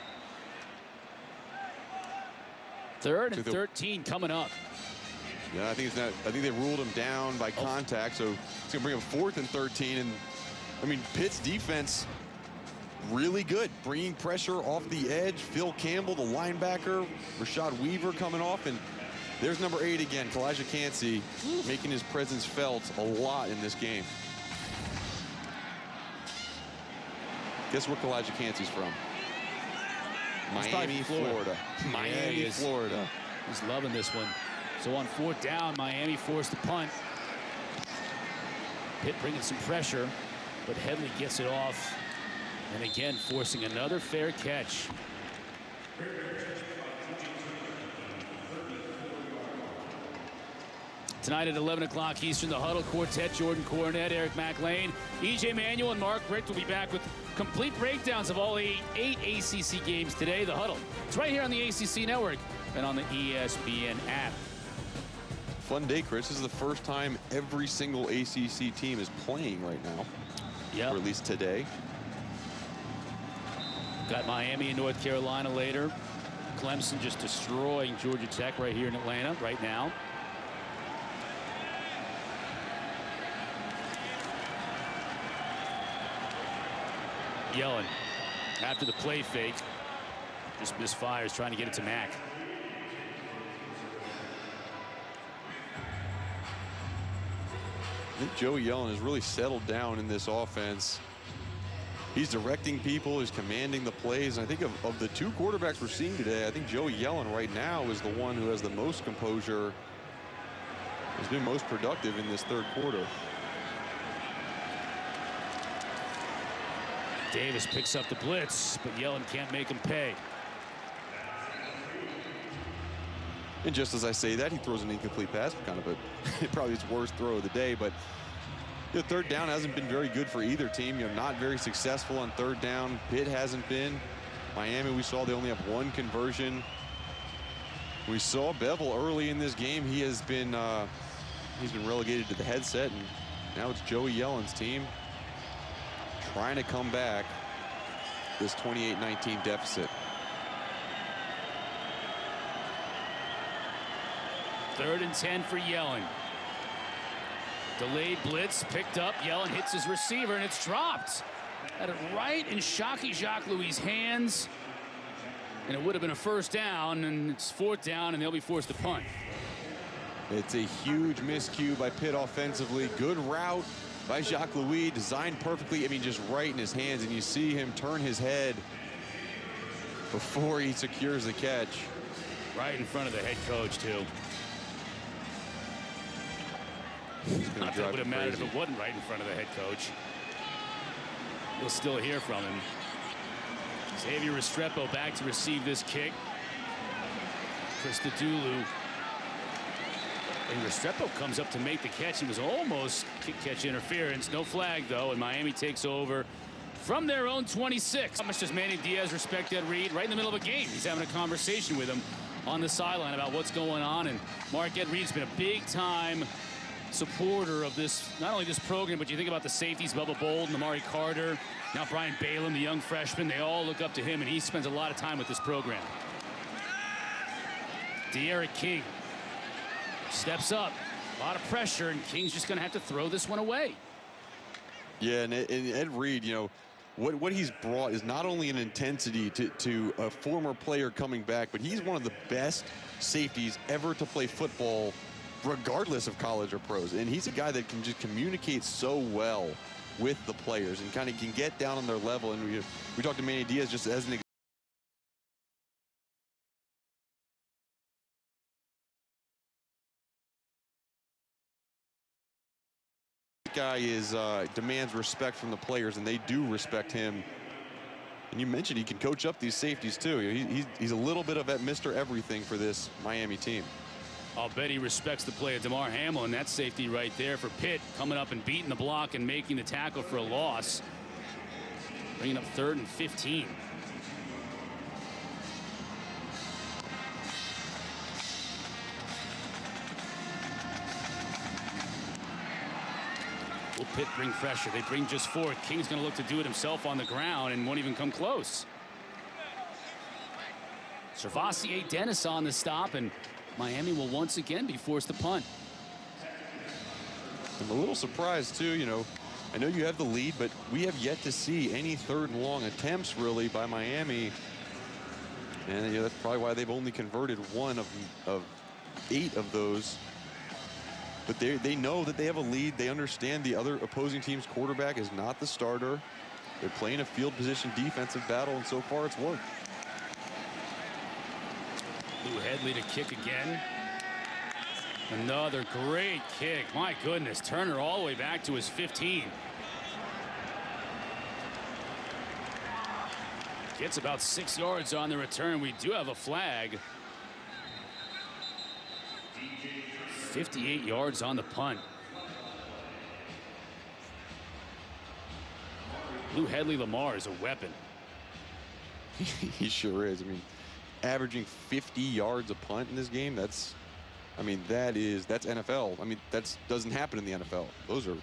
[SPEAKER 1] 3rd and 13 coming up.
[SPEAKER 2] Yeah, I think they ruled him down by contact, so it's gonna bring him 4th and 13. And I mean, Pitt's defense really good, bringing pressure off the edge. Phil Campbell, the linebacker, Rashad Weaver coming off, and there's number 8 again, Kalijah Cansey, making his presence felt a lot in this game. Guess where Kalijah Cansey's from? Miami, Florida. Miami, Florida.
[SPEAKER 1] He's loving this one. So on 4th down, Miami forced the punt. Pitt bringing some pressure, but Headley gets it off. And again, forcing another fair catch. Tonight at 11 o'clock Eastern, the Huddle Quartet, Jordan Cornette, Eric McLean, E.J. Manuel, and Mark Richt will be back with complete breakdowns of all 8 ACC games today. The Huddle. It's right here on the ACC Network and on the ESPN app.
[SPEAKER 2] Fun day, Chris. This is the first time every single ACC team is playing right now.
[SPEAKER 1] Yeah.
[SPEAKER 2] Or at least today.
[SPEAKER 1] Got Miami and North Carolina later. Clemson just destroying Georgia Tech right here in Atlanta right now. Yellen, after the play fake, just misfires, trying to get it to Mack.
[SPEAKER 2] I think Joey Yellen has really settled down in this offense. He's directing people, he's commanding the plays. And I think of the 2 quarterbacks we're seeing today, I think Joey Yellen right now is the one who has the most composure, has been most productive in this 3rd quarter.
[SPEAKER 1] Davis picks up the blitz, but Yellen can't make him pay.
[SPEAKER 2] And just as I say that, he throws an incomplete pass, kind of probably his worst throw of the day. But the 3rd down hasn't been very good for either team. Not very successful on 3rd down. Pitt hasn't been. Miami, we saw they only have 1 conversion. We saw Bevel early in this game. He's been relegated to the headset, and now it's Joey Yellen's team trying to come back this 28-19 deficit.
[SPEAKER 1] 3rd and 10 for Yellen. Delayed blitz picked up. Yellen hits his receiver, and it's dropped. Had it right in Shockey Jacques Louis' hands, and it would have been a 1st down, and it's 4th down, and they'll be forced to punt.
[SPEAKER 2] It's a huge miscue by Pitt offensively. Good route by Jacques Louis, designed perfectly. I mean, just right in his hands, and you see him turn his head before he secures the catch.
[SPEAKER 1] Right in front of the head coach, too. Not that it would have mattered if it wasn't right in front of the head coach. You'll still hear from him. Xavier Restrepo back to receive this kick. Christodoulou. And Restrepo comes up to make the catch. He was almost kick-catch interference. No flag, though, and Miami takes over from their own 26. How much does Manny Diaz respect Ed Reed? Right in the middle of a game. He's having a conversation with him on the sideline about what's going on. And Mark, Ed Reed's been a big-time supporter of this, not only this program, but you think about the safeties, Bubba Bold and Amari Carter, now Brian Balaam, the young freshman. They all look up to him, and he spends a lot of time with this program. De'Aaron King steps up, a lot of pressure, and King's just going to have to throw this one away.
[SPEAKER 2] Yeah, and Ed Reed, what he's brought is not only an intensity to a former player coming back, but he's one of the best safeties ever to play football, regardless of college or pros. And he's a guy that can just communicate so well with the players and kind of can get down on their level. And we talked to Manny Diaz just as an example. Guy demands respect from the players, and they do respect him. And you mentioned he can coach up these safeties too. He's a little bit of that Mr. Everything for this Miami team.
[SPEAKER 1] I'll bet he respects the play of DeMar Hamlin. That safety right there for Pitt, coming up and beating the block and making the tackle for a loss. Bringing up 3rd and 15. Will Pitt bring pressure? They bring just 4. King's going to look to do it himself on the ground and won't even come close. Servassier Dennis on the stop, and Miami will once again be forced to punt.
[SPEAKER 2] I'm a little surprised too, you know. I know you have the lead, but we have yet to see any 3rd and long attempts really by Miami. And you know, that's probably why they've only converted 1 of 8 of those. But they know that they have a lead. They understand the other opposing team's quarterback is not the starter. They're playing a field position defensive battle, and so far it's worked.
[SPEAKER 1] Lou Headley to kick again. Another great kick. My goodness, Turner all the way back to his 15. Gets about 6 yards on the return. We do have a flag. 58 yards on the punt. Lou Headley Lamar is a weapon.
[SPEAKER 2] He sure is. I mean, averaging 50 yards a punt in this game, that's NFL. I mean, that doesn't happen in the NFL. Those are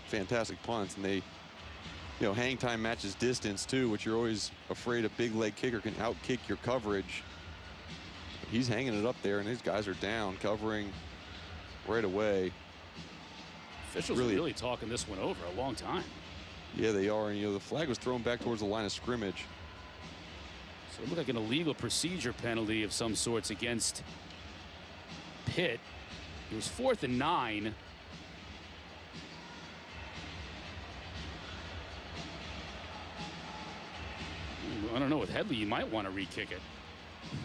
[SPEAKER 2] fantastic punts, and they, you know, hang time matches distance too, which you're always afraid a big leg kicker can outkick your coverage. But he's hanging it up there, and these guys are down covering right away.
[SPEAKER 1] Officials are really talking this one over a long time.
[SPEAKER 2] Yeah, they are, and you know, the flag was thrown back towards the line of scrimmage.
[SPEAKER 1] So it looked like an illegal procedure penalty of some sorts against Pitt. It was 4th and 9. I don't know, with Headley you might want to re-kick it.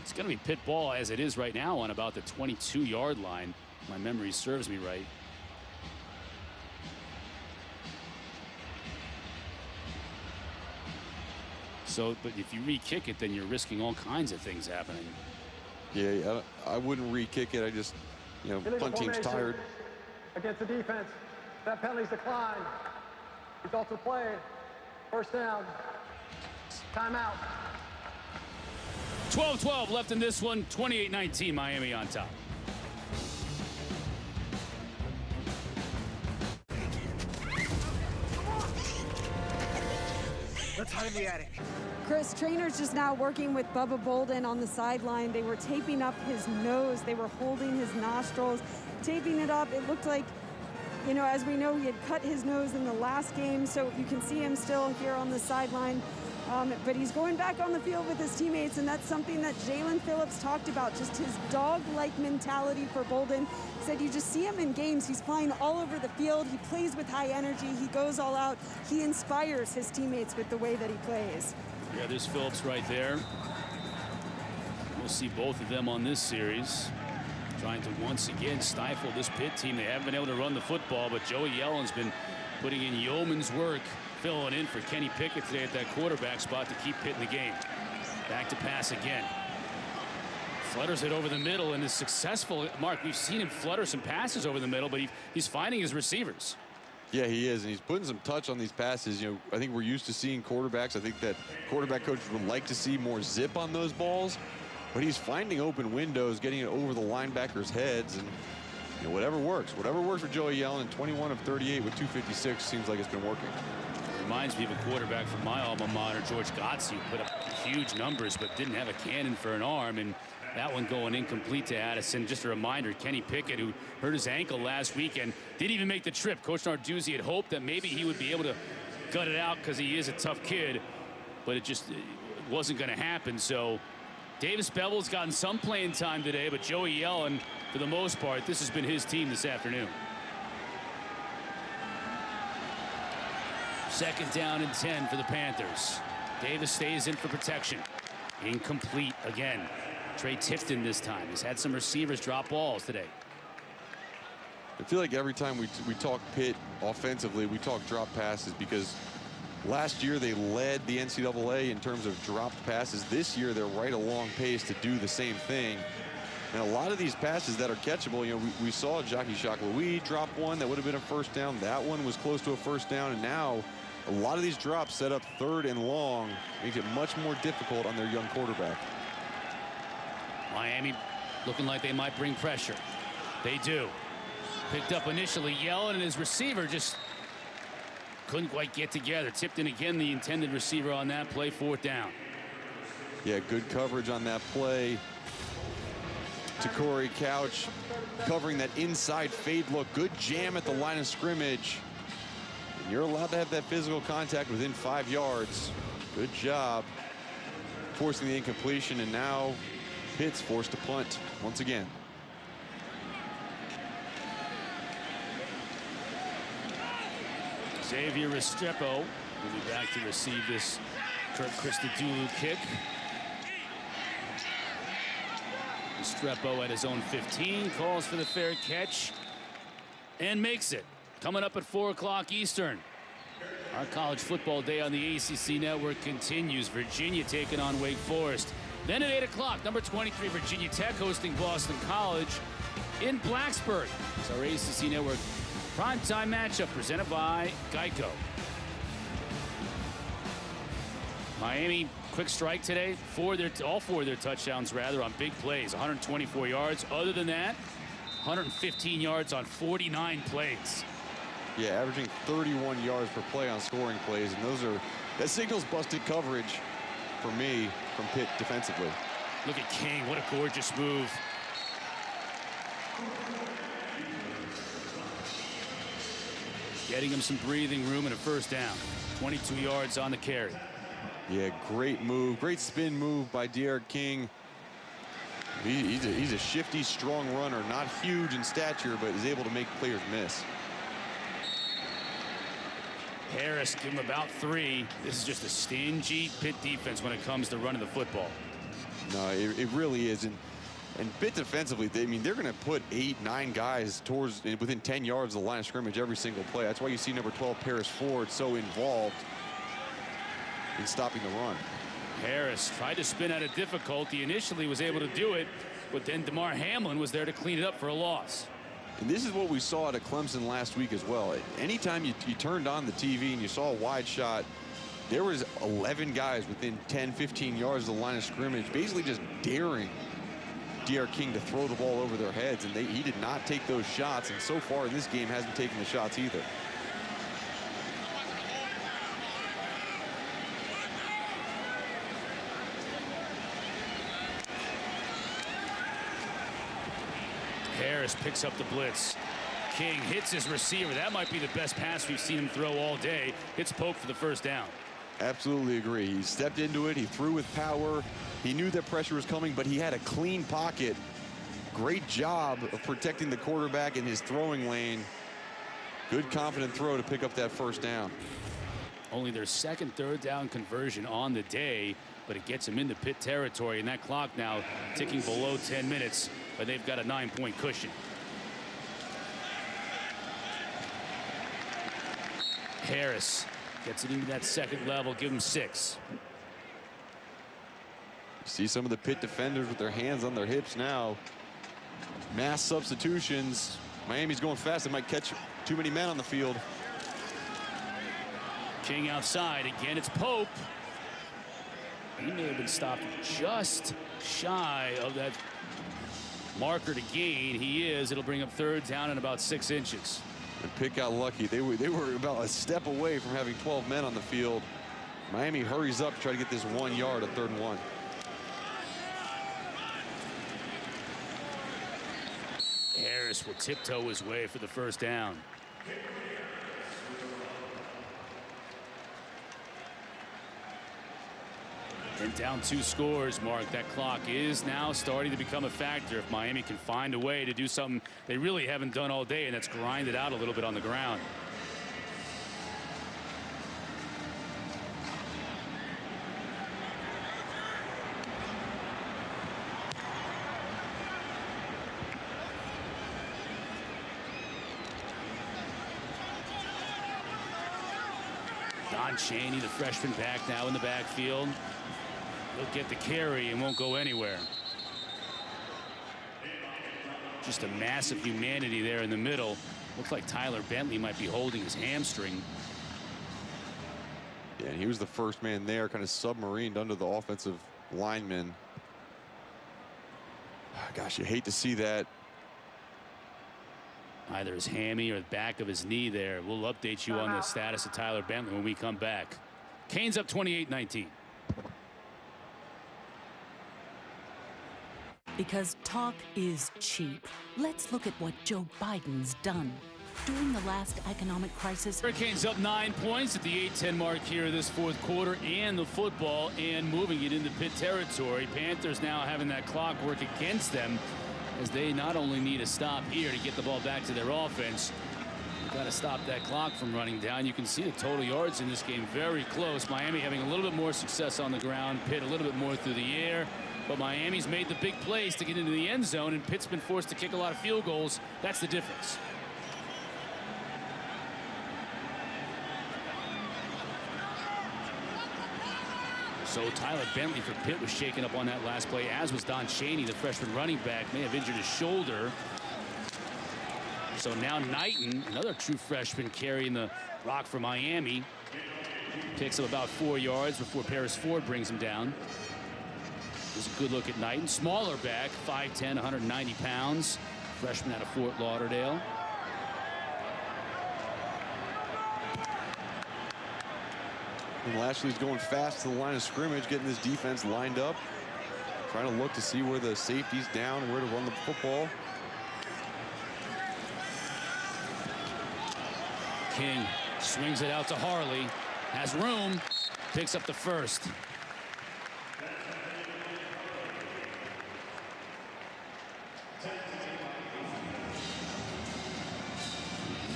[SPEAKER 1] It's going to be Pitt ball as it is right now on about the 22-yard line. My memory serves me right. So, but if you re-kick it, then you're risking all kinds of things happening.
[SPEAKER 2] Yeah, I wouldn't re-kick it. I just, you know, punt team's tired.
[SPEAKER 4] Against the defense, that penalty's declined. Results of play, 1st down. Timeout.
[SPEAKER 1] 12-12 left in this one. 28-19 Miami on top.
[SPEAKER 11] Let's hide in the attic.
[SPEAKER 6] Chris, trainers just now working with Bubba Bolden on the sideline. They were taping up his nose. They were holding his nostrils, taping it up. It looked like, you know, as we know, he had cut his nose in the last game, so you can see him still here on the sideline. But he's going back on the field with his teammates, and that's something that Jalen Phillips talked about, just his dog-like mentality for Bolden. He said you just see him in games. He's flying all over the field. He plays with high energy. He goes all out. He inspires his teammates with the way that he plays.
[SPEAKER 1] Yeah, there's Phillips right there. We'll see both of them on this series, trying to once again stifle this Pitt team. They haven't been able to run the football, but Joey Yellen's been putting in yeoman's work, filling in for Kenny Pickett today at that quarterback spot to keep Pitt in the game. Back to pass again. Flutters it over the middle and is successful. Mark, we've seen him flutter some passes over the middle, but he's finding his receivers.
[SPEAKER 2] Yeah, he is, and he's putting some touch on these passes. You know, I think we're used to seeing quarterbacks. I think that quarterback coaches would like to see more zip on those balls, but he's finding open windows, getting it over the linebackers' heads, and you know, whatever works for Joey Yellen. 21 of 38 with 256 seems like it's been working.
[SPEAKER 1] Reminds me of a quarterback from my alma mater, George Gotze, who put up huge numbers but didn't have a cannon for an arm, and that one going incomplete to Addison. Just a reminder, Kenny Pickett, who hurt his ankle last weekend, didn't even make the trip. Coach Narduzzi had hoped that maybe he would be able to gut it out because he is a tough kid, but it wasn't going to happen. So Davis Bevel's gotten some playing time today, but Joey Yellen, for the most part, this has been his team this afternoon. 2nd down and 10 for the Panthers. Davis stays in for protection. Incomplete again. Trey Tifton this time. He's had some receivers drop balls today.
[SPEAKER 2] I feel like every time we talk Pitt offensively, we talk drop passes, because last year they led the NCAA in terms of dropped passes. This year they're right along pace to do the same thing. And a lot of these passes that are catchable, you know, we saw Jockey Shock Louis drop one that would have been a 1st down. That one was close to a 1st down, and now a lot of these drops set up 3rd and long, makes it much more difficult on their young quarterback.
[SPEAKER 1] Miami looking like they might bring pressure. They do. Picked up initially. Yellen and his receiver just couldn't quite get together. Tipped in again, the intended receiver on that play, 4th down.
[SPEAKER 2] Yeah, good coverage on that play. Corey Couch covering that inside fade look. Good jam at the line of scrimmage. And you're allowed to have that physical contact within 5 yards. Good job forcing the incompletion, and now Pitt's forced to punt once again.
[SPEAKER 1] Xavier Restrepo will be back to receive this Kirk Christodoulou kick. Restrepo at his own 15, calls for the fair catch and makes it. Coming up at 4 o'clock Eastern. Our college football day on the ACC network continues. Virginia taking on Wake Forest. Then at 8 o'clock, number 23 Virginia Tech hosting Boston College in Blacksburg. It's our ACC network primetime matchup presented by Geico. Miami, quick strike today. All four of their touchdowns, rather, on big plays. 124 yards. Other than that, 115 yards on 49 plays.
[SPEAKER 2] Yeah, averaging 31 yards per play on scoring plays, and that signals busted coverage for me from Pitt defensively.
[SPEAKER 1] Look at King. What a gorgeous move. Getting him some breathing room and a 1st down. 22 yards on the carry.
[SPEAKER 2] Yeah, great move. Great spin move by D'Eriq King. He's a shifty, strong runner. Not huge in stature, but is able to make players miss.
[SPEAKER 1] Harris, give him about 3. This is just a stingy Pitt defense when it comes to running the football.
[SPEAKER 2] No, it really is. And Pitt defensively, they're going to put 8, 9 guys within 10 yards of the line of scrimmage every single play. That's why you see number 12, Paris Ford, so involved in stopping the run.
[SPEAKER 1] Harris tried to spin out of difficulty. Initially was able to do it, but then DeMar Hamlin was there to clean it up for a loss.
[SPEAKER 2] And this is what we saw at Clemson last week as well. Anytime you turned on the TV and you saw a wide shot, there was 11 guys within 10, 15 yards of the line of scrimmage, basically just daring D'Eriq King to throw the ball over their heads, and he did not take those shots, and so far in this game hasn't taken the shots either.
[SPEAKER 1] Harris picks up the blitz. King hits his receiver. That might be the best pass we've seen him throw all day. Hits Pope for the 1st down.
[SPEAKER 2] Absolutely agree. He stepped into it. He threw with power. He knew that pressure was coming, but he had a clean pocket. Great job of protecting the quarterback in his throwing lane. Good, confident throw to pick up that 1st down.
[SPEAKER 1] Only their 2nd 3rd down conversion on the day, but it gets them into Pitt territory, and that clock now ticking below 10 minutes, but they've got a 9-point cushion. Harris gets it into that 2nd level, give him 6.
[SPEAKER 2] See some of the Pitt defenders with their hands on their hips now. Mass substitutions. Miami's going fast. They might catch too many men on the field.
[SPEAKER 1] King outside. Again, it's Pope. He may have been stopped just shy of that marker to gain. He is. It'll bring up 3rd down and about 6 inches.
[SPEAKER 2] And Pitt got lucky. They were about a step away from having 12 men on the field. Miami hurries up to try to get this 1 yard at 3rd and 1.
[SPEAKER 1] Harris will tiptoe his way for the 1st down. And down 2 scores, Mark. That clock is now starting to become a factor if Miami can find a way to do something they really haven't done all day, and that's grind it out a little bit on the ground. Don Chaney, the freshman, back now in the backfield. He'll get the carry and won't go anywhere. Just a massive humanity there in the middle. Looks like Tyler Bentley might be holding his hamstring.
[SPEAKER 2] Yeah, and he was the first man there, kind of submarined under the offensive lineman. Gosh, you hate to see that.
[SPEAKER 1] either his hammy or the back of his knee there. We'll update you on the status of Tyler Bentley when we come back. Canes up 28-19.
[SPEAKER 7] Because talk is cheap. Let's look at what Joe Biden's done. During the last economic crisis,
[SPEAKER 1] Hurricanes up 9 points at the 8:10 mark here this fourth quarter, and the football, and moving it into Pitt territory. Panthers now having that clock work against them, as they not only need a stop here to get the ball back to their offense, they've got to stop that clock from running down. You can see the total yards in this game very close. Miami having a little bit more success on the ground, Pitt a little bit more through the air. But Miami's made the big plays to get into the end zone, and Pitt's been forced to kick a lot of field goals. That's the difference. So Tyler Bentley for Pitt was shaken up on that last play, as was Don Chaney, the freshman running back. May have injured his shoulder. So now Knighton, another true freshman, carrying the rock for Miami. Picks up about 4 yards before Paris Ford brings him down. There's a good look at Knighton. Smaller back, 5'10", 190 pounds. Freshman out of Fort Lauderdale.
[SPEAKER 2] And Lashley's going fast to the line of scrimmage, getting this defense lined up. Trying to look to see where the safety's down and where to run the football.
[SPEAKER 1] King swings it out to Harley. Has room. Picks up the first.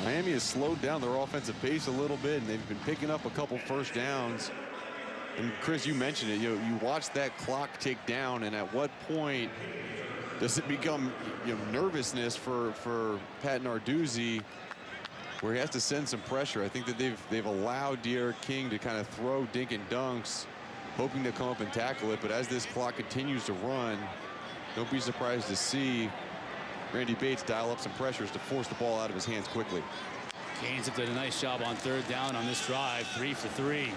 [SPEAKER 2] Miami has slowed down their offensive pace a little bit, and they've been picking up a couple first downs. And Chris, you mentioned it. You watch that clock tick down, and at what point does it become nervousness for Pat Narduzzi, where he has to send some pressure? I think that they've allowed De'Aaron King to kind of throw dink and dunks, hoping to come up and tackle it. But as this clock continues to run, don't be surprised to see Randy Bates dial up some pressures to force the ball out of his hands quickly.
[SPEAKER 1] Canes have done a nice job on third down on this drive, 3 for 3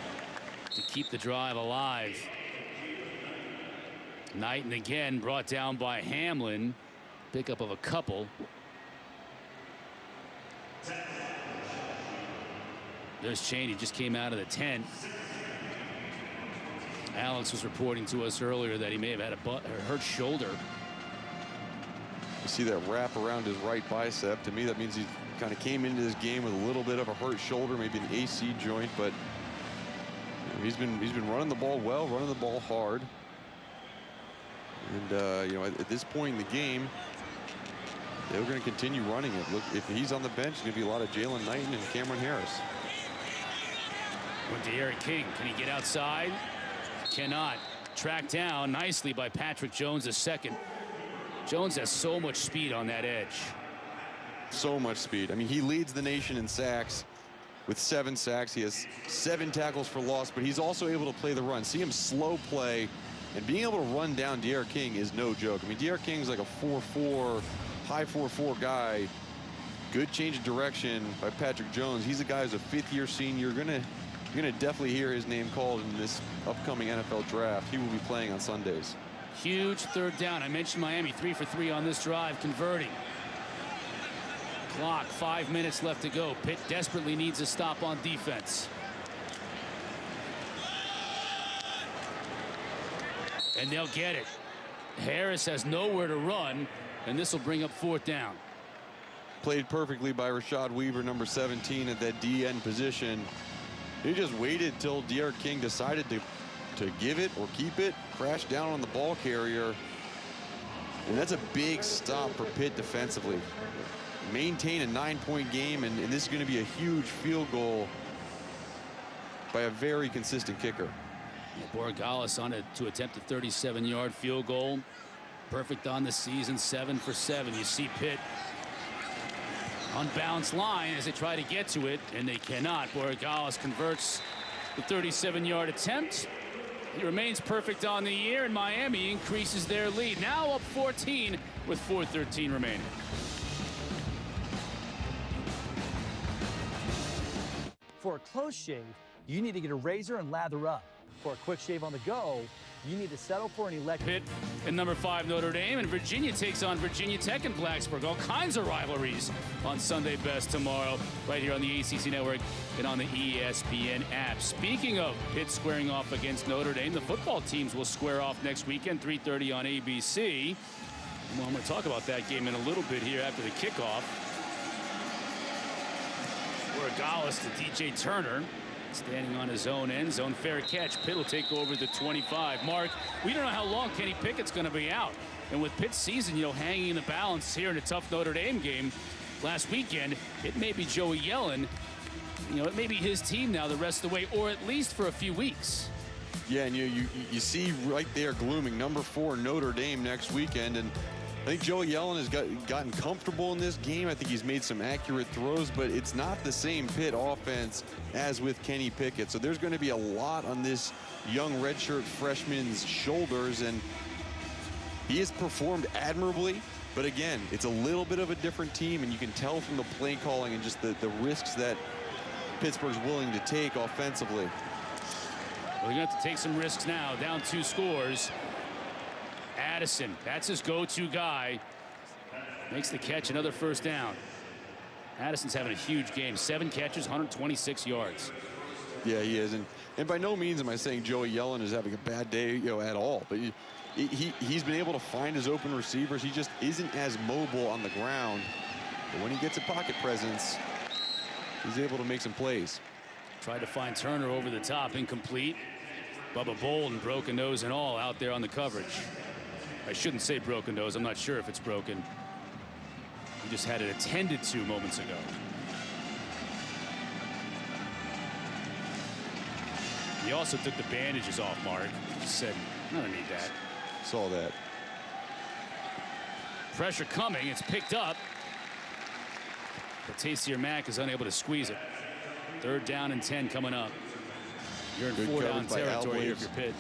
[SPEAKER 1] to keep the drive alive. Knighton again brought down by Hamlin. Pickup of a couple. There's Chaney, just came out of the tent. Alex was reporting to us earlier that he may have had a hurt shoulder.
[SPEAKER 2] You see that wrap around his right bicep. To me, that means he kind of came into this game with a little bit of a hurt shoulder, maybe an AC joint, but he's been running the ball well, running the ball hard. And at this point in the game, they're going to continue running it. Look, if he's on the bench, it's going to be a lot of Jalen Knighton and Cameron Harris.
[SPEAKER 1] With De'Aaron King, can he get outside? Cannot. Tracked down nicely by Patrick Jones, the second. Jones has so much speed on that edge.
[SPEAKER 2] So much speed. I mean, he leads the nation in sacks with 7 sacks. He has 7 tackles for loss, but he's also able to play the run. See him slow play, and being able to run down De'Aaron King is no joke. I mean, De'Aaron King's like a 4'4", high 4'4" guy. Good change of direction by Patrick Jones. He's a guy who's a 5th-year senior. You're gonna definitely hear his name called in this upcoming NFL draft. He will be playing on Sundays.
[SPEAKER 1] Huge third down. I mentioned Miami 3 for 3 on this drive, converting. Clock, 5 minutes left to go. Pitt desperately needs a stop on defense. And they'll get it. Harris has nowhere to run, and this will bring up 4th down.
[SPEAKER 2] Played perfectly by Rashad Weaver, number 17, at that DN position. He just waited till De'Aaron King decided to give it or keep it, crash down on the ball carrier. And that's a big stop for Pitt defensively. Maintain a 9-point game, and this is going to be a huge field goal by a very consistent kicker.
[SPEAKER 1] Borregales on it to attempt a 37-yard field goal. Perfect on the season, 7 for 7. You see Pitt unbalanced line as they try to get to it, and they cannot. Borregales converts the 37-yard attempt. He remains perfect on the year, and Miami increases their lead. Now up 14 with 4:13 remaining.
[SPEAKER 11] For a close shave, you need to get a razor and lather up. For a quick shave on the go, You need to settle for an election.
[SPEAKER 1] Pitt and number 5 Notre Dame, and Virginia takes on Virginia Tech in Blacksburg. All kinds of rivalries on Sunday Best tomorrow, right here on the ACC Network and on the ESPN app. Speaking of Pitt squaring off against Notre Dame, the football teams will square off next weekend, 3:30 on ABC. Well, I'm going to talk about that game in a little bit here after the kickoff. Regalis to DJ Turner. Standing on his own end zone, fair catch. Pitt will take over the 25. Mark, we don't know how long Kenny Pickett's going to be out. And with Pitt's season, hanging in the balance here in a tough Notre Dame game last weekend, it may be Joey Yellen. It may be his team now the rest of the way, or at least for a few weeks.
[SPEAKER 2] Yeah, and you see right there glooming number 4 Notre Dame next weekend, and I think Joey Yellen has gotten comfortable in this game. I think he's made some accurate throws, but it's not the same Pitt offense as with Kenny Pickett. So there's going to be a lot on this young redshirt freshman's shoulders, and he has performed admirably. But again, it's a little bit of a different team, and you can tell from the play calling and just the risks that Pittsburgh's willing to take offensively.
[SPEAKER 1] Well, you're going to have to take some risks now. Down 2 scores. Addison, that's his go-to guy. Makes the catch, another first down. Addison's having a huge game. 7 catches, 126 yards.
[SPEAKER 2] Yeah, he is. And by no means am I saying Joey Yellen is having a bad day, at all. But he's been able to find his open receivers. He just isn't as mobile on the ground. But when he gets a pocket presence, he's able to make some plays.
[SPEAKER 1] Tried to find Turner over the top, incomplete. Bubba Bolden, broken nose and all, out there on the coverage. I shouldn't say broken nose. I'm not sure if it's broken. He just had it attended to moments ago. He also took the bandages off, Mark. He said, I don't need that.
[SPEAKER 2] Saw that.
[SPEAKER 1] Pressure coming. It's picked up. But Taysier Mack is unable to squeeze it. 3rd down and 10 coming up. You're in 4-down territory here if you're Pitt.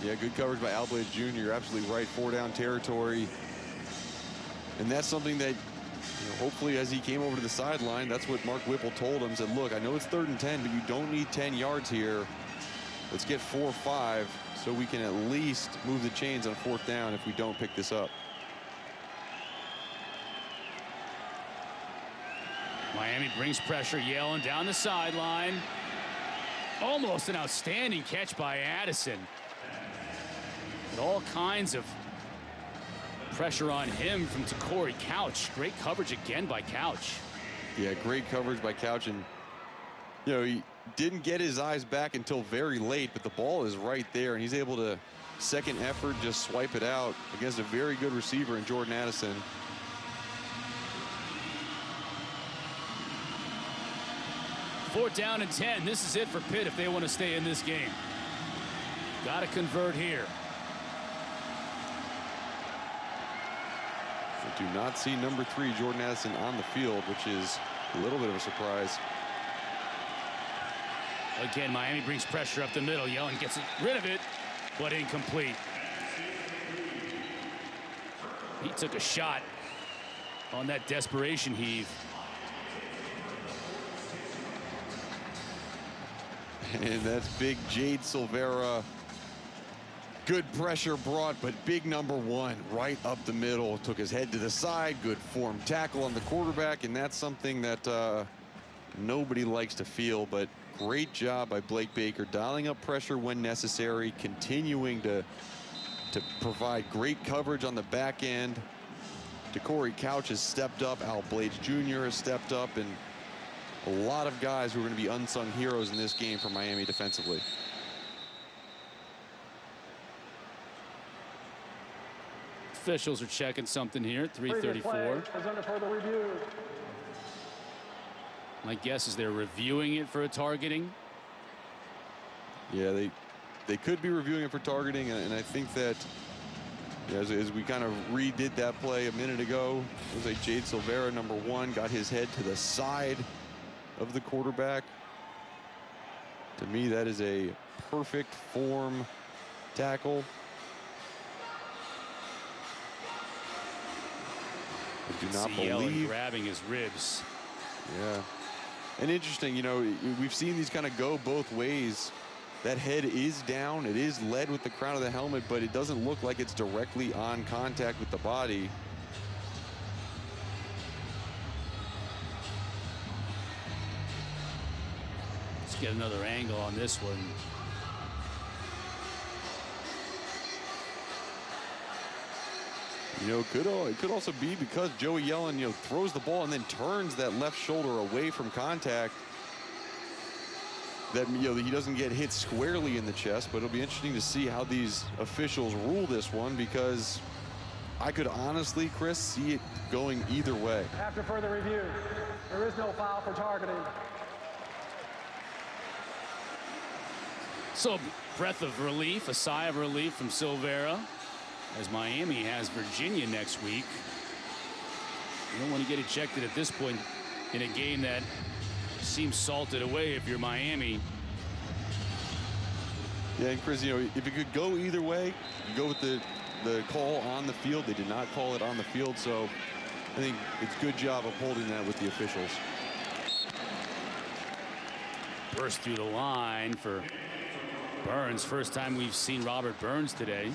[SPEAKER 2] Yeah, good coverage by Al Blades Jr. You're absolutely right. 4-down territory. And that's something that, hopefully as he came over to the sideline, that's what Mark Whipple told him. Said, look, I know it's 3rd and 10, but you don't need 10 yards here. Let's get 4 or 5 so we can at least move the chains on 4th down if we don't pick this up.
[SPEAKER 1] Miami brings pressure. Yellen down the sideline. Almost an outstanding catch by Addison. With all kinds of pressure on him from Corey Couch. Great coverage again by Couch.
[SPEAKER 2] Yeah, great coverage by Couch. And, he didn't get his eyes back until very late, but the ball is right there, and he's able to, second effort, just swipe it out against a very good receiver in Jordan Addison.
[SPEAKER 1] Fourth down and 10. This is it for Pitt if they want to stay in this game. Got to convert here.
[SPEAKER 2] We do not see number 3 Jordan Addison on the field, which is a little bit of a surprise.
[SPEAKER 1] Again, Miami brings pressure up the middle. Yellen gets rid of it, but incomplete. He took a shot on that desperation heave.
[SPEAKER 2] And that's big Jade Silvera. Good pressure brought, but big number 1 right up the middle. Took his head to the side. Good form tackle on the quarterback, and that's something that nobody likes to feel, but great job by Blake Baker, dialing up pressure when necessary, continuing to provide great coverage on the back end. Corey Couch has stepped up. Al Blades Jr. has stepped up, and a lot of guys who are going to be unsung heroes in this game for Miami defensively.
[SPEAKER 1] Officials are checking something here. 3:34.
[SPEAKER 4] Under further review.
[SPEAKER 1] My guess is they're reviewing it for a targeting.
[SPEAKER 2] Yeah, they could be reviewing it for targeting, and I think that as we kind of redid that play a minute ago, it was like Jade Silvera, number 1, got his head to the side of the quarterback. To me, that is a perfect form tackle. I do not believe
[SPEAKER 1] grabbing his ribs.
[SPEAKER 2] Yeah. And interesting, we've seen these kind of go both ways That head is down. It is led with the crown of the helmet, but it doesn't look like it's directly on contact with the body.
[SPEAKER 1] Let's get another angle on this one.
[SPEAKER 2] You know, it could also be because Joey Yellen, you know, throws the ball and then turns that left shoulder away from contact, that, you know, he doesn't get hit squarely in the chest. But it'll be interesting to see how these officials rule this one, because I could honestly, Chris, see it going either way.
[SPEAKER 4] After further review, there is no foul for targeting.
[SPEAKER 1] So a breath of relief, a sigh of relief from Silvera, as Miami has Virginia next week. You don't want to get ejected at this point in a game that seems salted away if you're Miami.
[SPEAKER 2] Yeah, and Chris, you know, if it could go either way, you go with the call on the field. They did not call it on the field, so I think it's a good job of holding that with the officials.
[SPEAKER 1] Burst through the line for Burns. First time we've seen Robert Burns today.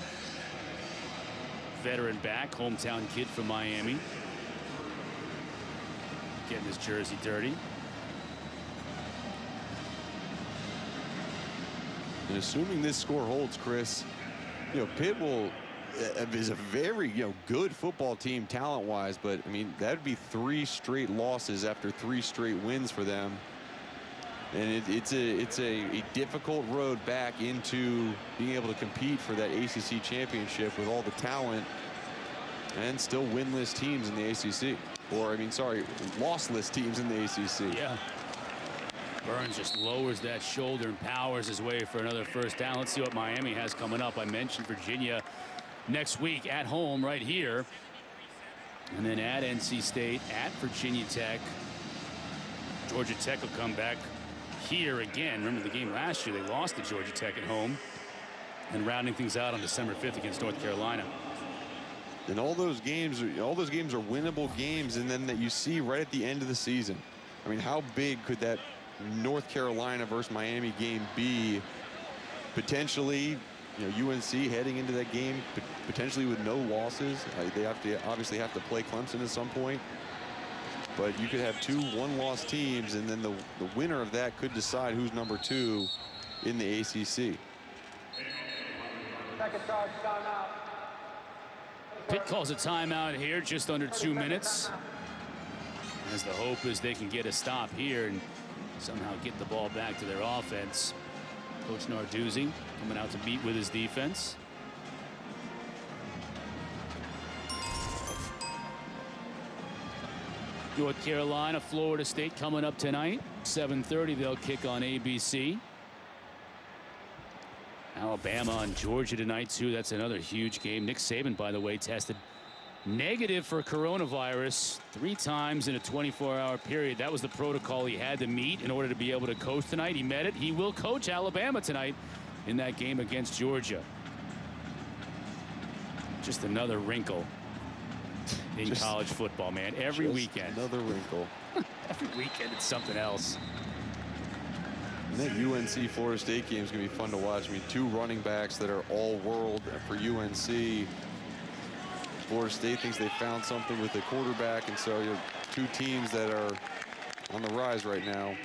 [SPEAKER 1] Veteran back, hometown kid from Miami. Getting his jersey dirty.
[SPEAKER 2] And assuming this score holds, Chris, you know, Pitt is a very, you know, good football team talent-wise, but I mean, that'd be 3 straight losses after 3 straight wins for them. And it's a difficult road back into being able to compete for that ACC championship with all the talent and still winless teams in the ACC. Or, I mean, sorry, lossless teams in the ACC.
[SPEAKER 1] Yeah. Burns just lowers that shoulder and powers his way for another first down. Let's see what Miami has coming up. I mentioned Virginia next week at home right here. And then at NC State, at Virginia Tech. Georgia Tech will come back here again. Remember the game last year, they lost to Georgia Tech at home. And rounding things out on December 5th against North Carolina.
[SPEAKER 2] And all those games are winnable games, and then that you see right at the end of the season. I mean, how big could that North Carolina versus Miami game be? Potentially, you know, UNC heading into that game potentially with no losses. They obviously have to play Clemson at some point. But you could have 2 one-loss teams, and then the winner of that could decide who's number 2 in the ACC.
[SPEAKER 4] Second charge, timeout.
[SPEAKER 1] Pitt calls a timeout here, just under 2 minutes. As the hope is they can get a stop here and somehow get the ball back to their offense. Coach Narduzzi coming out to meet with his defense. North Carolina, Florida State coming up tonight. 7:30 they'll kick on ABC. Alabama and Georgia tonight too. That's another huge game. Nick Saban, by the way, tested negative for coronavirus 3 times in a 24-hour period. That was the protocol he had to meet in order to be able to coach tonight. He met it. He will coach Alabama tonight in that game against Georgia. Just another wrinkle in college football, man. Every weekend.
[SPEAKER 2] Another wrinkle.
[SPEAKER 1] Every weekend it's something else.
[SPEAKER 2] And that UNC Florida State game is going to be fun to watch. I mean, 2 running backs that are all world for UNC. Florida State thinks they found something with the quarterback, and so you have 2 teams that are on the rise right now.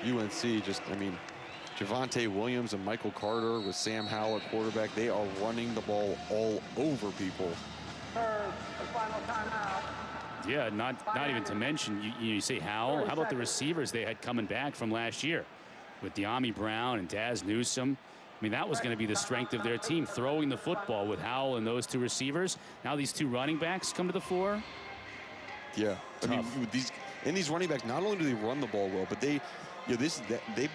[SPEAKER 2] UNC just, I mean, Javonte Williams and Michael Carter with Sam Howell at quarterback, they are running the ball all over people.
[SPEAKER 4] Third and final timeout.
[SPEAKER 1] Yeah, not even to mention, you say Howell. How about the receivers they had coming back from last year with De'Ami Brown and Daz Newsome? I mean, that was going to be the strength of their team, throwing the football with Howell and those 2 receivers. Now these 2 running backs come to the fore.
[SPEAKER 2] Yeah,
[SPEAKER 1] tough.
[SPEAKER 2] I mean, with these running backs, not only do they run the ball well, but they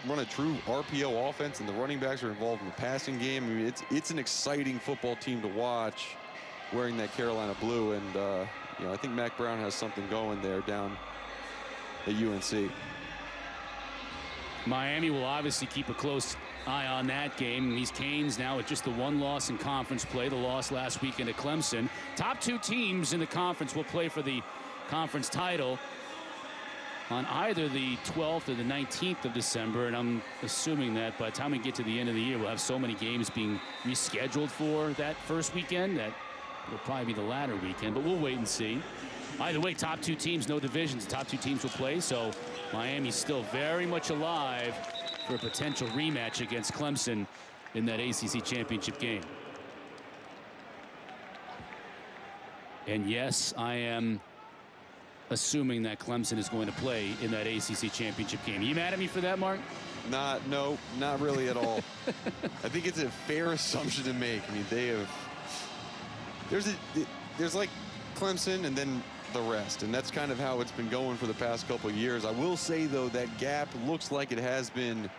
[SPEAKER 2] run a true RPO offense, and the running backs are involved in the passing game. I mean, it's an exciting football team to watch, wearing that Carolina blue, and you know, I think Mac Brown has something going there down at UNC.
[SPEAKER 1] Miami will obviously keep a close eye on that game. These Canes now with just the 1 loss in conference play, the loss last weekend at Clemson. Top 2 teams in the conference will play for the conference title. on either the 12th or the 19th of December, and I'm assuming that by the time we get to the end of the year, we'll have so many games being rescheduled for that first weekend that it'll probably be the latter weekend, but we'll wait and see. Either way, top two teams, no divisions. The top two teams will play, so Miami's still very much alive for a potential rematch against Clemson in that ACC championship game. And yes, I am assuming that Clemson is going to play in that ACC championship game. Are you mad at me for that, Mark?
[SPEAKER 2] No, not really at all. I think it's a fair assumption to make. I mean, they have. There's like Clemson and then the rest, and that's kind of how it's been going for the past couple of years. I will say though that gap looks like it has been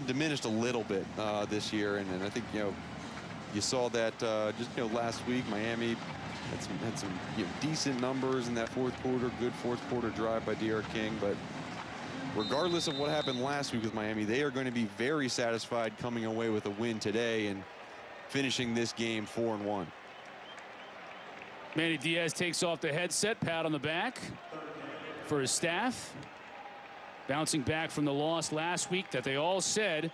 [SPEAKER 2] diminished a little bit this year, and I think you saw that just last week. Miami had some decent numbers in that fourth quarter, good fourth quarter drive by D.R. King, but regardless of what happened last week with Miami, they are going to be very satisfied coming away with a win today and finishing this game 4-1.
[SPEAKER 1] Manny Diaz takes off the headset, pat on the back for his staff. Bouncing back from the loss last week that they all said,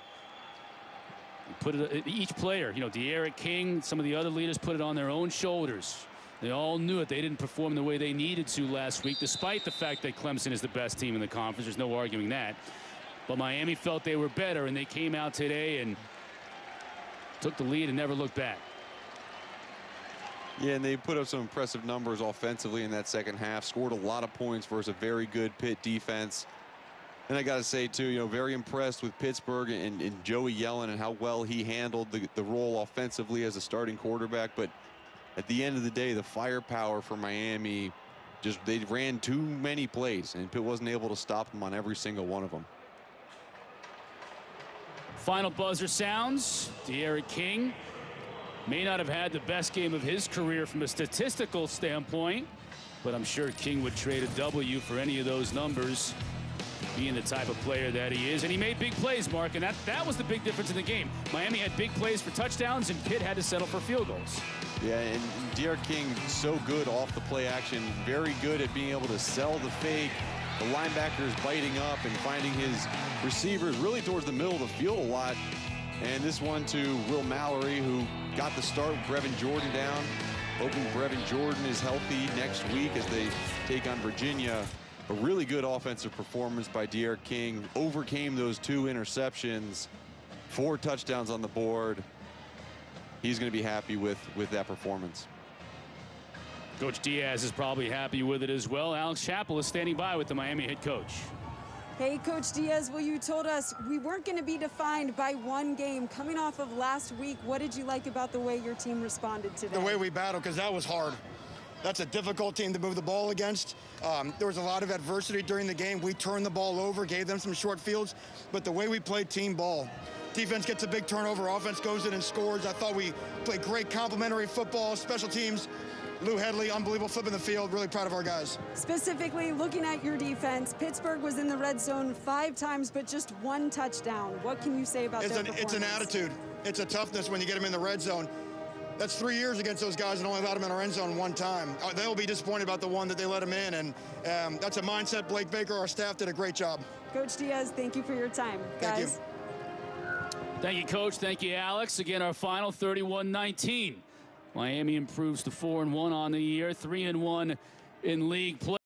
[SPEAKER 1] put it, each player, D.R. King, some of the other leaders put it on their own shoulders. They all knew it. They didn't perform the way they needed to last week, despite the fact that Clemson is the best team in the conference. There's no arguing that. But Miami felt they were better, and they came out today and took the lead and never looked back.
[SPEAKER 2] Yeah, and they put up some impressive numbers offensively in that second half, scored a lot of points versus a very good Pitt defense. And I got to say, too, very impressed with Pittsburgh and Joey Yellen and how well he handled the role offensively as a starting quarterback. But at the end of the day, the firepower for Miami, they ran too many plays, and Pitt wasn't able to stop them on every single one of them.
[SPEAKER 1] Final buzzer sounds. D.R. King may not have had the best game of his career from a statistical standpoint, but I'm sure King would trade a W for any of those numbers, being the type of player that he is. And he made big plays, Mark, and that was the big difference in the game. Miami had big plays for touchdowns, and Pitt had to settle for field goals.
[SPEAKER 2] Yeah, and D.R. King so good off the play action, very good at being able to sell the fake. The linebackers biting up and finding his receivers really towards the middle of the field a lot. And this one to Will Mallory, who got the start with Brevin Jordan down. Hoping Brevin Jordan is healthy next week as they take on Virginia. A really good offensive performance by D.R. King. Overcame those 2 interceptions, 4 touchdowns on the board. He's going to be happy with that performance.
[SPEAKER 1] Coach Diaz is probably happy with it as well. Alex Chappell is standing by with the Miami head coach.
[SPEAKER 6] Hey, Coach Diaz, well, you told us we weren't going to be defined by one game. Coming off of last week, what did you like about the way your team responded today?
[SPEAKER 11] The way we battled, because that was hard. That's a difficult team to move the ball against. There was a lot of adversity during the game. We turned the ball over, gave them some short fields, but the way we played team ball, defense gets a big turnover, offense goes in and scores. I thought we played great complementary football, special teams. Lou Headley, unbelievable flip in the field. Really proud of our guys.
[SPEAKER 6] Specifically, looking at your defense, Pittsburgh was in the red zone 5 times, but just 1 touchdown. What can you say about their performance?
[SPEAKER 11] It's an attitude. It's a toughness when you get them in the red zone. That's 3 years against those guys and only allowed them in our end zone 1 time. They'll be disappointed about the one that they let them in, and that's a mindset. Blake Baker, our staff, did a great job.
[SPEAKER 6] Coach Diaz, thank you for your time.
[SPEAKER 11] Thank
[SPEAKER 6] guys.
[SPEAKER 11] you.
[SPEAKER 1] Thank you, Coach. Thank you, Alex. Again, our final 31-19. Miami improves to 4-1 on the year, 3-1 in league play.